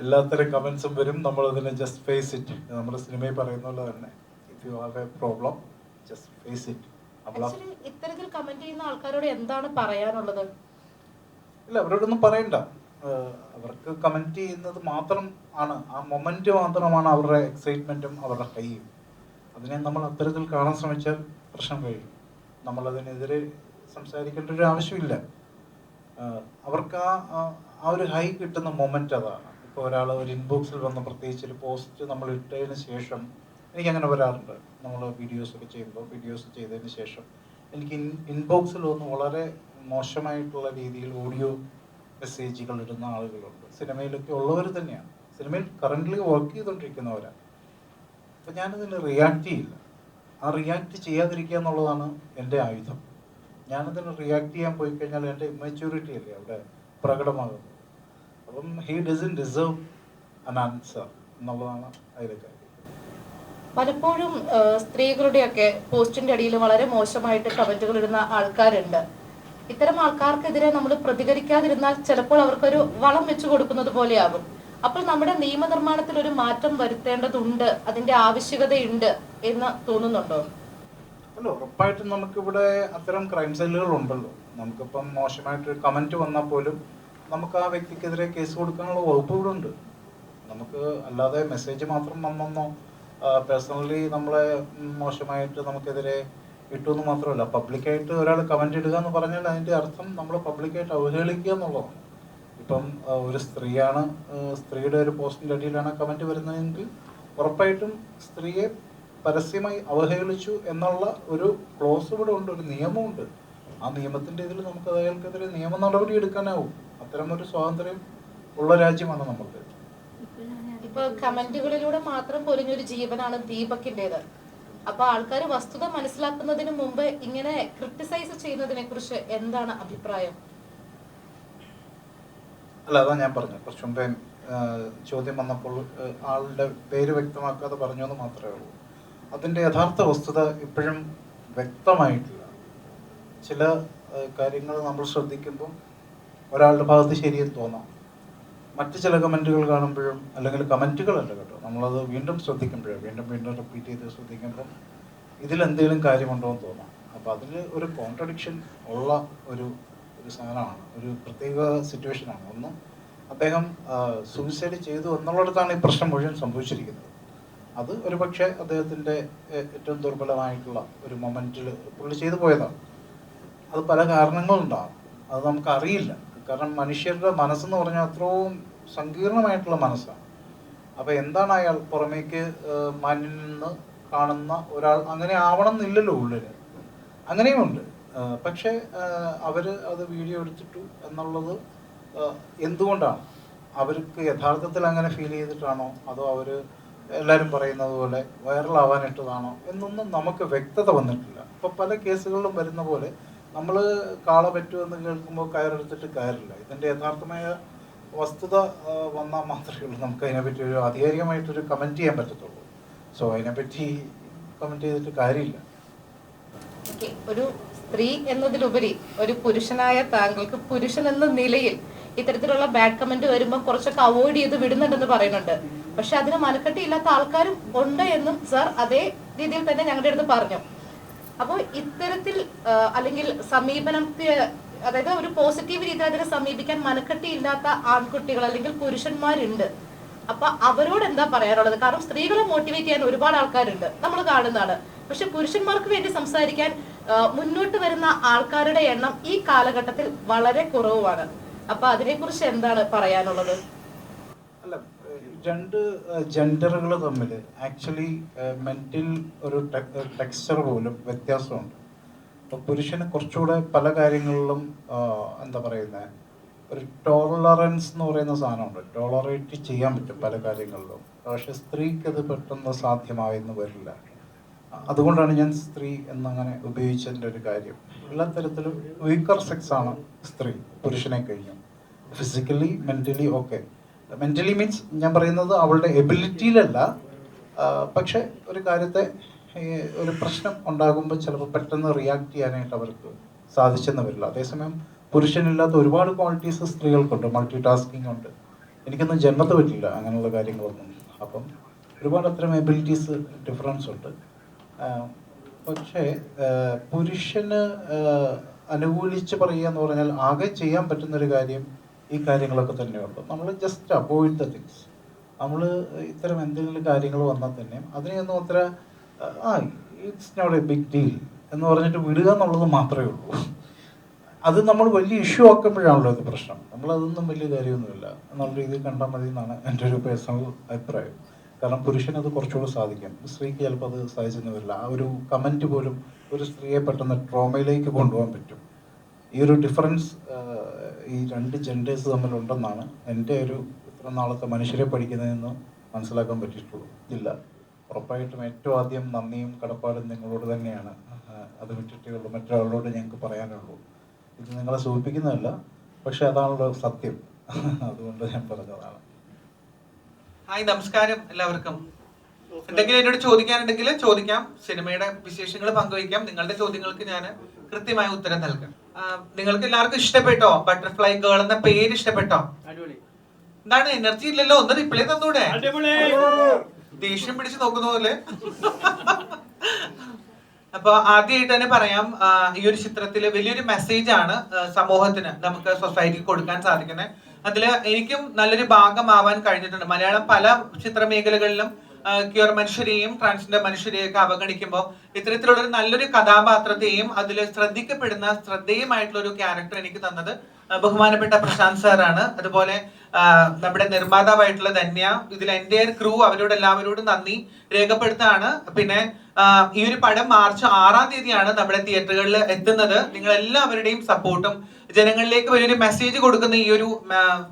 എല്ലാത്തരം കമന്റ്സും വരും. നമ്മൾ അതിനെ ജസ്റ്റ് ഫേസ് ഇറ്റ്. നമ്മുടെ സിനിമയിൽ പറയുന്ന പോലെ തന്നെ, if you have a problem just face it. ഇത്തരത്തിൽ കമന്റ് ചെയ്യുന്ന ആൾക്കാരോട് എന്താണ് പറയാനുള്ളത്? ഇല്ല, അവരോടൊന്നും പറയണ്ട. അവർക്ക് കമന്റ് ചെയ്യുന്നത് മാത്രം ആണ്, ആ മൊമെന്റ് മാത്രമാണ് അവരുടെ എക്സൈറ്റ്മെന്റും അവരുടെ കൈയും. അതിനെ നമ്മൾ അത്തരത്തിൽ കാണാൻ ശ്രമിച്ചാൽ പ്രശ്നം കഴിയും. നമ്മളതിനെതിരെ സംസാരിക്കേണ്ട ഒരു ആവശ്യമില്ല. അവർക്ക് ആ ഒരു ഹൈ കിട്ടുന്ന മൊമെന്റ് അതാണ്. ഇപ്പോൾ ഒരാൾ ഒരു ഇൻബോക്സിൽ വന്ന പ്രത്യേകിച്ച് ഒരു പോസ്റ്റ് നമ്മൾ ഇട്ടതിന് ശേഷം, എനിക്കങ്ങനെ വരാറുണ്ട്. നമ്മൾ വീഡിയോസൊക്കെ ചെയ്യുമ്പോൾ വീഡിയോസ് ചെയ്തതിന് ശേഷം എനിക്ക് ഇൻബോക്സിൽ വന്ന് വളരെ മോശമായിട്ടുള്ള രീതിയിൽ ഓഡിയോ മെസ്സേജുകൾ ഇടുന്ന ആളുകളുണ്ട്. സിനിമയിലൊക്കെ ഉള്ളവർ തന്നെയാണ്, സിനിമയിൽ കറൻ്റ്ലി വർക്ക് ചെയ്തുകൊണ്ടിരിക്കുന്നവരാണ്. അപ്പം ഞാനതിന് റിയാക്ട് ചെയ്യില്ല. ആ റിയാക്ട് ചെയ്യാതിരിക്കുക എന്നുള്ളതാണ് എൻ്റെ ആയുധം. ഞാനതിന് റിയാക്ട് ചെയ്യാൻ പോയി കഴിഞ്ഞാൽ എൻ്റെ ഇമ്മച്യൂരിറ്റി അല്ലേ അവിടെ പ്രകടമാകുന്നത്. അപ്പം ഹീ ഡസൻ ഡിസേർവ് അൻ ആൻസർ എന്നുള്ളതാണ് അതിലെ കാര്യം. പലപ്പോഴും സ്ത്രീകളുടെയൊക്കെ പോസ്റ്റിന്റെ അടിയിൽ വളരെ മോശമായിട്ട് കമന്റുകൾ ഇടുന്ന ആൾക്കാരുണ്ട്. ഇത്തരം ആൾക്കാർക്കെതിരെ നമ്മൾ പ്രതികരിക്കാതിരുന്നാൽ ചിലപ്പോൾ അവർക്കൊരു വളം വെച്ചു കൊടുക്കുന്നത് പോലെയാകും. അപ്പോൾ നമ്മുടെ നിയമനിർമ്മാണത്തിൽ ഒരു മാറ്റം വരുത്തേണ്ടതുണ്ട്, അതിന്റെ ആവശ്യകതയുണ്ട് എന്ന് തോന്നുന്നുണ്ടോ? അല്ല, ഉറപ്പായിട്ടും നമുക്കിവിടെ അത്തരം ക്രൈം സെല്ലുകൾ ഉണ്ടല്ലോ. നമുക്കിപ്പം മോശമായിട്ടൊരു കമൻറ്റ് വന്നാൽ പോലും നമുക്ക് ആ വ്യക്തിക്കെതിരെ കേസ് കൊടുക്കാനുള്ള വകുപ്പ് ഇവിടെ ഉണ്ട്. നമുക്ക് അല്ലാതെ മെസ്സേജ് മാത്രം വന്നെന്നോ പേഴ്സണലി നമ്മളെ മോശമായിട്ട് നമുക്കെതിരെ ഇട്ടു എന്ന് മാത്രമല്ല, പബ്ലിക്കായിട്ട് ഒരാൾ കമൻറ്റ് ഇടുക എന്ന് പറഞ്ഞാൽ അതിൻ്റെ അർത്ഥം നമ്മൾ പബ്ലിക്കായിട്ട് അവഹേളിക്കുക എന്നുള്ളതാണ്. ഇപ്പം ഒരു സ്ത്രീയാണ്, സ്ത്രീയുടെ ഒരു പോസ്റ്റിൻ്റെ അടിയിലാണ് കമൻറ്റ് വരുന്നതെങ്കിൽ ഉറപ്പായിട്ടും സ്ത്രീയെ പരസ്യമായി അവഹേളിച്ചു എന്നുള്ള ഒരു ക്ലോസ് ഇവിടെ ഉണ്ട്, ഒരു നിയമമുണ്ട്. ആ നിയമത്തിൻ്റെ ഇതിൽ നമുക്ക് അയാൾക്കെതിരെ നിയമ നടപടി എടുക്കാനാവും. അത്തരം ഒരു സ്വാതന്ത്ര്യം ഉള്ള രാജ്യമാണ് നമുക്ക്. ഇപ്പൊ കമന്റുകളിലൂടെ മാത്രം പൊലിഞ്ഞൊരു ജീവനാണ് ദീപകിൻ്റെത്. അപ്പൊ ആൾക്കാർ വസ്തുത മനസ്സിലാക്കുന്നതിന് മുമ്പ് ഇങ്ങനെ ക്രിട്ടിസൈസ് ചെയ്യുന്നതിനെ കുറിച്ച് എന്താണ് അഭിപ്രായം? അല്ല, അതാ ഞാൻ പറഞ്ഞു കുറച്ച് മുമ്പേ ചോദ്യം വന്നപ്പോൾ ആളുടെ പേര് വ്യക്തമാക്കാതെ പറഞ്ഞു എന്ന് മാത്രമേ ഉള്ളൂ. അതിൻ്റെ യഥാർത്ഥ വസ്തുത ഇപ്പോഴും വ്യക്തമായിട്ടില്ല. ചില കാര്യങ്ങൾ നമ്മൾ ശ്രദ്ധിക്കുമ്പോൾ ഒരാളുടെ ഭാഗത്ത് ശരിയെന്ന് തോന്നാം. മറ്റ് ചില കമൻറ്റുകൾ കാണുമ്പോഴും, അല്ലെങ്കിൽ കമൻറ്റുകളല്ല കേട്ടോ, നമ്മളത് വീണ്ടും ശ്രദ്ധിക്കുമ്പോഴും വീണ്ടും റിപ്പീറ്റ് ചെയ്ത് ശ്രദ്ധിക്കുമ്പം ഇതിലെന്തെങ്കിലും കാര്യമുണ്ടോ എന്ന് തോന്നാം. അപ്പോൾ അതിൽ ഒരു കോൺട്രഡിക്ഷൻ ഉള്ള ഒരു സാധനമാണ്, ഒരു പ്രത്യേക സിറ്റുവേഷനാണ്. ഒന്ന്, അദ്ദേഹം സൂയിസൈഡ് ചെയ്തു എന്നുള്ളിടത്താണ് ഈ പ്രശ്നം മുഴുവൻ സംഭവിച്ചിരിക്കുന്നത്. അത് ഒരു പക്ഷേ അദ്ദേഹത്തിൻ്റെ ഏറ്റവും ദുർബലമായിട്ടുള്ള ഒരു മൊമെൻറ്റിൽ പുള്ളി ചെയ്തു പോയതാണ്. അത് പല കാരണങ്ങളുണ്ടാകും, അത് നമുക്കറിയില്ല. കാരണം മനുഷ്യരുടെ മനസ്സെന്ന് പറഞ്ഞാൽ അത്രയും സങ്കീർണമായിട്ടുള്ള മനസ്സാണ്. അപ്പോൾ എന്താണ് അയാൾ പുറമേക്ക് മാന്യനിൽ നിന്ന് കാണുന്ന ഒരാൾ അങ്ങനെ ആവണം എന്നില്ലല്ലോ ഉള്ളിൽ, അങ്ങനെയുമുണ്ട്. പക്ഷേ അവർ അത് വീഡിയോ എടുത്തിട്ടു എന്നുള്ളത് എന്തുകൊണ്ടാണ്? അവർക്ക് യഥാർത്ഥത്തിൽ അങ്ങനെ ഫീൽ ചെയ്തിട്ടാണോ, അതോ അവർ എല്ലാവരും പറയുന്നത് പോലെ വൈറലാവാനിട്ടതാണോ എന്നൊന്നും നമുക്ക് വ്യക്തത വന്നിട്ടില്ല. ഇപ്പോൾ പല കേസുകളിലും വരുന്ന പോലെ നമ്മൾ കാള പറ്റുമെന്ന് കേൾക്കുമ്പോൾ കയറെടുത്തിട്ട് കയറില്ല. ഇതിൻ്റെ യഥാർത്ഥമായ വസ്തുത വന്നാൽ മാത്രമേ ഉള്ളൂ നമുക്ക് അതിനെപ്പറ്റി ഒരു ആധികാരികമായിട്ടൊരു കമൻറ്റ് ചെയ്യാൻ പറ്റത്തുള്ളൂ. സോ അതിനെപ്പറ്റി കമൻറ്റ് ചെയ്തിട്ട് കാര്യമില്ല. ഒരു സ്ത്രീ എന്നതിലുപരി ഒരു പുരുഷനായ താങ്കൾക്ക് പുരുഷൻ എന്ന നിലയിൽ ഇത്തരത്തിലുള്ള ബാഡ് കമന്റ് വരുമ്പോൾ കുറച്ചൊക്കെ അവോയ്ഡ് ചെയ്ത് വിടുന്നുണ്ടെന്ന് പറയുന്നുണ്ട്. പക്ഷെ അതിന് മനക്കെട്ടിയില്ലാത്ത ആൾക്കാരും ഉണ്ട് എന്നും സാർ അതേ രീതിയിൽ തന്നെ ഞങ്ങളുടെ അടുത്ത് പറഞ്ഞു. അപ്പോൾ ഇത്തരത്തിൽ അല്ലെങ്കിൽ സമീപനത്തെ, അതായത് ഒരു പോസിറ്റീവ് രീതിയിൽ അതിനെ സമീപിക്കാൻ മനക്കെട്ടിയില്ലാത്ത ആൺകുട്ടികൾ അല്ലെങ്കിൽ പുരുഷന്മാരുണ്ട്. അപ്പൊ അവരോട് എന്താ പറയാനുള്ളത്? കാരണം സ്ത്രീകളെ മോട്ടിവേറ്റ് ചെയ്യാൻ ഒരുപാട് ആൾക്കാരുണ്ട്, നമ്മൾ കാണുന്നതാണ്. പക്ഷെ പുരുഷന്മാർക്ക് വേണ്ടി സംസാരിക്കാൻ മുന്നോട്ട് വരുന്ന ആൾക്കാരുടെ എണ്ണം ഈ കാലഘട്ടത്തിൽ വളരെ കുറവാണ്. അപ്പൊ അതിനെക്കുറിച്ച് എന്താണ് പറയാനുള്ളത്? അല്ല, രണ്ട് ജെൻഡറുകൾ തമ്മിൽ ആക്ച്വലി മെന്റൽ ഒരു ടെക്സ്ചർ പോലും വ്യത്യാസമുണ്ട്. അപ്പോൾ പുരുഷന് കുറച്ചുകൂടെ പല കാര്യങ്ങളിലും എന്താ പറയുന്നത്, ഒരു ടോളറൻസ് എന്ന് പറയുന്ന സാധനമുണ്ട്, ടോളറേറ്റ് ചെയ്യാൻ പറ്റും പല കാര്യങ്ങളിലും. പക്ഷെ സ്ത്രീക്ക് അത് പെട്ടെന്ന് സാധ്യമായെന്ന് വരില്ല. അതുകൊണ്ടാണ് ഞാൻ സ്ത്രീ എന്നങ്ങനെ ഉപയോഗിച്ചതിൻ്റെ ഒരു കാര്യം. എല്ലാ തരത്തിലും വീക്കർ സെക്സ് ആണ് സ്ത്രീ പുരുഷനെ കഴിഞ്ഞു. Physically, mentally okay. Mentally means ഞാൻ പറയുന്നത് അവളുടെ എബിലിറ്റിയിലല്ല. പക്ഷെ ഒരു കാര്യത്തെ ഒരു പ്രശ്നം ഉണ്ടാകുമ്പോൾ ചിലപ്പോൾ പെട്ടെന്ന് റിയാക്ട് ചെയ്യാനായിട്ട് അവർക്ക് സാധിച്ചെന്ന് വരില്ല. അതേസമയം പുരുഷനില്ലാത്ത ഒരുപാട് ക്വാളിറ്റീസ് സ്ത്രീകൾക്കുണ്ട്. മൾട്ടി ടാസ്കിങ് ഉണ്ട്. എനിക്കൊന്നും ജന്മത്ത് പറ്റില്ല അങ്ങനെയുള്ള കാര്യങ്ങളൊന്നും. അപ്പം ഒരുപാട് അത്തരം എബിലിറ്റീസ് ഡിഫറൻസ് ഉണ്ട്. പക്ഷേ പുരുഷന് അനുകൂലിച്ച് പറയുക എന്ന് പറഞ്ഞാൽ ആകെ ചെയ്യാൻ പറ്റുന്നൊരു കാര്യം ഈ കാര്യങ്ങളൊക്കെ തന്നെയുള്ളൂ. നമ്മൾ ജസ്റ്റ് അവോയ്ഡ് ദ തിങ്സ്. നമ്മൾ ഇത്തരം എന്തെങ്കിലും കാര്യങ്ങൾ വന്നാൽ തന്നെ അതിനെയൊന്നും അത്ര it's not a big deal എന്ന് പറഞ്ഞിട്ട് വിടുക എന്നുള്ളത് മാത്രമേ ഉള്ളൂ. അത് നമ്മൾ വലിയ ഇഷ്യൂ ആക്കുമ്പോഴാണല്ലോ ഇത് പ്രശ്നം. നമ്മളതൊന്നും വലിയ കാര്യമൊന്നുമില്ല എന്നുള്ള രീതിയിൽ കണ്ടാൽ മതി എന്നാണ് എൻ്റെ ഒരു പേഴ്സണൽ അഭിപ്രായം. കാരണം പുരുഷനത് കുറച്ചുകൂടെ സാധിക്കും, സ്ത്രീക്ക് ചിലപ്പോൾ അത് സാധിച്ചെന്ന് വരില്ല. ആ ഒരു കമൻറ്റ് പോലും ഒരു സ്ത്രീയെ പെട്ടെന്ന് ട്രോമയിലേക്ക് കൊണ്ടുപോകാൻ പറ്റും. ഈ ഒരു ഡിഫറൻസ് ഈ രണ്ട് ജെൻഡേഴ്സ് തമ്മിലുണ്ടെന്നാണ് എൻ്റെ ഒരു ഇത്ര നാളത്തെ മനുഷ്യരെ പഠിക്കുന്നതെന്ന് മനസ്സിലാക്കാൻ പറ്റിയിട്ടുള്ളൂ. ഇല്ല, ഉറപ്പായിട്ടും ഏറ്റവും ആദ്യം നന്ദിയും കടപ്പാടും നിങ്ങളോട് തന്നെയാണ് അത് വിട്ടിട്ടുള്ളൂ മറ്റൊരാളോട് ഞങ്ങൾക്ക് പറയാനുള്ളൂ. ഇത് നിങ്ങളെ സൂചിപ്പിക്കുന്നതല്ല, പക്ഷെ അതാണല്ലോ സത്യം. അതുകൊണ്ട് ഞാൻ പറഞ്ഞതാണ്. ഹായ്, നമസ്കാരം എല്ലാവർക്കും. എന്തെങ്കിലും എന്നോട് ചോദിക്കാനുണ്ടെങ്കിൽ ചോദിക്കാം, സിനിമയുടെ വിശേഷങ്ങൾ പങ്കുവയ്ക്കാം. നിങ്ങളുടെ ചോദ്യങ്ങൾക്ക് ഞാൻ കൃത്യമായ ഉത്തരം നൽകാം. നിങ്ങൾക്ക് എല്ലാവർക്കും ഇഷ്ടപ്പെട്ടോ ബട്ടർഫ്ലൈ ഗേൾ എന്ന പേര്? ഇഷ്ടപ്പെട്ടോ? എന്താണ്, എനർജി ഇല്ലല്ലോ? ഒന്ന് റിപ്ലൈ തന്നൂടെ? ദേഷ്യം പിടിച്ച് നോക്കുന്ന പോലെ. അപ്പൊ ആദ്യമായിട്ട് തന്നെ പറയാം, ഈ ഒരു ചിത്രത്തില് വലിയൊരു മെസ്സേജ് ആണ് സമൂഹത്തിന്, നമുക്ക് സൊസൈറ്റിക്ക് കൊടുക്കാൻ സാധിക്കുന്നത്. അതില് എനിക്കും നല്ലൊരു ഭാഗമാവാൻ കഴിഞ്ഞിട്ടുണ്ട്. മലയാളം പല ചിത്രമേഖലകളിലും ക്യൂർ മനുഷ്യരെയും ട്രാൻസ്ജെൻഡർ മനുഷ്യരെയൊക്കെ അവഗണിക്കുമ്പോൾ ഇത്തരത്തിലുള്ളൊരു നല്ലൊരു കഥാപാത്രത്തെയും അതിൽ ശ്രദ്ധിക്കപ്പെടുന്ന ശ്രദ്ധേയമായിട്ടുള്ള ഒരു ക്യാരക്ടർ എനിക്ക് തന്നത് ബഹുമാനപ്പെട്ട പ്രശാന്ത് സാറാണ്. അതുപോലെ നമ്മുടെ നിർമ്മാതാവായിട്ടുള്ള ധന്യ, ഇതിൽ എൻ്റെ ക്രൂ, അവരോട് എല്ലാവരോടും നന്ദി രേഖപ്പെടുത്താണ്. പിന്നെ ഈ ഒരു പടം മാർച്ച് 6-ാം തീയതിയാണ് നമ്മുടെ തിയേറ്ററുകളിൽ എത്തുന്നത്. നിങ്ങൾ എല്ലാവരുടെയും സപ്പോർട്ടും ജനങ്ങളിലേക്ക് വലിയൊരു മെസ്സേജ് കൊടുക്കുന്ന ഈ ഒരു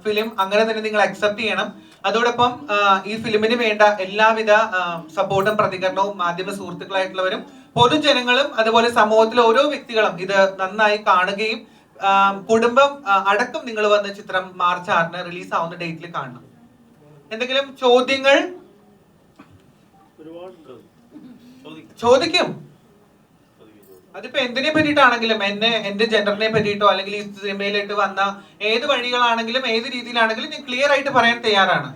ഫിലിം അങ്ങനെ തന്നെ നിങ്ങൾ അക്സെപ്റ്റ് ചെയ്യണം. അതോടൊപ്പം ഈ ഫിലിമിന് വേണ്ട എല്ലാവിധ സപ്പോർട്ടും പ്രതികരണവും മാധ്യമ സുഹൃത്തുക്കളായിട്ടുള്ളവരും പൊതുജനങ്ങളും അതുപോലെ സമൂഹത്തിലെ ഓരോ വ്യക്തികളും ഇത് നന്നായി കാണുകയും കുടുംബം അടക്കം നിങ്ങൾ വന്ന ചിത്രം മാർച്ച് 6-ന് റിലീസ് ആവുന്ന ഡേറ്റിൽ കാണണം. എന്തെങ്കിലും ചോദ്യങ്ങൾ? ചോദിക്കും. അതിപ്പോ എന്തിനെ പറ്റിയിട്ടാണെങ്കിലും, എന്റെ ജെൻഡറിനെ പറ്റിയിട്ടോ അല്ലെങ്കിൽ ഈ സിനിമയിലേക്ക് വന്ന ഏത് വഴികളാണെങ്കിലും ഏത് രീതിയിലാണെങ്കിലും ഞാൻ ക്ലിയർ ആയിട്ട് പറയാൻ തയ്യാറാണ്.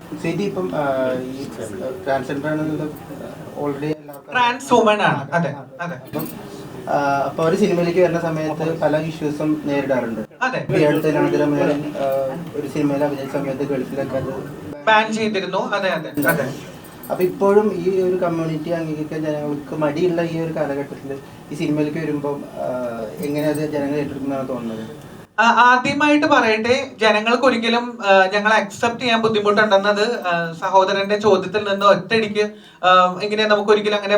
ട്രാൻസ് വുമൺ ആണ്. അതെ അതെ. അപ്പൊ ഒരു സിനിമയിലേക്ക് വരുന്ന സമയത്ത് പല ഇഷ്യൂസും നേരിടാറുണ്ട്. അതെ. ഒരു സിനിമയിൽ അഭിനയിച്ച സമയത്ത് ഗൾഫിലൊക്കെ അത് ബാൻ ചെയ്തിരുന്നു. അതെ അതെ അതെ. അപ്പൊ ഇപ്പോഴും ഈ ഒരു കമ്മ്യൂണിറ്റി അംഗീകരിക്കാൻ ജനങ്ങൾക്ക് മടിയുള്ള ഈ ഒരു കാലഘട്ടത്തിൽ ഈ സിനിമയിലേക്ക് വരുമ്പോൾ എങ്ങനെ അത് ജനങ്ങൾ ഏറ്റെടുക്കുന്നതാണ് തോന്നുന്നത്? ആദ്യമായിട്ട് പറയട്ടെ, ജനങ്ങൾക്ക് ഒരിക്കലും ഞങ്ങളെ അക്സെപ്റ്റ് ചെയ്യാൻ ബുദ്ധിമുട്ടുണ്ടെന്നത് സഹോദരന്റെ ചോദ്യത്തിൽ നിന്ന് ഒറ്റയടിക്ക് ഇങ്ങനെ നമുക്ക് ഒരിക്കലും അങ്ങനെ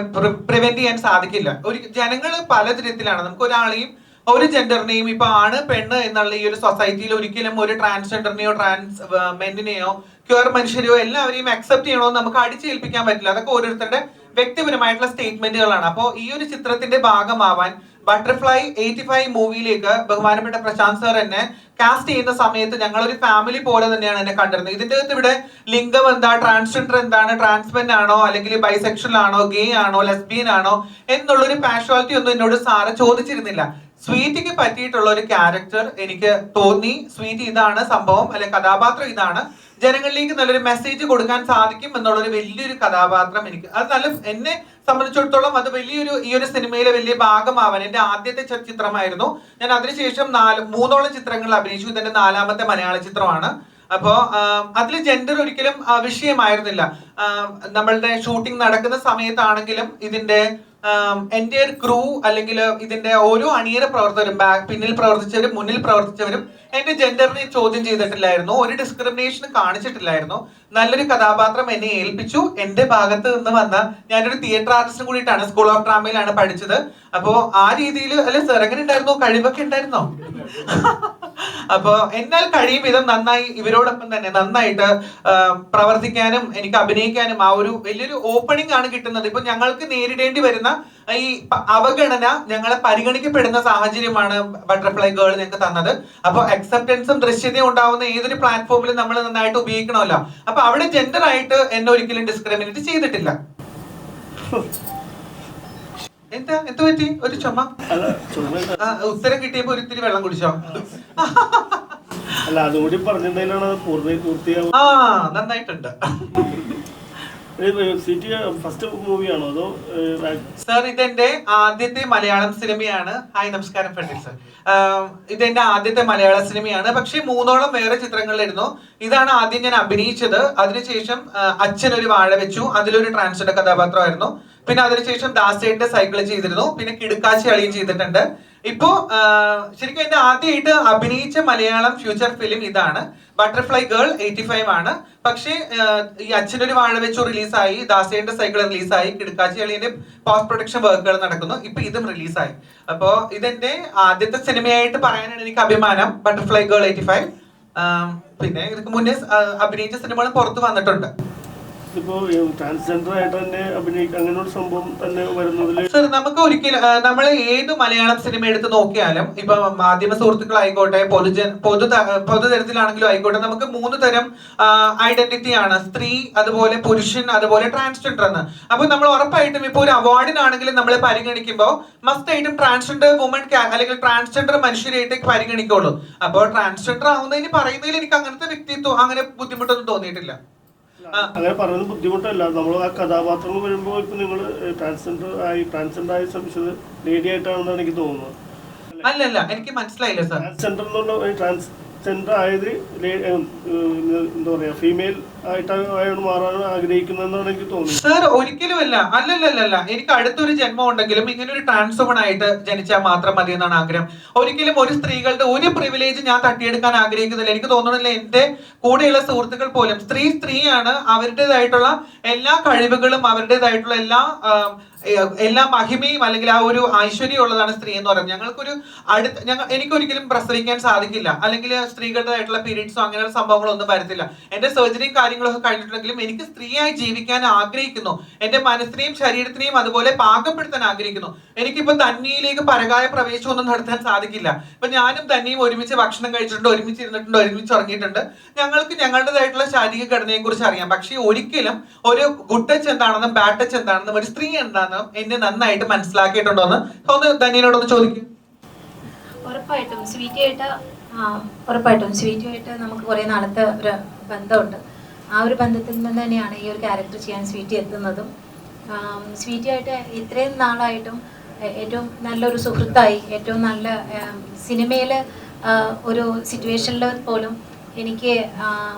പ്രിവെന്റ് ചെയ്യാൻ സാധിക്കില്ല. ജനങ്ങൾ പലതരത്തിലാണ്. നമുക്ക് ഒരാളെയും ഒരു ജെൻഡറിനെയും, ഇപ്പൊ ആണ് പെണ്ണ് എന്നുള്ള ഈ ഒരു സൊസൈറ്റിയിൽ ഒരിക്കലും ഒരു ട്രാൻസ്ജെൻഡറിനെയോ ട്രാൻസ് മെന്റിനെയോ ക്യൂർ മനുഷ്യരെയോ എല്ലാവരെയും അക്സെപ്റ്റ് ചെയ്യണമെന്ന് നമുക്ക് അടിച്ചേൽപ്പിക്കാൻ പറ്റില്ല. അതൊക്കെ ഓരോരുത്തരുടെ വ്യക്തിപരമായിട്ടുള്ള സ്റ്റേറ്റ്മെന്റുകളാണ്. അപ്പോൾ ഈ ഒരു ചിത്രത്തിന്റെ ഭാഗമാവാൻ ബട്ടർഫ്ലൈ 85 മൂവിയിലേക്ക് ബഹുമാനപ്പെട്ട പ്രശാന്ത് സാർ എന്നെ കാസ്റ്റ് ചെയ്യുന്ന സമയത്ത് ഞങ്ങളൊരു ഫാമിലി പോലെ തന്നെയാണ് എന്നെ കണ്ടിരുന്നത്. ഇതിന്റെ അകത്ത് ഇവിടെ ലിംഗം എന്താ, ട്രാൻസ്ജെൻഡർ എന്താണ്, ട്രാൻസ്മെൻ ആണോ അല്ലെങ്കിൽ ബൈസെക്ഷൽ ആണോ, ഗേ ആണോ, ലെസ്ബിയൻ ആണോ എന്നുള്ളൊരു പാഷ്വാലിറ്റി ഒന്നും എന്നോട് സാറ് ചോദിച്ചിരുന്നില്ല. സ്വീറ്റിക്ക് പറ്റിയിട്ടുള്ള ഒരു ക്യാരക്ടർ എനിക്ക് തോന്നി, സ്വീറ്റ് ഇതാണ് സംഭവം, അല്ലെ കഥാപാത്രം ഇതാണ്, ജനങ്ങളിലേക്ക് നല്ലൊരു മെസ്സേജ് കൊടുക്കാൻ സാധിക്കും എന്നുള്ളൊരു വലിയൊരു കഥാപാത്രം എനിക്ക് അത് നല്ല, എന്നെ സംബന്ധിച്ചിടത്തോളം അത് വലിയൊരു ഈ ഒരു സിനിമയിലെ വലിയ ഭാഗമാവാൻ എന്റെ ആദ്യത്തെ ചിത്രമായിരുന്നു. ഞാൻ അതിനുശേഷം 3ഓളം ചിത്രങ്ങളിൽ അഭിനയിച്ചു. ഇതെന്റെ 4ാമത്തെ മലയാള ചിത്രമാണ്. അപ്പോ അതിൽ ജെൻഡർ ഒരിക്കലും വിഷയമായിരുന്നില്ല. നമ്മളുടെ ഷൂട്ടിംഗ് നടക്കുന്ന സമയത്താണെങ്കിലും ഇതിന്റെ എൻ്റെ ക്രൂ അല്ലെങ്കിൽ ഇതിന്റെ ഓരോ അണിയറ പ്രവർത്തകരും, പിന്നിൽ പ്രവർത്തിച്ചവരും മുന്നിൽ പ്രവർത്തിച്ചവരും എന്റെ ജെൻഡറിനെ ചോദ്യം ചെയ്തിട്ടില്ലായിരുന്നു, ഒരു ഡിസ്ക്രിമിനേഷനും കാണിച്ചിട്ടില്ലായിരുന്നു. നല്ലൊരു കഥാപാത്രം എന്നെ ഏൽപ്പിച്ചു. എന്റെ ഭാഗത്ത് നിന്ന് വന്ന, ഞാനൊരു തിയേറ്റർ ആർട്ടിസ്റ്റും കൂടിയിട്ടാണ്, സ്കൂൾ ഓഫ് ഡ്രാമയിലാണ് പഠിച്ചത്. അപ്പോ ആ രീതിയിൽ അല്ലെ സാർ എങ്ങനെ ഉണ്ടായിരുന്നോ, കഴിവൊക്കെ ഉണ്ടായിരുന്നോ? അപ്പോ എന്നാൽ കഴിയും വിധം നന്നായി ഇവരോടൊപ്പം തന്നെ നന്നായിട്ട് പ്രവർത്തിക്കാനും എനിക്ക് അഭിനയിക്കാനും ആ ഒരു വലിയൊരു ഓപ്പണിംഗ് ആണ് കിട്ടുന്നത്. ഇപ്പൊ ഞങ്ങൾക്ക് നേരിടേണ്ടി വരുന്ന ഈ അവഗണന, ഞങ്ങളെ പരിഗണിക്കപ്പെടുന്ന സാഹചര്യമാണ് ബട്ടർഫ്ലൈ ഗേൾ ഞങ്ങൾക്ക് തന്നത്. അപ്പൊ അക്സെപ്റ്റൻസും ദൃശ്യതയും ഉണ്ടാവുന്ന ഏതൊരു പ്ലാറ്റ്ഫോമിലും നമ്മൾ നന്നായിട്ട് ഉപയോഗിക്കണമല്ലോ. അപ്പൊ അവിടെ ജെൻഡർ ആയിട്ട് എന്നെ ഒരിക്കലും ഡിസ്ക്രിമിനേറ്റ് ചെയ്തിട്ടില്ല. എന്താ എന്ത് പറ്റി? ഒരു ചുമ? ഉത്തരം കിട്ടിയപ്പോ ഒരിത്തിരി വെള്ളം കുടിച്ചോ? അല്ല, അതുകൂടി പറഞ്ഞിട്ടുണ്ടെങ്കിലാണ് പൂർത്തിയാവും. ആ, നന്നായിട്ടുണ്ട്. ഫസ്റ്റ് മൂവിയാണോ അതോ? സാർ, ഇതെന്റെ ആദ്യത്തെ മലയാളം സിനിമയാണ്. ഹായ്, നമസ്കാരം ഫെഡിൽ സർ. ഇതെന്റെ ആദ്യത്തെ മലയാള സിനിമയാണ്. പക്ഷെ 3ഓളം വേറെ ചിത്രങ്ങളിലിരുന്നു. ഇതാണ് ആദ്യം ഞാൻ അഭിനയിച്ചത്. അതിനുശേഷം അച്ഛൻ ഒരു വാഴ വെച്ചു, അതിലൊരു ട്രാൻസ്ജെൻഡർ കഥാപാത്രമായിരുന്നു. പിന്നെ അതിനുശേഷം ദാസേന്റെ സൈക്കിൾ ചെയ്തിരുന്നു. പിന്നെ കിടുക്കാച്ചി അളിയും ചെയ്തിട്ടുണ്ട്. ഇപ്പോ ശരിക്കും എന്റെ ആദ്യമായിട്ട് അഭിനയിച്ച മലയാളം ഫ്യൂച്ചർ ഫിലിം ഇതാണ്. ബട്ടർഫ്ലൈ ഗേൾ 85 ആണ്. പക്ഷേ ഈ അച്ഛനൊരു വാഴ വെച്ചു റിലീസായി, ദാസേന്റെ സൈക്കിൾ റിലീസായി, കിടുക്കാച്ചി അളിയുടെ പോസ്റ്റ് പ്രൊഡക്ഷൻ വർക്കുകൾ നടക്കുന്നു. ഇപ്പൊ ഇതും റിലീസായി. അപ്പോ ഇതെന്റെ ആദ്യത്തെ സിനിമയായിട്ട് പറയാനാണ് എനിക്ക് അഭിമാനം, ബട്ടർഫ്ലൈ ഗേൾ 85. പിന്നെ ഇതിന് മുന്നേ അഭിനയിച്ച സിനിമകളും പുറത്ത് വന്നിട്ടുണ്ട്. ഇതിപ്പോ ട്രാൻസ്ജെൻഡർ ആയിട്ട് തന്നെ അങ്ങനെ ഒരു സംഭവം തന്നെ വരുന്നതിൽ സർ, നമുക്ക് ഒരിക്കലും നമ്മൾ ഏത് മലയാളം സിനിമ എടുത്ത് നോക്കിയാലും ഇപ്പൊ മാധ്യമ സുഹൃത്തുക്കളായിക്കോട്ടെ പൊതുതരത്തിലാണെങ്കിലും ആയിക്കോട്ടെ, നമുക്ക് 3 തരം ഐഡന്റിറ്റി ആണ്: സ്ത്രീ, അതുപോലെ പുരുഷൻ, അതുപോലെ ട്രാൻസ്ജെൻഡർ എന്ന്. അപ്പൊ നമ്മൾ ഉറപ്പായിട്ടും ഇപ്പൊ ഒരു അവാർഡിനാണെങ്കിലും നമ്മൾ പരിഗണിക്കുമ്പോൾ മസ്റ്റ് ആയിട്ടും ട്രാൻസ്ജെൻഡർ വുമൺ അല്ലെങ്കിൽ ട്രാൻസ്ജെൻഡർ മനുഷ്യരായിട്ട് പരിഗണിക്കുള്ളൂ. അപ്പോൾ ട്രാൻസ്ജെൻഡർ ആവുന്നതിന് പറയുന്നതിൽ എനിക്ക് അങ്ങനത്തെ വ്യക്തിത്വം അങ്ങനെ ബുദ്ധിമുട്ടൊന്നും തോന്നിയിട്ടില്ല. അങ്ങനെ പറയുന്നത് ബുദ്ധിമുട്ടല്ല. നമ്മൾ ആ കഥാപാത്രങ്ങൾ വരുമ്പോൾ ഇപ്പൊ നിങ്ങൾ ട്രാൻസ്ജെൻഡർ ആയി ശ്രമിച്ചത് ലേഡി ആയിട്ടാണെന്നാണ് എനിക്ക് തോന്നുന്നത്. അല്ലല്ല, എനിക്ക് മനസ്സിലായില്ല സാർ. ട്രാൻസ്ജെൻഡർ എന്നുള്ള ട്രാൻസ്ജെൻഡർ ആയത് എന്താ പറയാ ഫീമെയിൽ ആയിട്ടാണ് മാറാൻ ആഗ്രഹിക്കുന്നതെന്നാണ് എനിക്ക് തോന്നുന്നത്. സാർ, ഒരിക്കലുമല്ല. അല്ലല്ലല്ല, എനിക്ക് അടുത്തൊരു ജന്മം ഉണ്ടെങ്കിലും ഇങ്ങനെ ഒരു ട്രാൻസ്വുമൺ ആയിട്ട് ജനിച്ചാൽ മാത്രം മതി എന്നാണ് ആഗ്രഹം. ഒരിക്കലും ഒരു സ്ത്രീകളുടെ ഒരു പ്രിവിലേജ് ഞാൻ തട്ടിയെടുക്കാൻ ആഗ്രഹിക്കുന്നില്ല. എനിക്ക് തോന്നുന്നില്ല എന്റെ കൂടെയുള്ള സുഹൃത്തുക്കൾ പോലും സ്ത്രീയാണ്. അവരുടേതായിട്ടുള്ള എല്ലാ കഴിവുകളും അവരുടേതായിട്ടുള്ള എല്ലാ മഹിമയും അല്ലെങ്കിൽ ആ ഒരു ഐശ്വര്യം ഉള്ളതാണ് സ്ത്രീ എന്ന് പറയുന്നത്. ഞങ്ങൾക്കൊരു എനിക്കൊരിക്കലും പ്രസവിക്കാൻ സാധിക്കില്ല, അല്ലെങ്കിൽ സ്ത്രീകളുടേതായിട്ടുള്ള പീരീഡ്സോ അങ്ങനെയുള്ള സംഭവങ്ങളൊന്നും വരത്തില്ല. എന്റെ സർജറിയും കാര്യങ്ങളൊക്കെ കഴിഞ്ഞിട്ടുണ്ടെങ്കിലും എനിക്ക് സ്ത്രീയായി ജീവിക്കാൻ ആഗ്രഹിക്കുന്നു. എന്റെ മനസ്സിനെയും ശരീരത്തിനെയും അതുപോലെ പാകപ്പെടുത്താൻ ആഗ്രഹിക്കുന്നു. എനിക്കിപ്പോ ധന്യയിലേക്ക് പരകായ പ്രവേശമൊന്നും നടത്താൻ സാധിക്കില്ല. ഇപ്പൊ ഞാനും ധന്യയും ഒരുമിച്ച് ഭക്ഷണം കഴിച്ചിട്ടുണ്ട്, ഒരുമിച്ച് ഇരുന്നിട്ടുണ്ട്, ഒരുമിച്ച് ഉറങ്ങിയിട്ടുണ്ട്. ഞങ്ങൾക്ക് ഞങ്ങളുടേതായിട്ടുള്ള ശാരീരിക ഘടനയെ കുറിച്ച് അറിയാം. പക്ഷെ ഒരിക്കലും ഒരു ഗുഡ് ടച്ച് എന്താണെന്നും ബാഡ് ടച്ച് എന്താണെന്നും ഒരു സ്ത്രീ എന്താണെന്നും എന്നെ നന്നായിട്ട് മനസ്സിലാക്കിയിട്ടുണ്ടോ എന്ന് ഒന്ന് ധന്യനോടൊന്ന് ചോദിക്കും. ഉറപ്പായിട്ടും സ്വീറ്റിയായിട്ട് നമുക്ക് കുറേ നാളത്തെ ഒരു ബന്ധമുണ്ട്. ആ ഒരു ബന്ധത്തിൽ നിന്ന് തന്നെയാണ് ഈ ഒരു ക്യാരക്ടർ ചെയ്യാൻ സ്വീറ്റി എത്തുന്നതും. സ്വീറ്റിയായിട്ട് ഇത്രയും നാളായിട്ടും ഏറ്റവും നല്ലൊരു സുഹൃത്തായി, ഏറ്റവും നല്ല സിനിമയിൽ ഒരു സിറ്റുവേഷനിൽ പോലും എനിക്ക്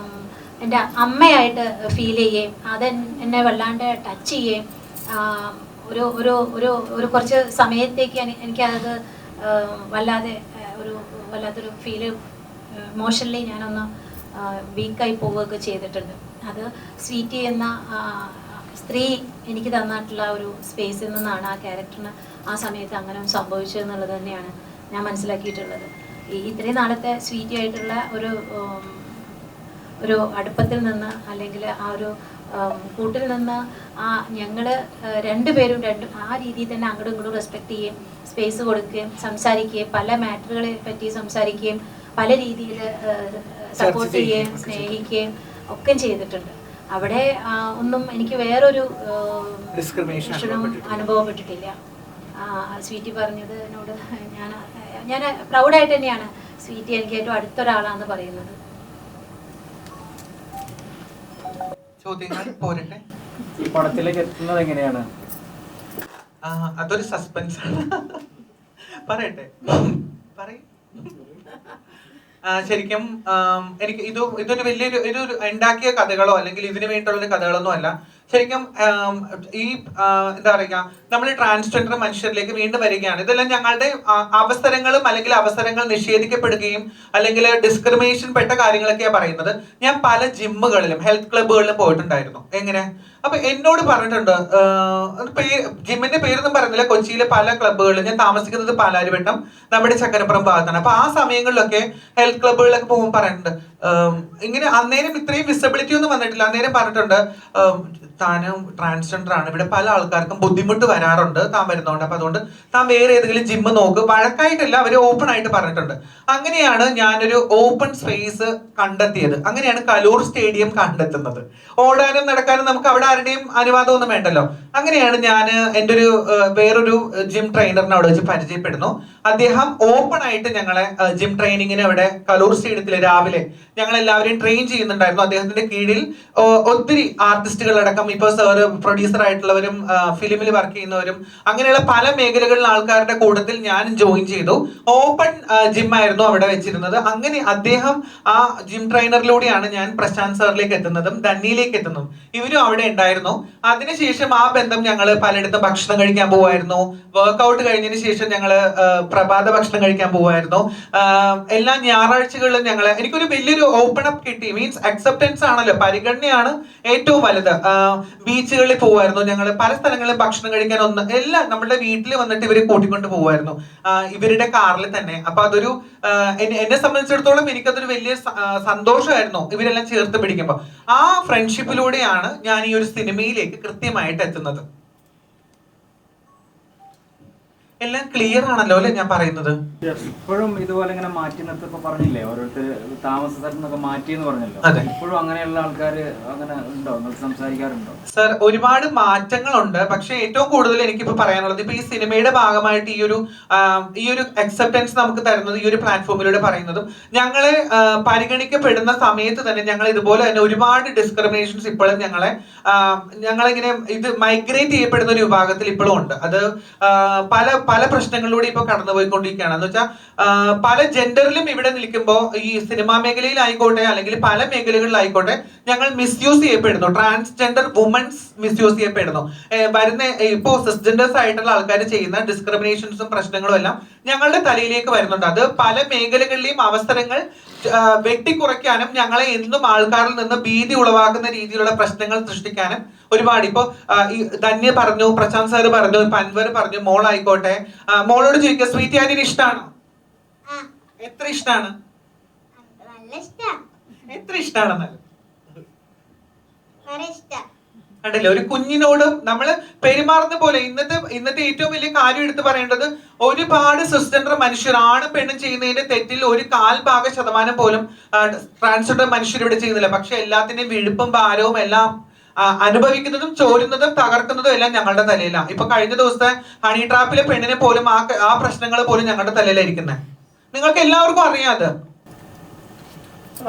എൻ്റെ അമ്മയായിട്ട് ഫീൽ ചെയ്യുകയും അത് എന്നെ വല്ലാണ്ട് ടച്ച് ചെയ്യുകയും ഒരു ഒരു ഒരു ഒരു കുറച്ച് സമയത്തേക്ക് എനിക്കത് വല്ലാത്തൊരു ഫീല് ഇമോഷണലി ഞാനൊന്ന് വീക്കായി പോവുകയൊക്കെ ചെയ്തിട്ടുണ്ട്. അത് സ്വീറ്റി എന്ന സ്ത്രീ എനിക്ക് തന്നിട്ടുള്ള ഒരു സ്പേസിൽ നിന്നാണ് ആ ക്യാരക്ടറിന് ആ സമയത്ത് അങ്ങനെ സംഭവിച്ചതെന്നുള്ളത് തന്നെയാണ് ഞാൻ മനസ്സിലാക്കിയിട്ടുള്ളത്. ഇത്രയും നാളത്തെ സ്വീറ്റി ആയിട്ടുള്ള ഒരു അടുപ്പത്തിൽ നിന്ന് അല്ലെങ്കിൽ ആ ഒരു കൂട്ടിൽ നിന്ന് ഞങ്ങൾ രണ്ടുപേരും ആ രീതിയിൽ തന്നെ അങ്ങോട്ടും ഇങ്ങോട്ടും റെസ്പെക്ട് ചെയ്യുകയും സ്പേസ് കൊടുക്കുകയും സംസാരിക്കുകയും പല മാറ്ററുകളെ പറ്റി സംസാരിക്കുകയും പല രീതിയിൽ സപ്പോർട്ട് ചെയ്യുകയും സ്നേഹിക്കുകയും ഒക്കെ ചെയ്തിട്ടുണ്ട്. അവിടെ ഒന്നും എനിക്ക് വേറൊരു ഡിസ്ക്രിമിനേഷനും അനുഭവപ്പെട്ടിട്ടില്ല. സ്വീറ്റി പറഞ്ഞത് എന്നോട് ഞാൻ പ്രൗഡായിട്ട് തന്നെയാണ് സ്വീറ്റി എനിക്ക് ഏറ്റവും അടുത്തൊരാളാണെന്ന് പറയുന്നത്. ചോദ്യങ്ങൾ പോരട്ടെ. ഈ പടത്തിലേക്ക് എത്തുന്നത് എങ്ങനെയാണ്? അതൊരു സസ്പെൻസ് ആണ്. പറയട്ടെ, പറയും. ശരിക്കും എനിക്ക് ഇതൊരു വലിയൊരു ഉണ്ടാക്കിയ കഥകളോ അല്ലെങ്കിൽ ഇതിനു വേണ്ടിയുള്ള കഥകളൊന്നും അല്ല. ശരിക്കും ഈ എന്താ പറയുക, നമ്മൾ ട്രാൻസ്ജെൻഡർ മനുഷ്യരിലേക്ക് വീണ്ടും വരികയാണ്. ഇതെല്ലാം ഞങ്ങളുടെ അവസരങ്ങളും അല്ലെങ്കിൽ അവസരങ്ങൾ നിഷേധിക്കപ്പെടുകയും അല്ലെങ്കിൽ ഡിസ്ക്രിമിനേഷൻ പെട്ട കാര്യങ്ങളൊക്കെയാണ് പറയുന്നത്. ഞാൻ പല ജിമ്മുകളിലും ഹെൽത്ത് ക്ലബ്ബുകളിലും പോയിട്ടുണ്ടായിരുന്നു. എങ്ങനെ? അപ്പൊ എന്നോട് പറഞ്ഞിട്ടുണ്ട്, ജിമ്മിന്റെ പേരൊന്നും പറയുന്നില്ല, കൊച്ചിയിലെ പല ക്ലബ്ബുകളിലും. ഞാൻ താമസിക്കുന്നത് പാലാരിവട്ടം, നമ്മുടെ ചക്കരപ്പുറം ഭാഗത്താണ്. അപ്പൊ ആ സമയങ്ങളിലൊക്കെ ഹെൽത്ത് ക്ലബ്ബുകളിലൊക്കെ പോകുമ്പോൾ പറയുന്നുണ്ട്, ഇങ്ങനെ അന്നേരം ഇത്രയും വിസിബിലിറ്റി ഒന്നും വന്നിട്ടില്ല. അന്നേരം പറഞ്ഞിട്ടുണ്ട്, താനും ട്രാൻസ്ജെൻഡർ ആണ്, ഇവിടെ പല ആൾക്കാർക്കും ബുദ്ധിമുട്ട് വരാറുണ്ട്, താൻ വരുന്നതുകൊണ്ട്, അപ്പൊ അതുകൊണ്ട് താൻ വേറെ ഏതെങ്കിലും ജിമ്മ് നോക്ക്. വഴക്കായിട്ടല്ല, അവർ ഓപ്പൺ ആയിട്ട് പറഞ്ഞിട്ടുണ്ട്. അങ്ങനെയാണ് ഞാനൊരു ഓപ്പൺ സ്പേസ് കണ്ടെത്തിയത്. അങ്ങനെയാണ് കലൂർ സ്റ്റേഡിയം കണ്ടെത്തുന്നത്. ഓടാനും നടക്കാനും നമുക്ക് അവിടെ ആരുടെയും അനുവാദമൊന്നും വേണ്ടല്ലോ. അങ്ങനെയാണ് ഞാൻ എൻ്റെ വേറൊരു ജിം ട്രെയിനറിനെ അവിടെ വെച്ച് പരിചയപ്പെടുന്നു. അദ്ദേഹം ഓപ്പൺ ആയിട്ട് ഞങ്ങളെ ജിം ട്രെയിനിങ്ങിന് അവിടെ കലൂർ സ്റ്റേഡിയത്തിൽ രാവിലെ ഞങ്ങൾ എല്ലാവരെയും ട്രെയിൻ ചെയ്യുന്നുണ്ടായിരുന്നു. അദ്ദേഹത്തിന്റെ കീഴിൽ ഒത്തിരി ആർട്ടിസ്റ്റുകളടക്കം, ഇപ്പൊ സാറ് പ്രൊഡ്യൂസർ ആയിട്ടുള്ളവരും ഫിലിമിൽ വർക്ക് ചെയ്യുന്നവരും അങ്ങനെയുള്ള പല മേഖലകളിലെ ആൾക്കാരുടെ കൂട്ടത്തിൽ ഞാൻ ജോയിൻ ചെയ്തു. ഓപ്പൺ ജിമ്മായിരുന്നു അവിടെ വെച്ചിരുന്നത്. അങ്ങനെ അദ്ദേഹം ആ ജിം ട്രെയിനറിലൂടെയാണ് ഞാൻ പ്രശാന്ത് സാറിലേക്ക് എത്തുന്നതും ധന്യയിലേക്ക് എത്തുന്നതും. ഇവരും അവിടെ ഉണ്ടായിരുന്നു. അതിനുശേഷം ആ ബന്ധം ഞങ്ങൾ പലയിടത്തും ഭക്ഷണം കഴിക്കാൻ പോവായിരുന്നു. വർക്ക്ഔട്ട് കഴിഞ്ഞതിന് ശേഷം ഞങ്ങൾ പ്രഭാത ഭക്ഷണം കഴിക്കാൻ പോവായിരുന്നു. എല്ലാ ഞായറാഴ്ചകളിലും എനിക്കൊരു വലിയൊരു ഓപ്പൺ അപ്പ് കിട്ടി. മീൻസ് അക്സെപ്റ്റൻസ് ആണല്ലോ, പരിഗണനയാണ് ഏറ്റവും വലുത്. ബീച്ചുകളിൽ പോവായിരുന്നു ഞങ്ങൾ, പല സ്ഥലങ്ങളിൽ ഭക്ഷണം കഴിക്കാൻ എല്ലാം നമ്മുടെ വീട്ടിൽ വന്നിട്ട് ഇവര് കൂട്ടിക്കൊണ്ട് പോവായിരുന്നു, ഇവരുടെ കാറിൽ തന്നെ. അപ്പൊ അതൊരു എന്നെ സംബന്ധിച്ചിടത്തോളം എനിക്കതൊരു വലിയ സന്തോഷമായിരുന്നു ഇവരെല്ലാം ചേർത്ത് പിടിക്കുമ്പോൾ. ആ ഫ്രണ്ട്ഷിപ്പിലൂടെയാണ് ഞാൻ ഈ ഒരു സിനിമയിലേക്ക് കൃത്യമായിട്ട് എത്തുന്നത്. എല്ലാം ക്ലിയർ ആണല്ലോ അല്ലെ ഞാൻ പറയുന്നത്? ഇപ്പോഴും ഇതുപോലെ ഇങ്ങനെ മാറ്റി നിർത്തിയപ്പോ പറഞ്ഞില്ലേ, ഓരോരുത്തർ താമസ സ്ഥലത്ത് നിന്നൊക്കെ മാറ്റി എന്ന് പറഞ്ഞല്ലോ. ഇപ്പോഴും അങ്ങനെയുള്ള ആൾക്കാർ അങ്ങനെ ഉണ്ടോ, നിങ്ങൾ സംസാരിക്കാറുണ്ടോ? സർ, ഒരുപാട് മാറ്റങ്ങളുണ്ട്. പക്ഷെ ഏറ്റവും കൂടുതൽ എനിക്കിപ്പോ പറയാനുള്ളത്, ഇപ്പൊ ഈ സിനിമയുടെ ഭാഗമായിട്ട് ഈ ഒരു അക്സെപ്റ്റൻസ് നമുക്ക് തരുന്നത് ഈ ഒരു പ്ലാറ്റ്ഫോമിലൂടെ പറയുന്നതും, ഞങ്ങളെ പരിഗണിക്കപ്പെടുന്ന സമയത്ത് തന്നെ ഞങ്ങൾ ഇതുപോലെ തന്നെ ഒരുപാട് ഡിസ്ക്രിമിനേഷൻസ് ഇപ്പോഴും ഞങ്ങളിങ്ങനെ ഇത് മൈഗ്രേറ്റ് ചെയ്യപ്പെടുന്ന ഒരു വിഭാഗത്തിൽ ഇപ്പോഴും ഉണ്ട്. അത് പല പ്രശ്നങ്ങളിലൂടെ ഇപ്പൊ കടന്നുപോയിക്കൊണ്ടിരിക്കുകയാണ്. എന്ന് വെച്ചാൽ പല ജെൻഡറിലും ഇവിടെ നിൽക്കുമ്പോൾ ഈ സിനിമാ മേഖലയിലായിക്കോട്ടെ അല്ലെങ്കിൽ പല മേഖലകളിലായിക്കോട്ടെ ഞങ്ങൾ മിസ്യൂസ് ചെയ്യപ്പെടുന്നു. ട്രാൻസ്ജെൻഡർ വുമൻസ് മിസ്യൂസ് ചെയ്യപ്പെടുന്നു. ഇപ്പോ സിസ്ജെൻഡേഴ്സ് ആയിട്ടുള്ള ആൾക്കാർ ചെയ്യുന്ന ഡിസ്ക്രിമിനേഷൻസും പ്രശ്നങ്ങളും എല്ലാം ഞങ്ങളുടെ തലയിലേക്ക് വരുന്നുണ്ട്. അത് പല മേഖലകളിലെയും അവസരങ്ങൾ വെട്ടിക്കുറയ്ക്കാനും ഞങ്ങളെ എന്നും ആൾക്കാരിൽ നിന്ന് ഭീതി ഉളവാക്കുന്ന രീതിയിലുള്ള പ്രശ്നങ്ങൾ സൃഷ്ടിക്കാനും ഒരുപാട്. ഇപ്പൊ ഈ ധന്യ പറഞ്ഞു, പ്രശാന്ത് സാറ് പറഞ്ഞു, അൻവർ പറഞ്ഞു, മോളായിക്കോട്ടെ. മോളോട് ചോദിക്കുക, സ്വീറ്റ് ആന്റിന് ഇഷ്ടമാണോ? എത്ര ഇഷ്ടമാണ്? എത്ര ഇഷ്ടമാണെന്നല്ല കണ്ടല്ലേ, ഒരു കുഞ്ഞിനോടും നമ്മൾ പെരുമാറുന്ന പോലെ. ഇന്നത്തെ ഏറ്റവും വലിയ കാര്യം എടുത്ത് പറയേണ്ടത്, ഒരുപാട് സിസ്റ്റൻഡർ മനുഷ്യർ ആണും പെണ്ണും ചെയ്യുന്നതിന്റെ തെറ്റിൽ ഒരു 1/4% പോലും ട്രാൻസ്ജെൻഡർ മനുഷ്യർ ഇവിടെ ചെയ്യുന്നില്ല. പക്ഷെ എല്ലാത്തിന്റെയും വിഴുപ്പും ഭാരവും എല്ലാം അനുഭവിക്കുന്നതും ചോരുന്നതും തകർക്കുന്നതും എല്ലാം ഞങ്ങളുടെ തലയിലാണ്. ഇപ്പൊ കഴിഞ്ഞ ദിവസത്തെ ഹണി ട്രാപ്പിലെ പെണ്ണിനെ പോലും ആ പ്രശ്നങ്ങൾ പോലും ഞങ്ങളുടെ തലയിലായിരിക്കുന്നത്. നിങ്ങൾക്ക് എല്ലാവർക്കും അറിയാതെ.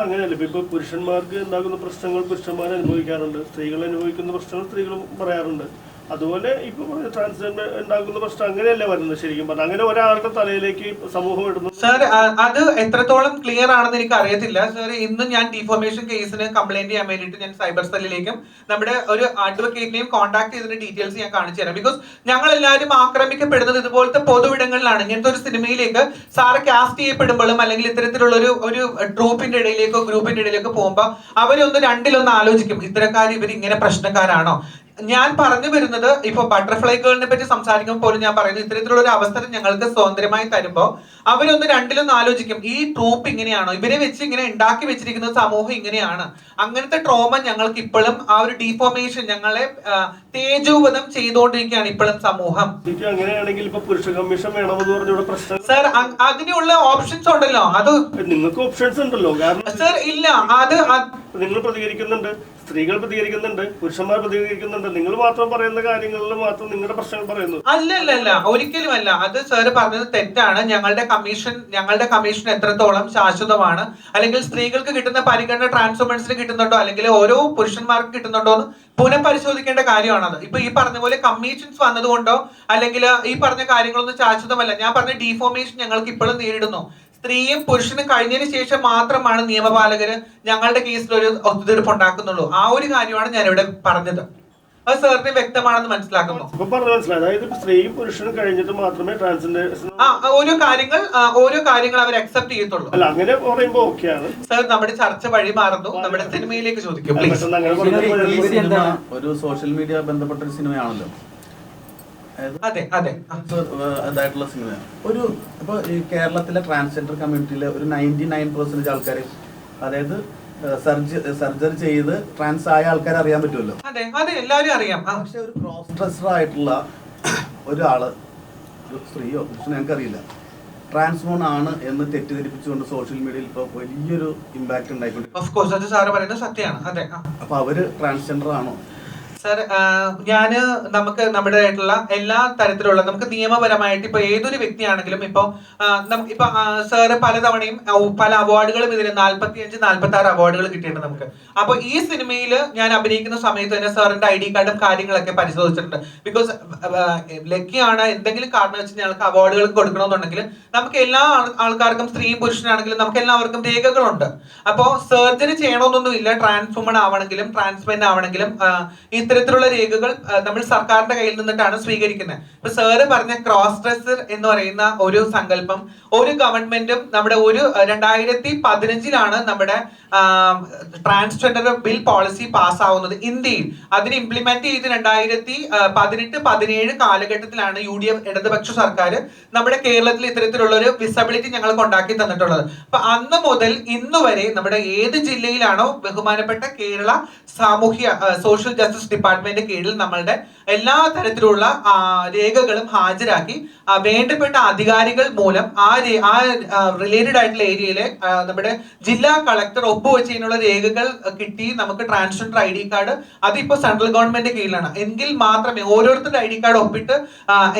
അങ്ങനെയല്ല, ഇപ്പൊ പുരുഷന്മാർക്ക് ഉണ്ടാകുന്ന പ്രശ്നങ്ങൾ പുരുഷന്മാർ അനുഭവിക്കാറുണ്ട്, സ്ത്രീകൾ അനുഭവിക്കുന്ന പ്രശ്നങ്ങൾ സ്ത്രീകളും പറയാറുണ്ട്. അതുപോലെ ഇപ്പൊ ട്രാൻസ്ജെൻഡർ ഉണ്ടാകുന്ന പ്രശ്നം അങ്ങനെയല്ലേ വരുന്നത് ശരിക്കും പറഞ്ഞാൽ? അങ്ങനെ ഒരാളുടെ തലയിലേക്ക് സമൂഹം ഇടുന്നു. സാർ, അത് എത്രത്തോളം ക്ലിയർ ആണെന്ന് എനിക്ക് അറിയത്തില്ല സാർ. ഇന്ന് ഞാൻ ഡിഫോമേഷൻ കേസിന് കംപ്ലൈന്റ് ചെയ്യാൻ വേണ്ടിയിട്ട് ഞാൻ സൈബർ സെല്ലിലേക്കും നമ്മുടെ ഒരു അഡ്വക്കേറ്റിനെയും കോൺടാക്ട് ചെയ്തതിന്റെ ഡീറ്റെയിൽസ് ഞാൻ കാണിച്ചു തരാം. ബിക്കോസ് ഞങ്ങൾ എല്ലാവരും ആക്രമിക്കപ്പെടുന്നത് ഇതുപോലത്തെ പൊതുവിടങ്ങളിലാണ്. ഇങ്ങനത്തെ ഒരു സിനിമയിലേക്ക് സാറ് കാസ്റ്റ് ചെയ്യപ്പെടുമ്പോഴും അല്ലെങ്കിൽ ഇത്തരത്തിലുള്ള ഒരു ട്രൂപ്പിന്റെ ഇടയിലേക്കോ ഗ്രൂപ്പിന്റെ ഇടയിലേക്കോ പോകുമ്പോൾ അവരൊന്ന് രണ്ടിലൊന്ന് ആലോചിക്കും, ഇത്തരക്കാർ ഇവർ ഇങ്ങനെ പ്രശ്നക്കാരാണോ. ഞാൻ പറഞ്ഞു വരുന്നത്, ഇപ്പൊ ബട്ടർഫ്ലൈ ഗേളിനെ പറ്റി സംസാരിക്കുമ്പോൾ പോലും ഞാൻ പറയുന്നത്, ഇത്തരത്തിലുള്ള ഒരു അവസരം ഞങ്ങൾക്ക് സ്വതന്ത്രമായി തരുമ്പോൾ അവരൊന്ന് രണ്ടിലൊന്ന് ആലോചിക്കും, ഈ ട്രൂപ്പ് ഇങ്ങനെയാണോ, ഇവരെ വെച്ച് ഇങ്ങനെ ഉണ്ടാക്കി വെച്ചിരിക്കുന്ന സമൂഹം ഇങ്ങനെയാണ്. അങ്ങനത്തെ ട്രോമ ഞങ്ങൾക്ക് ഇപ്പോഴും, ആ ഒരു ഡീഫോമേഷൻ ഞങ്ങളെ തേജോവധം ചെയ്തുകൊണ്ടിരിക്കുകയാണ് ഇപ്പോഴും സമൂഹം. അങ്ങനെയാണെങ്കിൽ ഇപ്പൊ പുരുഷ കമ്മീഷൻ വേണമെന്ന് പറഞ്ഞ പ്രശ്നം സാർ, അതിനുള്ള ഓപ്ഷൻസ് ഉണ്ടല്ലോ. അത് നിങ്ങൾക്ക് ഓപ്ഷൻസ് ഉണ്ടല്ലോ. കാരണം സാർ ഇല്ല, അത് നിങ്ങൾ പ്രതികരിക്കുന്നുണ്ട്, സ്ത്രീകൾ പ്രതികരിക്കുന്നുണ്ട്, പുരുഷന്മാർ പ്രതികരിക്കുന്നുണ്ട്. നിങ്ങൾ മാത്രം പറയുന്ന കാര്യങ്ങളിൽ മാത്രം നിങ്ങളുടെ പ്രശ്നങ്ങൾ പറയുന്നു. അല്ല, ഒരിക്കലും അല്ല. അത് സാറ് പറഞ്ഞത് തെറ്റാണ്. ഞങ്ങളുടെ കമ്മീഷൻ എത്രത്തോളം ശാശ്വതമാണ്, അല്ലെങ്കിൽ സ്ത്രീകൾക്ക് കിട്ടുന്ന പരിഗണന ട്രാൻസ് വുമൻസിന് കിട്ടുന്നുണ്ടോ അല്ലെങ്കിൽ ഓരോ പുരുഷന്മാർക്ക് കിട്ടുന്നുണ്ടോ എന്ന് പുനഃപരിശോധിക്കേണ്ട കാര്യമാണത്. ഇപ്പൊ ഈ പറഞ്ഞ പോലെ കമ്മീഷൻസ് വന്നതുകൊണ്ടോ അല്ലെങ്കിൽ ഈ പറഞ്ഞ കാര്യങ്ങളൊന്നും ശാശ്വതമല്ല. ഞാൻ പറഞ്ഞ ഡീഫോമേഷൻ ഞങ്ങൾക്ക് ഇപ്പോഴും നേരിടുന്നു. സ്ത്രീയും പുരുഷനും കഴിഞ്ഞതിന് ശേഷം മാത്രമാണ് നിയമപാലകര് ഞങ്ങളുടെ കേസിൽ ഒരു ഒത്തുതീർപ്പ് ഉണ്ടാക്കുന്നുള്ളൂ. ആ ഒരു കാര്യമാണ് ഞാൻ ഇവിടെ പറഞ്ഞത്. അത് സാറിന് വ്യക്തമാണെന്ന് മനസ്സിലാക്കുന്നു. അതായത് സ്ത്രീയും പുരുഷനും കഴിഞ്ഞിട്ട് മാത്രമേ ട്രാൻസ്ജെൻഡേഴ്സ് ഓരോ കാര്യങ്ങൾ അവർ അക്സെപ്റ്റ് ചെയ്യത്തുള്ളൂ. അല്ല, അങ്ങനെ പറയുമ്പോ ഓക്കെയാണ് സാർ. നമ്മുടെ ചർച്ച വഴി മാറുന്നു, നമ്മുടെ സിനിമയിലേക്ക് ചോദിക്കും പ്ലീസ്. ഒരു സോഷ്യൽ മീഡിയ ബന്ധപ്പെട്ട ഒരു സിനിമയാണല്ലോ. അതെ, അതായിട്ടുള്ള സിനിമയാണ്. ഇപ്പൊ ഈ കേരളത്തിലെ ട്രാൻസ്ജെൻഡർ കമ്മ്യൂണിറ്റിയിലെ ഒരു 99% ആൾക്കാർ, അതായത് സർജറി ചെയ്ത് ട്രാൻസ് ആയ ആൾക്കാരെ അറിയാൻ പറ്റുമല്ലോ. എല്ലാവരും അറിയാം. പക്ഷെ ഒരു ക്രോസ് ഡ്രസ്സർ ആയിട്ടുള്ള ഒരാള്, ഒരു സ്ത്രീയോ പുരുഷനോ ഞങ്ങൾക്കറിയില്ല, ട്രാൻസ്മോൺ ആണ് എന്ന് തെറ്റിദ്ധരിപ്പിച്ചുകൊണ്ട് സോഷ്യൽ മീഡിയയിൽ ഇപ്പൊ വലിയൊരു ഇമ്പാക്ട് ഉണ്ടായിക്കൊണ്ടിരിക്കുന്നു. അപ്പൊ അവര് ട്രാൻസ്ജെൻഡർ ആണോ? സാർ, നമുക്ക് നമ്മുടെ ആയിട്ടുള്ള എല്ലാ തരത്തിലുള്ള, നമുക്ക് നിയമപരമായിട്ട് ഇപ്പൊ ഏതൊരു വ്യക്തിയാണെങ്കിലും ഇപ്പൊ സാറ് പലതവണയും പല അവാർഡുകളും ഇതിന് 45-46 അവാർഡുകൾ കിട്ടിയിട്ടുണ്ട് നമുക്ക്. അപ്പൊ ഈ സിനിമയിൽ ഞാൻ അഭിനയിക്കുന്ന സമയത്ത് തന്നെ സാറിന്റെ ID കാർഡും കാര്യങ്ങളൊക്കെ പരിശോധിച്ചിട്ടുണ്ട്. ബിക്കോസ് ലക്കിയാണ്, എന്തെങ്കിലും കാരണം വെച്ച് ഞങ്ങൾക്ക് അവാർഡുകൾ കൊടുക്കണമെന്നുണ്ടെങ്കിൽ നമുക്ക് എല്ലാ ആൾക്കാർക്കും, സ്ത്രീയും പുരുഷനാണെങ്കിലും നമുക്ക് എല്ലാവർക്കും രേഖകളുണ്ട്. അപ്പോ സർജറി ചെയ്യണമെന്നൊന്നും ഇല്ല. ട്രാൻസ് വുമൺ ആവണമെങ്കിലും ട്രാൻസ്മെൻ ആവണമെങ്കിലും ഇത്തരത്തിലുള്ള രേഖകൾ നമ്മൾ സർക്കാരിന്റെ കയ്യിൽ നിന്നിട്ടാണ് സ്വീകരിക്കുന്നത്. ഇപ്പൊ സാറ് പറഞ്ഞ ക്രോസ് ഡ്രസ്സർ എന്ന് പറയുന്ന ഒരു സങ്കല്പം ഒരു ഗവൺമെന്റും നമ്മുടെ 2015 നമ്മുടെ ട്രാൻസ്ജെൻഡർ ബിൽ പോളിസി പാസ്സാവുന്നത് ഇന്ത്യയിൽ. അതിന് ഇംപ്ലിമെന്റ് ചെയ്ത് 2018-17 കാലഘട്ടത്തിലാണ് UDF ഇടതുപക്ഷ സർക്കാർ നമ്മുടെ കേരളത്തിൽ ഇത്തരത്തിലുള്ള ഒരു വിസബിലിറ്റി ഞങ്ങൾക്ക് ഉണ്ടാക്കി തന്നിട്ടുള്ളത്. അപ്പൊ അന്ന് മുതൽ ഇന്ന് വരെ നമ്മുടെ ഏത് ജില്ലയിലാണോ ബഹുമാനപ്പെട്ട കേരള സോഷ്യൽ ജസ്റ്റിസ് ഡിപ്പാർട്ട്മെന്റ് കീഴിൽ നമ്മളുടെ എല്ലാ തരത്തിലുള്ള രേഖകളും ഹാജരാക്കി വേണ്ടപ്പെട്ട അധികാരികൾ മൂലം ആ റിലേറ്റഡ് ആയിട്ടുള്ള ഏരിയയിലെ നമ്മുടെ ജില്ലാ കളക്ടർ ഒപ്പുവെച്ചതിനുള്ള രേഖകൾ കിട്ടി നമുക്ക് ട്രാൻസ്ജെൻഡർ ID കാർഡ് അതിപ്പോ സെൻട്രൽ ഗവൺമെന്റ് കീഴിലാണ്. എങ്കിൽ മാത്രമേ ഓരോരുത്തരുടെ ID കാർഡ് ഒപ്പിട്ട്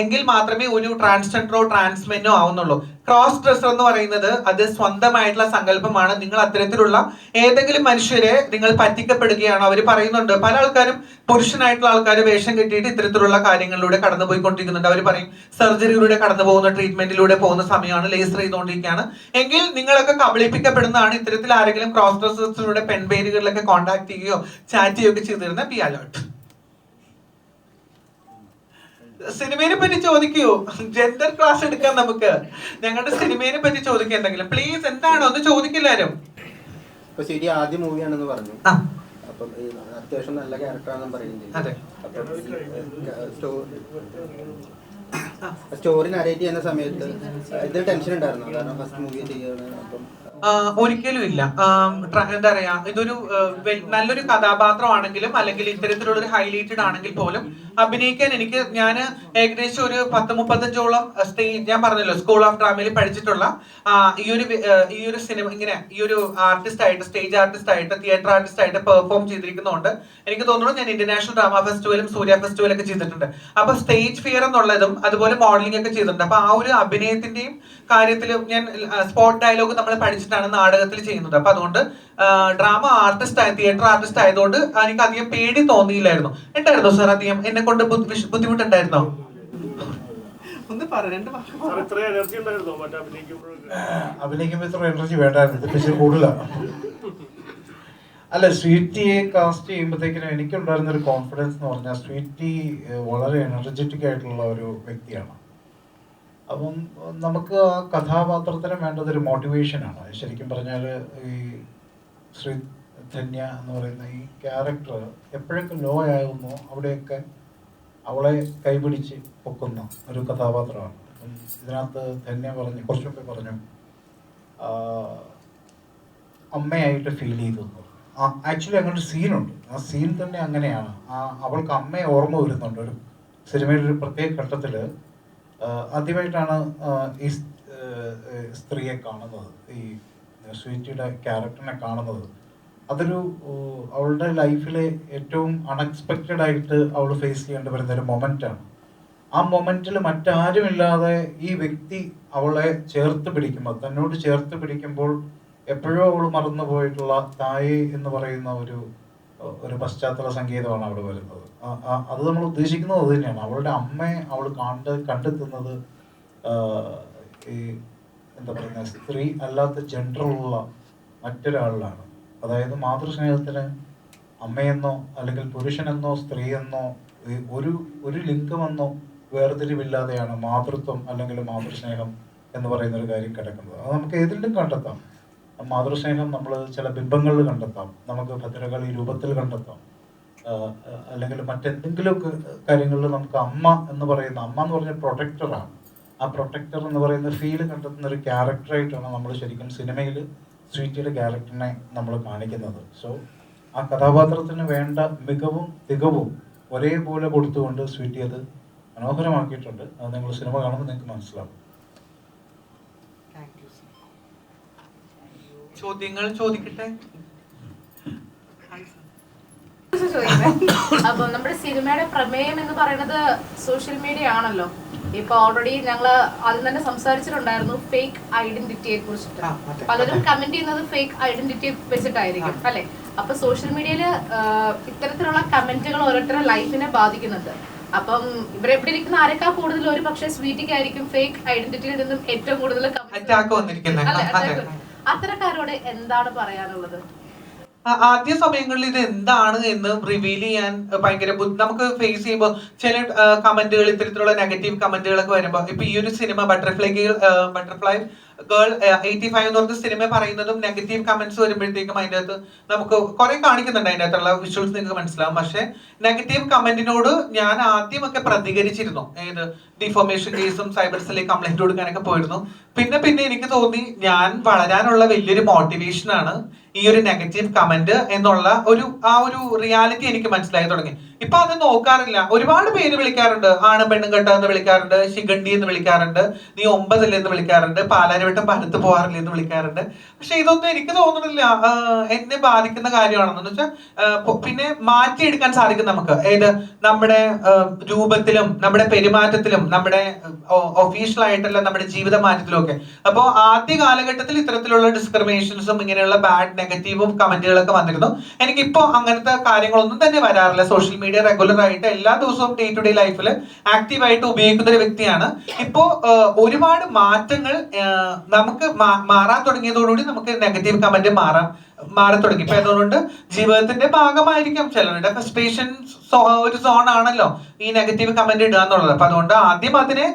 എങ്കിൽ മാത്രമേ ഒരു ട്രാൻസ്ജെൻഡറോ ട്രാൻസ്മെനോ ആവുന്നുള്ളൂ. ക്രോസ് ഡ്രസ്സർ എന്ന് പറയുന്നത് അത് സ്വന്തമായിട്ടുള്ള സങ്കല്പമാണ്. നിങ്ങൾ അത്തരത്തിലുള്ള ഏതെങ്കിലും മനുഷ്യരെ നിങ്ങൾ പറ്റിക്കപ്പെടുകയാണോ? അവർ പറയുന്നുണ്ട്, പല ആൾക്കാരും പുരുഷനായിട്ടുള്ള ആൾക്കാർ വേഷം കെട്ടിയിട്ട് ഇത്തരത്തിലുള്ള കാര്യങ്ങളിലൂടെ കടന്നുപോയിക്കൊണ്ടിരിക്കുന്നുണ്ട്. അവർ പറയും സർജറിയിലൂടെ കടന്നു പോകുന്ന ട്രീറ്റ്മെന്റിലൂടെ പോകുന്ന സമയമാണ്, ലേസർ ചെയ്തുകൊണ്ടിരിക്കുകയാണ്. എങ്കിൽ നിങ്ങളൊക്കെ കബളിപ്പിക്കപ്പെടുന്നതാണ്. ഇത്തരത്തിൽ ആരെങ്കിലും ക്രോസ് ഡ്രസ്സേഴ്സിലൂടെ പെൺപേരുകളിലൊക്കെ കോൺടാക്ട് ചെയ്യുകയോ ചാറ്റ് ചെയ്യുകയോ ചെയ്തിരുന്ന ബി അലേർട്ട്. സിനിമയെ പറ്റി ചോദിക്കൂ, ജെൻഡർ ക്ലാസ് എടുക്കാം നമുക്ക്. ഞങ്ങളുടെ സിനിമയെ പറ്റി ചോദിക്കുക എന്തെങ്കിലും പ്ലീസ്. എന്താണോ ഒന്ന് ചോദിക്കില്ലാരും. ഇപ്പൊ ശരി ആദ്യ മൂവിയാണെന്ന് പറഞ്ഞു. അപ്പം അത്യാവശ്യം നല്ല ക്യാരക്ടറാണെന്ന് പറയുന്നത്. സ്റ്റോറി നരേറ്റ് ചെയ്യുന്ന സമയത്ത് ഇത് ടെൻഷൻ ഉണ്ടായിരുന്നു, കാരണം ഫസ്റ്റ് മൂവി ചെയ്യാണ്. അപ്പം ഒരിക്കലും ഇല്ല. എന്താ പറയാ, ഇതൊരു നല്ലൊരു കഥാപാത്രമാണെങ്കിലും അല്ലെങ്കിൽ ഇത്തരത്തിലുള്ള ഒരു ഹൈലൈറ്റഡ് ആണെങ്കിൽ പോലും അഭിനയിക്കാൻ ഞാൻ ഏകദേശം ഒരു 10-35ഓളം സ്റ്റേജ്, ഞാൻ പറഞ്ഞല്ലോ സ്കൂൾ ഓഫ് ഡ്രാമയിൽ പഠിച്ചിട്ടുള്ള ഈ ഒരു സിനിമ ഇങ്ങനെ ഈ ഒരു ആർട്ടിസ്റ്റ് ആയിട്ട്, സ്റ്റേജ് ആർട്ടിസ്റ്റ് ആയിട്ട്, തിയേറ്റർ ആർട്ടിസ്റ്റ് ആയിട്ട് പെർഫോം ചെയ്തിരിക്കുന്നതുകൊണ്ട് എനിക്ക് തോന്നുന്നു ഞാൻ ഇന്റർനാഷണൽ ഡ്രാമ ഫെസ്റ്റിവലും സൂര്യ ഫെസ്റ്റിവലും ഒക്കെ ചെയ്തിട്ടുണ്ട്. അപ്പൊ സ്റ്റേജ് ഫിയർ എന്നുള്ളതും അതുപോലെ മോഡലിംഗ് ഒക്കെ ചെയ്തിട്ടുണ്ട്. അപ്പൊ ആ ഒരു അഭിനയത്തിന്റെയും കാര്യത്തിൽ ഞാൻ സ്പോട്ട് ഡയലോഗ് നമ്മൾ പഠിച്ചിട്ടാണ് നാടകത്തിൽ ചെയ്യുന്നത്. അപ്പൊ അതുകൊണ്ട് ഡ്രാമ ആർട്ടിസ്റ്റ് തിയേറ്റർ ആർട്ടിസ്റ്റ് ആയതുകൊണ്ട് എനിക്ക് അധികം പേടി തോന്നിയില്ലായിരുന്നു. ഉണ്ടായിരുന്നോ സാർ അധികം എന്നെ കൊണ്ട് ബുദ്ധിമുട്ടുണ്ടായിരുന്നോ? ഒന്ന് പറയണ്ട. അഭിനയിക്കുമ്പോൾ ഇത്ര എനർജി വേണ്ടായിരുന്നു, പക്ഷേ കൂടുതലാണ്. അല്ല, സ്വീറ്റിയെ കാസ്റ്റ് ചെയ്യുമ്പോഴത്തേക്കിനും എനിക്കുണ്ടായിരുന്ന ഒരു കോൺഫിഡൻസ് എന്ന് പറഞ്ഞാൽ സ്വീറ്റി വളരെ എനർജറ്റിക് ആയിട്ടുള്ള ഒരു വ്യക്തിയാണ്. അപ്പം നമുക്ക് ആ കഥാപാത്രത്തിന് വേണ്ടത് ഒരു മോട്ടിവേഷനാണ്. ശരിക്കും പറഞ്ഞാൽ ഈ ശ്രീ ധന്യ എന്ന് പറയുന്ന ഈ ക്യാരക്ടർ എപ്പോഴൊക്കെ ലോ ആകുന്നു അവിടെയൊക്കെ അവളെ കൈപിടിച്ച് പൊക്കുന്ന ഒരു കഥാപാത്രമാണ്. ഇതിനകത്ത് ധന്യ കുറച്ചു മുമ്പേ പറഞ്ഞു അമ്മയായിട്ട് ഫീൽ ചെയ്തു. ആക്ച്വലി അങ്ങനെ ഒരു സീനുണ്ട്. ആ സീൻ തന്നെ അങ്ങനെയാണ്. അവൾക്ക് അമ്മയെ ഓർമ്മ വരുന്നുണ്ട്. ഒരു സിനിമയുടെ ഒരു പ്രത്യേക ഘട്ടത്തിൽ ആദ്യമായിട്ടാണ് ഈ സ്ത്രീയെ കാണുന്നത്, ഈ സ്വീറ്റിയുടെ ക്യാരക്ടറിനെ കാണുന്നത്. അതൊരു അവളുടെ ലൈഫിലെ ഏറ്റവും അൺഎക്സ്പെക്റ്റഡ് ആയിട്ട് അവൾ ഫേസ് ചെയ്യേണ്ടി വരുന്ന ഒരു മൊമെൻ്റാണ്. ആ മൊമെൻറ്റിൽ മറ്റാരുമില്ലാതെ ഈ വ്യക്തി അവളെ ചേർത്ത് പിടിക്കുമ്പോൾ, തന്നോട് ചേർത്ത് പിടിക്കുമ്പോൾ എപ്പോഴോ അവൾ മറന്നു പോയിട്ടുള്ള തായ് എന്ന് പറയുന്ന ഒരു പശ്ചാത്തല സംഗീതമാണ് അവിടെ വരുന്നത്. അത് നമ്മൾ ഉദ്ദേശിക്കുന്നത് അത് തന്നെയാണ്. അവളുടെ അമ്മയെ അവൾ കണ്ടെത്തുന്നത് ഈ എന്താ പറയുക, സ്ത്രീ അല്ലാത്ത ജെൻഡറുള്ള മറ്റൊരാളിലാണ്. അതായത് മാതൃസ്നേഹത്തിന് അമ്മയെന്നോ അല്ലെങ്കിൽ പുരുഷനെന്നോ സ്ത്രീയെന്നോ ഒരു ലിംഗമെന്നോ വേർതിരിവില്ലാതെയാണ് മാതൃത്വം അല്ലെങ്കിൽ മാതൃസ്നേഹം എന്ന് പറയുന്ന ഒരു കാര്യം കിടക്കുന്നത്. അത് നമുക്ക് ഏതിലും കണ്ടെത്താം. മാതൃസ്നേഹം നമ്മൾ ചില ബിംബങ്ങളിൽ കണ്ടെത്താം, നമുക്ക് ഭദ്രകളി രൂപത്തിൽ കണ്ടെത്താം, അല്ലെങ്കിൽ മറ്റെന്തെങ്കിലുമൊക്കെ കാര്യങ്ങളിൽ നമുക്ക് അമ്മ എന്ന് പറഞ്ഞ പ്രൊട്ടക്ടറാണ്. ആ പ്രൊട്ടക്ടർ എന്ന് പറയുന്ന ഫീല് കണ്ടെത്തുന്ന ഒരു ക്യാരക്ടറായിട്ടാണ് നമ്മൾ ശരിക്കും സിനിമയിൽ സ്വീറ്റിയുടെ ക്യാരക്ടറിനെ നമ്മൾ കാണിക്കുന്നത്. സോ ആ കഥാപാത്രത്തിന് വേണ്ട മികവും തികവും ഒരേപോലെ കൊടുത്തുകൊണ്ട് സ്വീറ്റി അത് മനോഹരമാക്കിയിട്ടുണ്ട്. അത് നിങ്ങൾ സിനിമ കാണുമ്പോൾ നിങ്ങൾക്ക് മനസ്സിലാവും. ചോദ്യങ്ങൾ ചോദിക്കട്ടെ. അപ്പം നമ്മുടെ സിനിമയുടെ പ്രമേയം എന്ന് പറയുന്നത് സോഷ്യൽ മീഡിയ ആണല്ലോ. ഇപ്പൊ ഓൾറെഡി ഞങ്ങൾ ആദ്യം തന്നെ സംസാരിച്ചിട്ടുണ്ടായിരുന്നു ഫേക്ക് ഐഡന്റിറ്റിയെ കുറിച്ചിട്ട്. പലരും കമന്റ് ചെയ്യുന്നത് ഫേക്ക് ഐഡന്റിറ്റി വെച്ചിട്ടായിരിക്കും അല്ലെ. അപ്പൊ സോഷ്യൽ മീഡിയയില് ഇത്തരത്തിലുള്ള കമന്റുകൾ ഓരോരുത്തരുടെ ലൈഫിനെ ബാധിക്കുന്നുണ്ട്. അപ്പം ഇവിടെ ഇരിക്കുന്ന ആരെക്കാൾ കൂടുതൽ ഒരു പക്ഷേ സ്വീറ്റിക്കായിരിക്കും ഫേക്ക് ഐഡന്റിറ്റിയിൽ നിന്നും ഏറ്റവും കൂടുതൽ അറ്റാക്ക് വന്നിരിക്കുന്നത്. അത്തരക്കാരോട് എന്താണ് പറയാനുള്ളത്? ആദ്യ സമയങ്ങളിൽ ഇത് എന്താണ് എന്ന് റിവീൽ ചെയ്യാൻ ഭയങ്കര നമുക്ക് ഫേസ് ചെയ്യുമ്പോൾ ചില കമന്റുകൾ, ഇത്തരത്തിലുള്ള നെഗറ്റീവ് കമന്റുകളൊക്കെ വരുമ്പോൾ, ഇപ്പൊ ഈ ഒരു സിനിമ ബട്ടർഫ്ലൈ ഗേൾ 85 എന്ന് പറഞ്ഞ സിനിമ പറയുന്നതും നെഗറ്റീവ് കമന്റ്സ് വരുമ്പോഴത്തേക്കും അതിൻ്റെ അകത്ത് നമുക്ക് കുറെ കാണിക്കുന്നുണ്ട്, അതിൻ്റെ അകത്തുള്ള വിഷ്വൽസ് നിങ്ങൾക്ക് മനസ്സിലാവും. പക്ഷെ നെഗറ്റീവ് കമന്റിനോട് ഞാൻ ആദ്യമൊക്കെ പ്രതികരിച്ചിരുന്നു. ഏത് ഡിഫോമേഷൻ കേസും സൈബർ സെല്ലിൽ കംപ്ലൈന്റ് കൊടുക്കാനൊക്കെ പോയിരുന്നു. പിന്നെ എനിക്ക് തോന്നി ഞാൻ വളരാനുള്ള വലിയൊരു മോട്ടിവേഷൻ ആണ് ഈ ഒരു നെഗറ്റീവ് കമന്റ് എന്നുള്ള ആ ഒരു റിയാലിറ്റി എനിക്ക് മനസ്സിലായി തുടങ്ങി. ഇപ്പൊ അത് നോക്കാറില്ല. ഒരുപാട് പേര് വിളിക്കാറുണ്ട്, ആണും പെണ്ണും കെട്ട എന്ന് വിളിക്കാറുണ്ട്, ശിഖണ്ഡി എന്ന് വിളിക്കാറുണ്ട്, നീ 9 എന്ന് വിളിക്കാറുണ്ട്, പാലാരിവട്ടം പലത്ത് പോകാറില്ല എന്ന് വിളിക്കാറുണ്ട്. പക്ഷെ ഇതൊന്നും എനിക്ക് തോന്നുന്നില്ല എന്നെ ബാധിക്കുന്ന കാര്യമാണെന്ന് വെച്ചാൽ പിന്നെ മാറ്റിയെടുക്കാൻ സാധിക്കും നമുക്ക്. ഏത് നമ്മുടെ രൂപത്തിലും നമ്മുടെ പെരുമാറ്റത്തിലും നമ്മുടെ ഒഫീഷ്യൽ ആയിട്ടുള്ള നമ്മുടെ ജീവിത മാറ്റത്തിലും ഒക്കെ. അപ്പോൾ ആദ്യ കാലഘട്ടത്തിൽ ഇത്തരത്തിലുള്ള ഡിസ്ക്രിമിനേഷൻസും ഇങ്ങനെയുള്ള ബാഡ് നെഗറ്റീവും കമന്റുകളൊക്കെ വന്നിരുന്നു. എനിക്കിപ്പോ അങ്ങനത്തെ കാര്യങ്ങളൊന്നും തന്നെ വരാറില്ല. സോഷ്യൽ മീഡിയ റെഗുലർ ആയിട്ട് എല്ലാ ദിവസവും ഡേ ടു ഡേ ലൈഫിൽ ആക്റ്റീവായിട്ട് ഉപയോഗിക്കുന്ന ഒരു വ്യക്തിയാണ്. ഇപ്പോ ഒരുപാട് മാറ്റങ്ങൾ നമുക്ക് മാറാൻ തുടങ്ങിയതോടുകൂടി നമുക്ക് നെഗറ്റീവ് കമന്റ് മാറി തുടങ്ങി. ഇപ്പൊ അതുകൊണ്ട് ജീവിതത്തിന്റെ ഭാഗമായിരിക്കും. ചിലരുടെ ഫ്രസ്ട്രേഷൻ ഒരു സോൺ ആണല്ലോ ഈ നെഗറ്റീവ് കമന്റ് ഇടുക എന്നുള്ളത്. അപ്പൊ അതുകൊണ്ട് ആദ്യം അതിനെ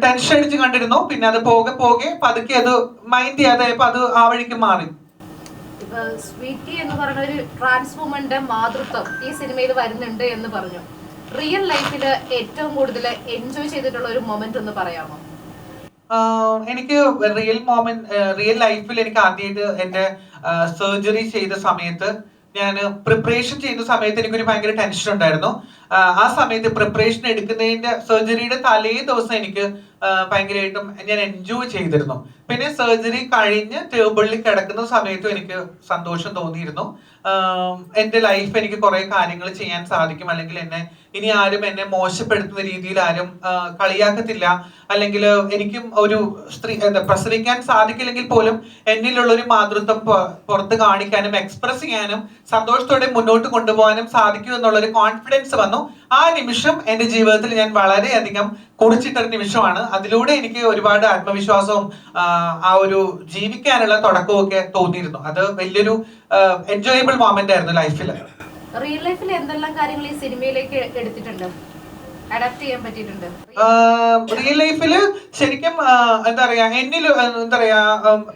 ടെൻഷൻ അടിച്ച് കണ്ടിരുന്നു. പിന്നെ അത് പോകെ പതുക്കെ അത് മൈൻഡ് ചെയ്യാതെ അത് ആ വഴിക്ക് മാറി. സ്വീറ്റി എന്ന് പറയുന്ന ഒരു ട്രാൻസ് വുമന്റെ മാതൃത്വം ഈ സിനിമയിൽ വരുന്നുണ്ട് എന്ന് പറഞ്ഞു. റിയൽ ലൈഫിൽ ഏറ്റവും കൂടുതൽ എൻജോയ് ചെയ്തിട്ടുള്ള ഒരു മൊമെന്റ് ഒന്ന് പറയാമോ? എനിക്ക് റിയൽ ലൈഫിൽ എനിക്ക് ആദ്യമായിട്ട് എന്റെ സർജറി ചെയ്ത സമയത്ത്, ഞാൻ പ്രിപ്പറേഷൻ ചെയ്യുന്ന സമയത്ത് എനിക്കൊരു ഭയങ്കര ടെൻഷൻ ഉണ്ടായിരുന്നു. ആ സമയത്ത് പ്രിപ്പറേഷൻ എടുക്കുന്നതിന്റെ സർജറിയുടെ തലേ ദിവസം എനിക്ക് ഭയങ്കരമായിട്ടും ഞാൻ എൻജോയ് ചെയ്തിരുന്നു. പിന്നെ സർജറി കഴിഞ്ഞ് ടേബിളിൽ കിടക്കുന്ന സമയത്തും എനിക്ക് സന്തോഷം തോന്നിയിരുന്നു. എൻ്റെ ലൈഫ് എനിക്ക് കുറെ കാര്യങ്ങൾ ചെയ്യാൻ സാധിക്കും, അല്ലെങ്കിൽ ഇനി ആരും എന്നെ മോശപ്പെടുത്തുന്ന രീതിയിൽ ആരും കളിയാക്കത്തില്ല, അല്ലെങ്കിൽ എനിക്കും ഒരു സ്ത്രീ പ്രസവിക്കാൻ സാധിക്കില്ലെങ്കിൽ പോലും എന്നിലുള്ള ഒരു മാതൃത്വം പുറത്ത് കാണിക്കാനും എക്സ്പ്രസ് ചെയ്യാനും സന്തോഷത്തോടെ മുന്നോട്ട് കൊണ്ടുപോകാനും സാധിക്കും എന്നുള്ളൊരു കോൺഫിഡൻസ് വന്നു. ആ നിമിഷം എൻ്റെ ജീവിതത്തിൽ ഞാൻ വളരെയധികം കുറിച്ചിട്ടൊരു നിമിഷമാണ്. അതിലൂടെ എനിക്ക് ഒരുപാട് ആത്മവിശ്വാസവും ആ ഒരു ജീവിക്കാനുള്ള തുടക്കവും ഒക്കെ തോന്നിയിരുന്നു. അത് വലിയൊരു എൻജോയബിൾ മൊമെന്റ് ആയിരുന്നു ലൈഫിൽ. റിയൽ ലൈഫിൽ എന്തെല്ലാം കാര്യങ്ങൾ ഈ സിനിമയിലേക്ക് എടുത്തിട്ടുണ്ട്, അഡാപ്റ്റ് ചെയ്യാൻ പറ്റിയിട്ടുണ്ട്? റിയൽ ലൈഫില് ശരിക്കും എന്താ പറയാ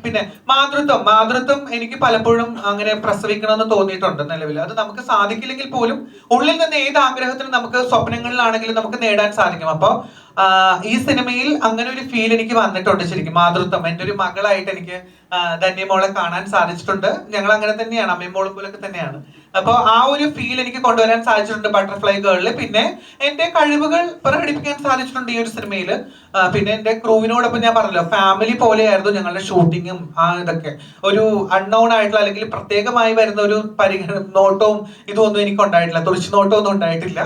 പിന്നെ മാതൃത്വം എനിക്ക് പലപ്പോഴും അങ്ങനെ പ്രസവിക്കണമെന്ന് തോന്നിയിട്ടുണ്ട് നിലവിൽ. അത് നമുക്ക് സാധിക്കില്ലെങ്കിൽ പോലും ഉള്ളിൽ നിന്ന് ഏത് ആഗ്രഹത്തിനും നമുക്ക് സ്വപ്നങ്ങളിലാണെങ്കിലും നമുക്ക് നേടാൻ സാധിക്കും. അപ്പൊ ഈ സിനിമയിൽ അങ്ങനെ ഒരു ഫീൽ എനിക്ക് വന്നിട്ടുണ്ട്. ശരിക്കും മാതൃത്വം എൻ്റെ ഒരു മകളായിട്ട് എനിക്ക് ധന്യമോളെ കാണാൻ സാധിച്ചിട്ടുണ്ട്. ഞങ്ങൾ അങ്ങനെ തന്നെയാണ്, അമ്മയും മോളും പോലൊക്കെ തന്നെയാണ്. അപ്പൊ ആ ഒരു ഫീൽ എനിക്ക് കൊണ്ടുവരാൻ സാധിച്ചിട്ടുണ്ട് ബട്ടർഫ്ലൈ ഗേളിൽ. പിന്നെ എന്റെ കഴിവുകൾ പ്രകടിപ്പിക്കാൻ സാധിച്ചിട്ടുണ്ട് ഈ ഒരു സിനിമയിൽ. പിന്നെ എന്റെ ക്രൂവിനോടൊപ്പം ഞാൻ പറഞ്ഞല്ലോ, ഫാമിലി പോലെയായിരുന്നു ഞങ്ങളുടെ ഷൂട്ടിങ്ങും ഇതൊക്കെ. ഒരു അൺനോൺ ആയിട്ടുള്ള അല്ലെങ്കിൽ പ്രത്യേകമായി വരുന്ന ഒരു നോട്ടവും ഇതൊന്നും എനിക്ക് ഉണ്ടായിട്ടില്ല, തുറിച്ചു നോട്ടവും ഒന്നും ഉണ്ടായിട്ടില്ല.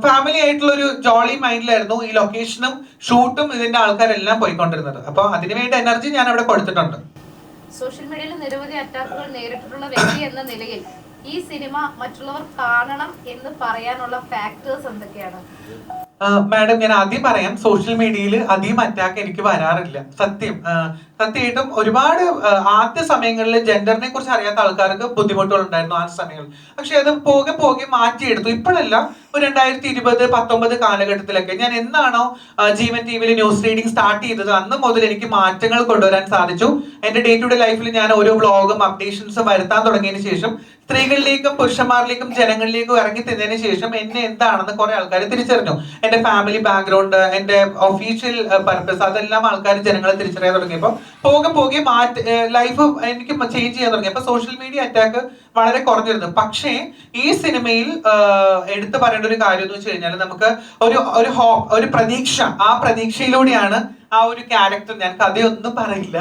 ഫാമിലി ആയിട്ടുള്ള ഒരു ജോളി മൈൻഡിലായിരുന്നു ഈ ലൊക്കേഷനും ഷൂട്ടും ഇതിന്റെ ആൾക്കാരെല്ലാം പോയിക്കൊണ്ടിരുന്നത്. അപ്പൊ അതിനുവേണ്ട എനർജി ഞാൻ അവിടെ കൊടുത്തിട്ടുണ്ട്. സോഷ്യൽ മീഡിയയിൽ നിരവധി അറ്റാക്കുകൾ നേരിട്ടിട്ടുള്ള വ്യക്തി എന്ന നിലയിൽ ഈ സിനിമ മറ്റുള്ളവർ കാണണം എന്ന് പറയാനുള്ള ഫാക്ടേഴ്സ് എന്തൊക്കെയാണ്? മാഡം, ഞാൻ ആദ്യം പറയാം, സോഷ്യൽ മീഡിയയിൽ അധികം അറ്റാക്ക് എനിക്ക് വരാറില്ല. സത്യമായിട്ടും ഒരുപാട് ആദ്യ സമയങ്ങളിൽ ജെൻഡറിനെ കുറിച്ച് അറിയാത്ത ആൾക്കാർക്ക് ബുദ്ധിമുട്ടുകൾ ഉണ്ടായിരുന്നു ആ സമയങ്ങളിൽ. പക്ഷെ അത് പോകെ മാറ്റിയെടുത്തു. ഇപ്പോഴല്ല, 2020-19 കാലഘട്ടത്തിലൊക്കെ ഞാൻ എന്നാണോ ജീവൻ ടിവിയിൽ ന്യൂസ് റീഡിംഗ് സ്റ്റാർട്ട് ചെയ്തത് അന്ന് മുതൽ എനിക്ക് മാറ്റങ്ങൾ കൊണ്ടുവരാൻ സാധിച്ചു. എന്റെ ഡേ ടു ഡേ ലൈഫിൽ ഞാൻ ഓരോ വ്ളോഗും അപ്ഡേഷൻസും വരുത്താൻ തുടങ്ങിയതിന് ശേഷം സ്ത്രീകളിലേക്കും പുരുഷന്മാരിലേക്കും ജനങ്ങളിലേക്കും ഇറങ്ങി തിന്നതിന് ശേഷം എന്നെ എന്താണെന്ന് കുറെ ആൾക്കാർ തിരിച്ചറിഞ്ഞു. എന്റെ ഫാമിലി ബാക്ക്ഗ്രൗണ്ട്, എന്റെ ഒഫീഷ്യൽ പർപ്പസ്, അതെല്ലാം ആൾക്കാർ ജനങ്ങളെ തിരിച്ചറിയാൻ തുടങ്ങിയപ്പോൾ പോകെ ലൈഫ് എനിക്ക് ചേഞ്ച് ചെയ്യാൻ തുടങ്ങി. അപ്പൊ സോഷ്യൽ മീഡിയ അറ്റാക്ക് വളരെ കുറഞ്ഞിരുന്നു. പക്ഷേ ഈ സിനിമയിൽ എടുത്തു പറയേണ്ട ഒരു കാര്യം എന്ന് വെച്ച് കഴിഞ്ഞാൽ, നമുക്ക് ഒരു പ്രതീക്ഷ, ആ പ്രതീക്ഷയിലൂടെയാണ് ആ ഒരു ക്യാരക്ടർ, ഞാൻ കഥയൊന്നും പറയില്ല,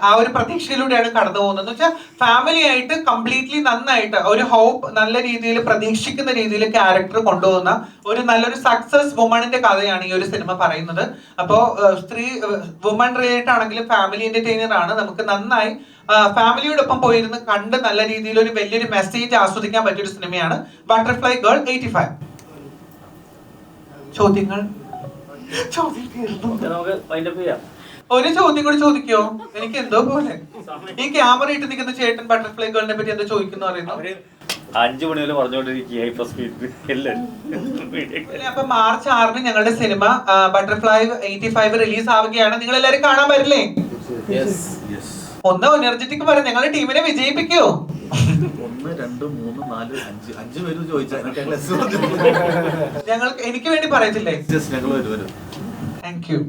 ആ ഒരു പ്രതീക്ഷയിലൂടെയാണ് കടന്നു പോകുന്നത്. എന്ന് വെച്ചാൽ ഫാമിലി ആയിട്ട് കംപ്ലീറ്റ്ലി നന്നായിട്ട് ഒരു ഹോപ്പ്, നല്ല രീതിയിൽ പ്രതീക്ഷിക്കുന്ന രീതിയിൽ ക്യാരക്ടർ കൊണ്ടുപോകുന്ന ഒരു നല്ലൊരു സക്സസ് വുമണിന്റെ കഥയാണ് ഈ ഒരു സിനിമ പറയുന്നത്. അപ്പോ വുമൺ റിലേറ്റഡ് ആണെങ്കിലും ഫാമിലി എന്റർടൈനർ ആണ്. നമുക്ക് നന്നായി ഫാമിലിയോടൊപ്പം പോയിരുന്ന് കണ്ട് നല്ല രീതിയിൽ ഒരു വലിയൊരു മെസ്സേജ് ആസ്വദിക്കാൻ പറ്റിയൊരു സിനിമയാണ് ബട്ടർഫ്ലൈ ഗേൾ 85. ചോദ്യങ്ങൾ നമുക്ക് വൈൻഡപ്പ് ചെയ്യാം. ഒരു ചോദ്യം കൂടി ചോദിക്കോ? എനിക്ക് എന്തോ പോലെ ഈ ക്യാമറ ഇട്ട് നിൽക്കുന്ന ചേട്ടൻ ബട്ടർഫ്ലൈ ഗേളിനെ പറ്റി എന്താ ചോദിക്കുന്നു അറിയുന്നു. 5 മണി വരെ പറഞ്ഞുകൊണ്ടിരിക്കുക. അപ്പൊ മാർച്ച് 6 ഞങ്ങളുടെ സിനിമ ബട്ടർഫ്ലൈ 85 റിലീസ് ആവുകയാണ്. നിങ്ങൾ എല്ലാരും കാണാൻ പറ്റില്ലേ? ഒന്ന് എനർജറ്റിക് പറ, ഞങ്ങളുടെ ടീമിനെ വിജയിപ്പിക്കോ? 1 2 3 4 5 പേര് ചോദിച്ചാൽ ഞങ്ങൾ എനിക്ക് വേണ്ടി പറയത്തില്ലേ? ഞങ്ങൾ വരും. Thank you.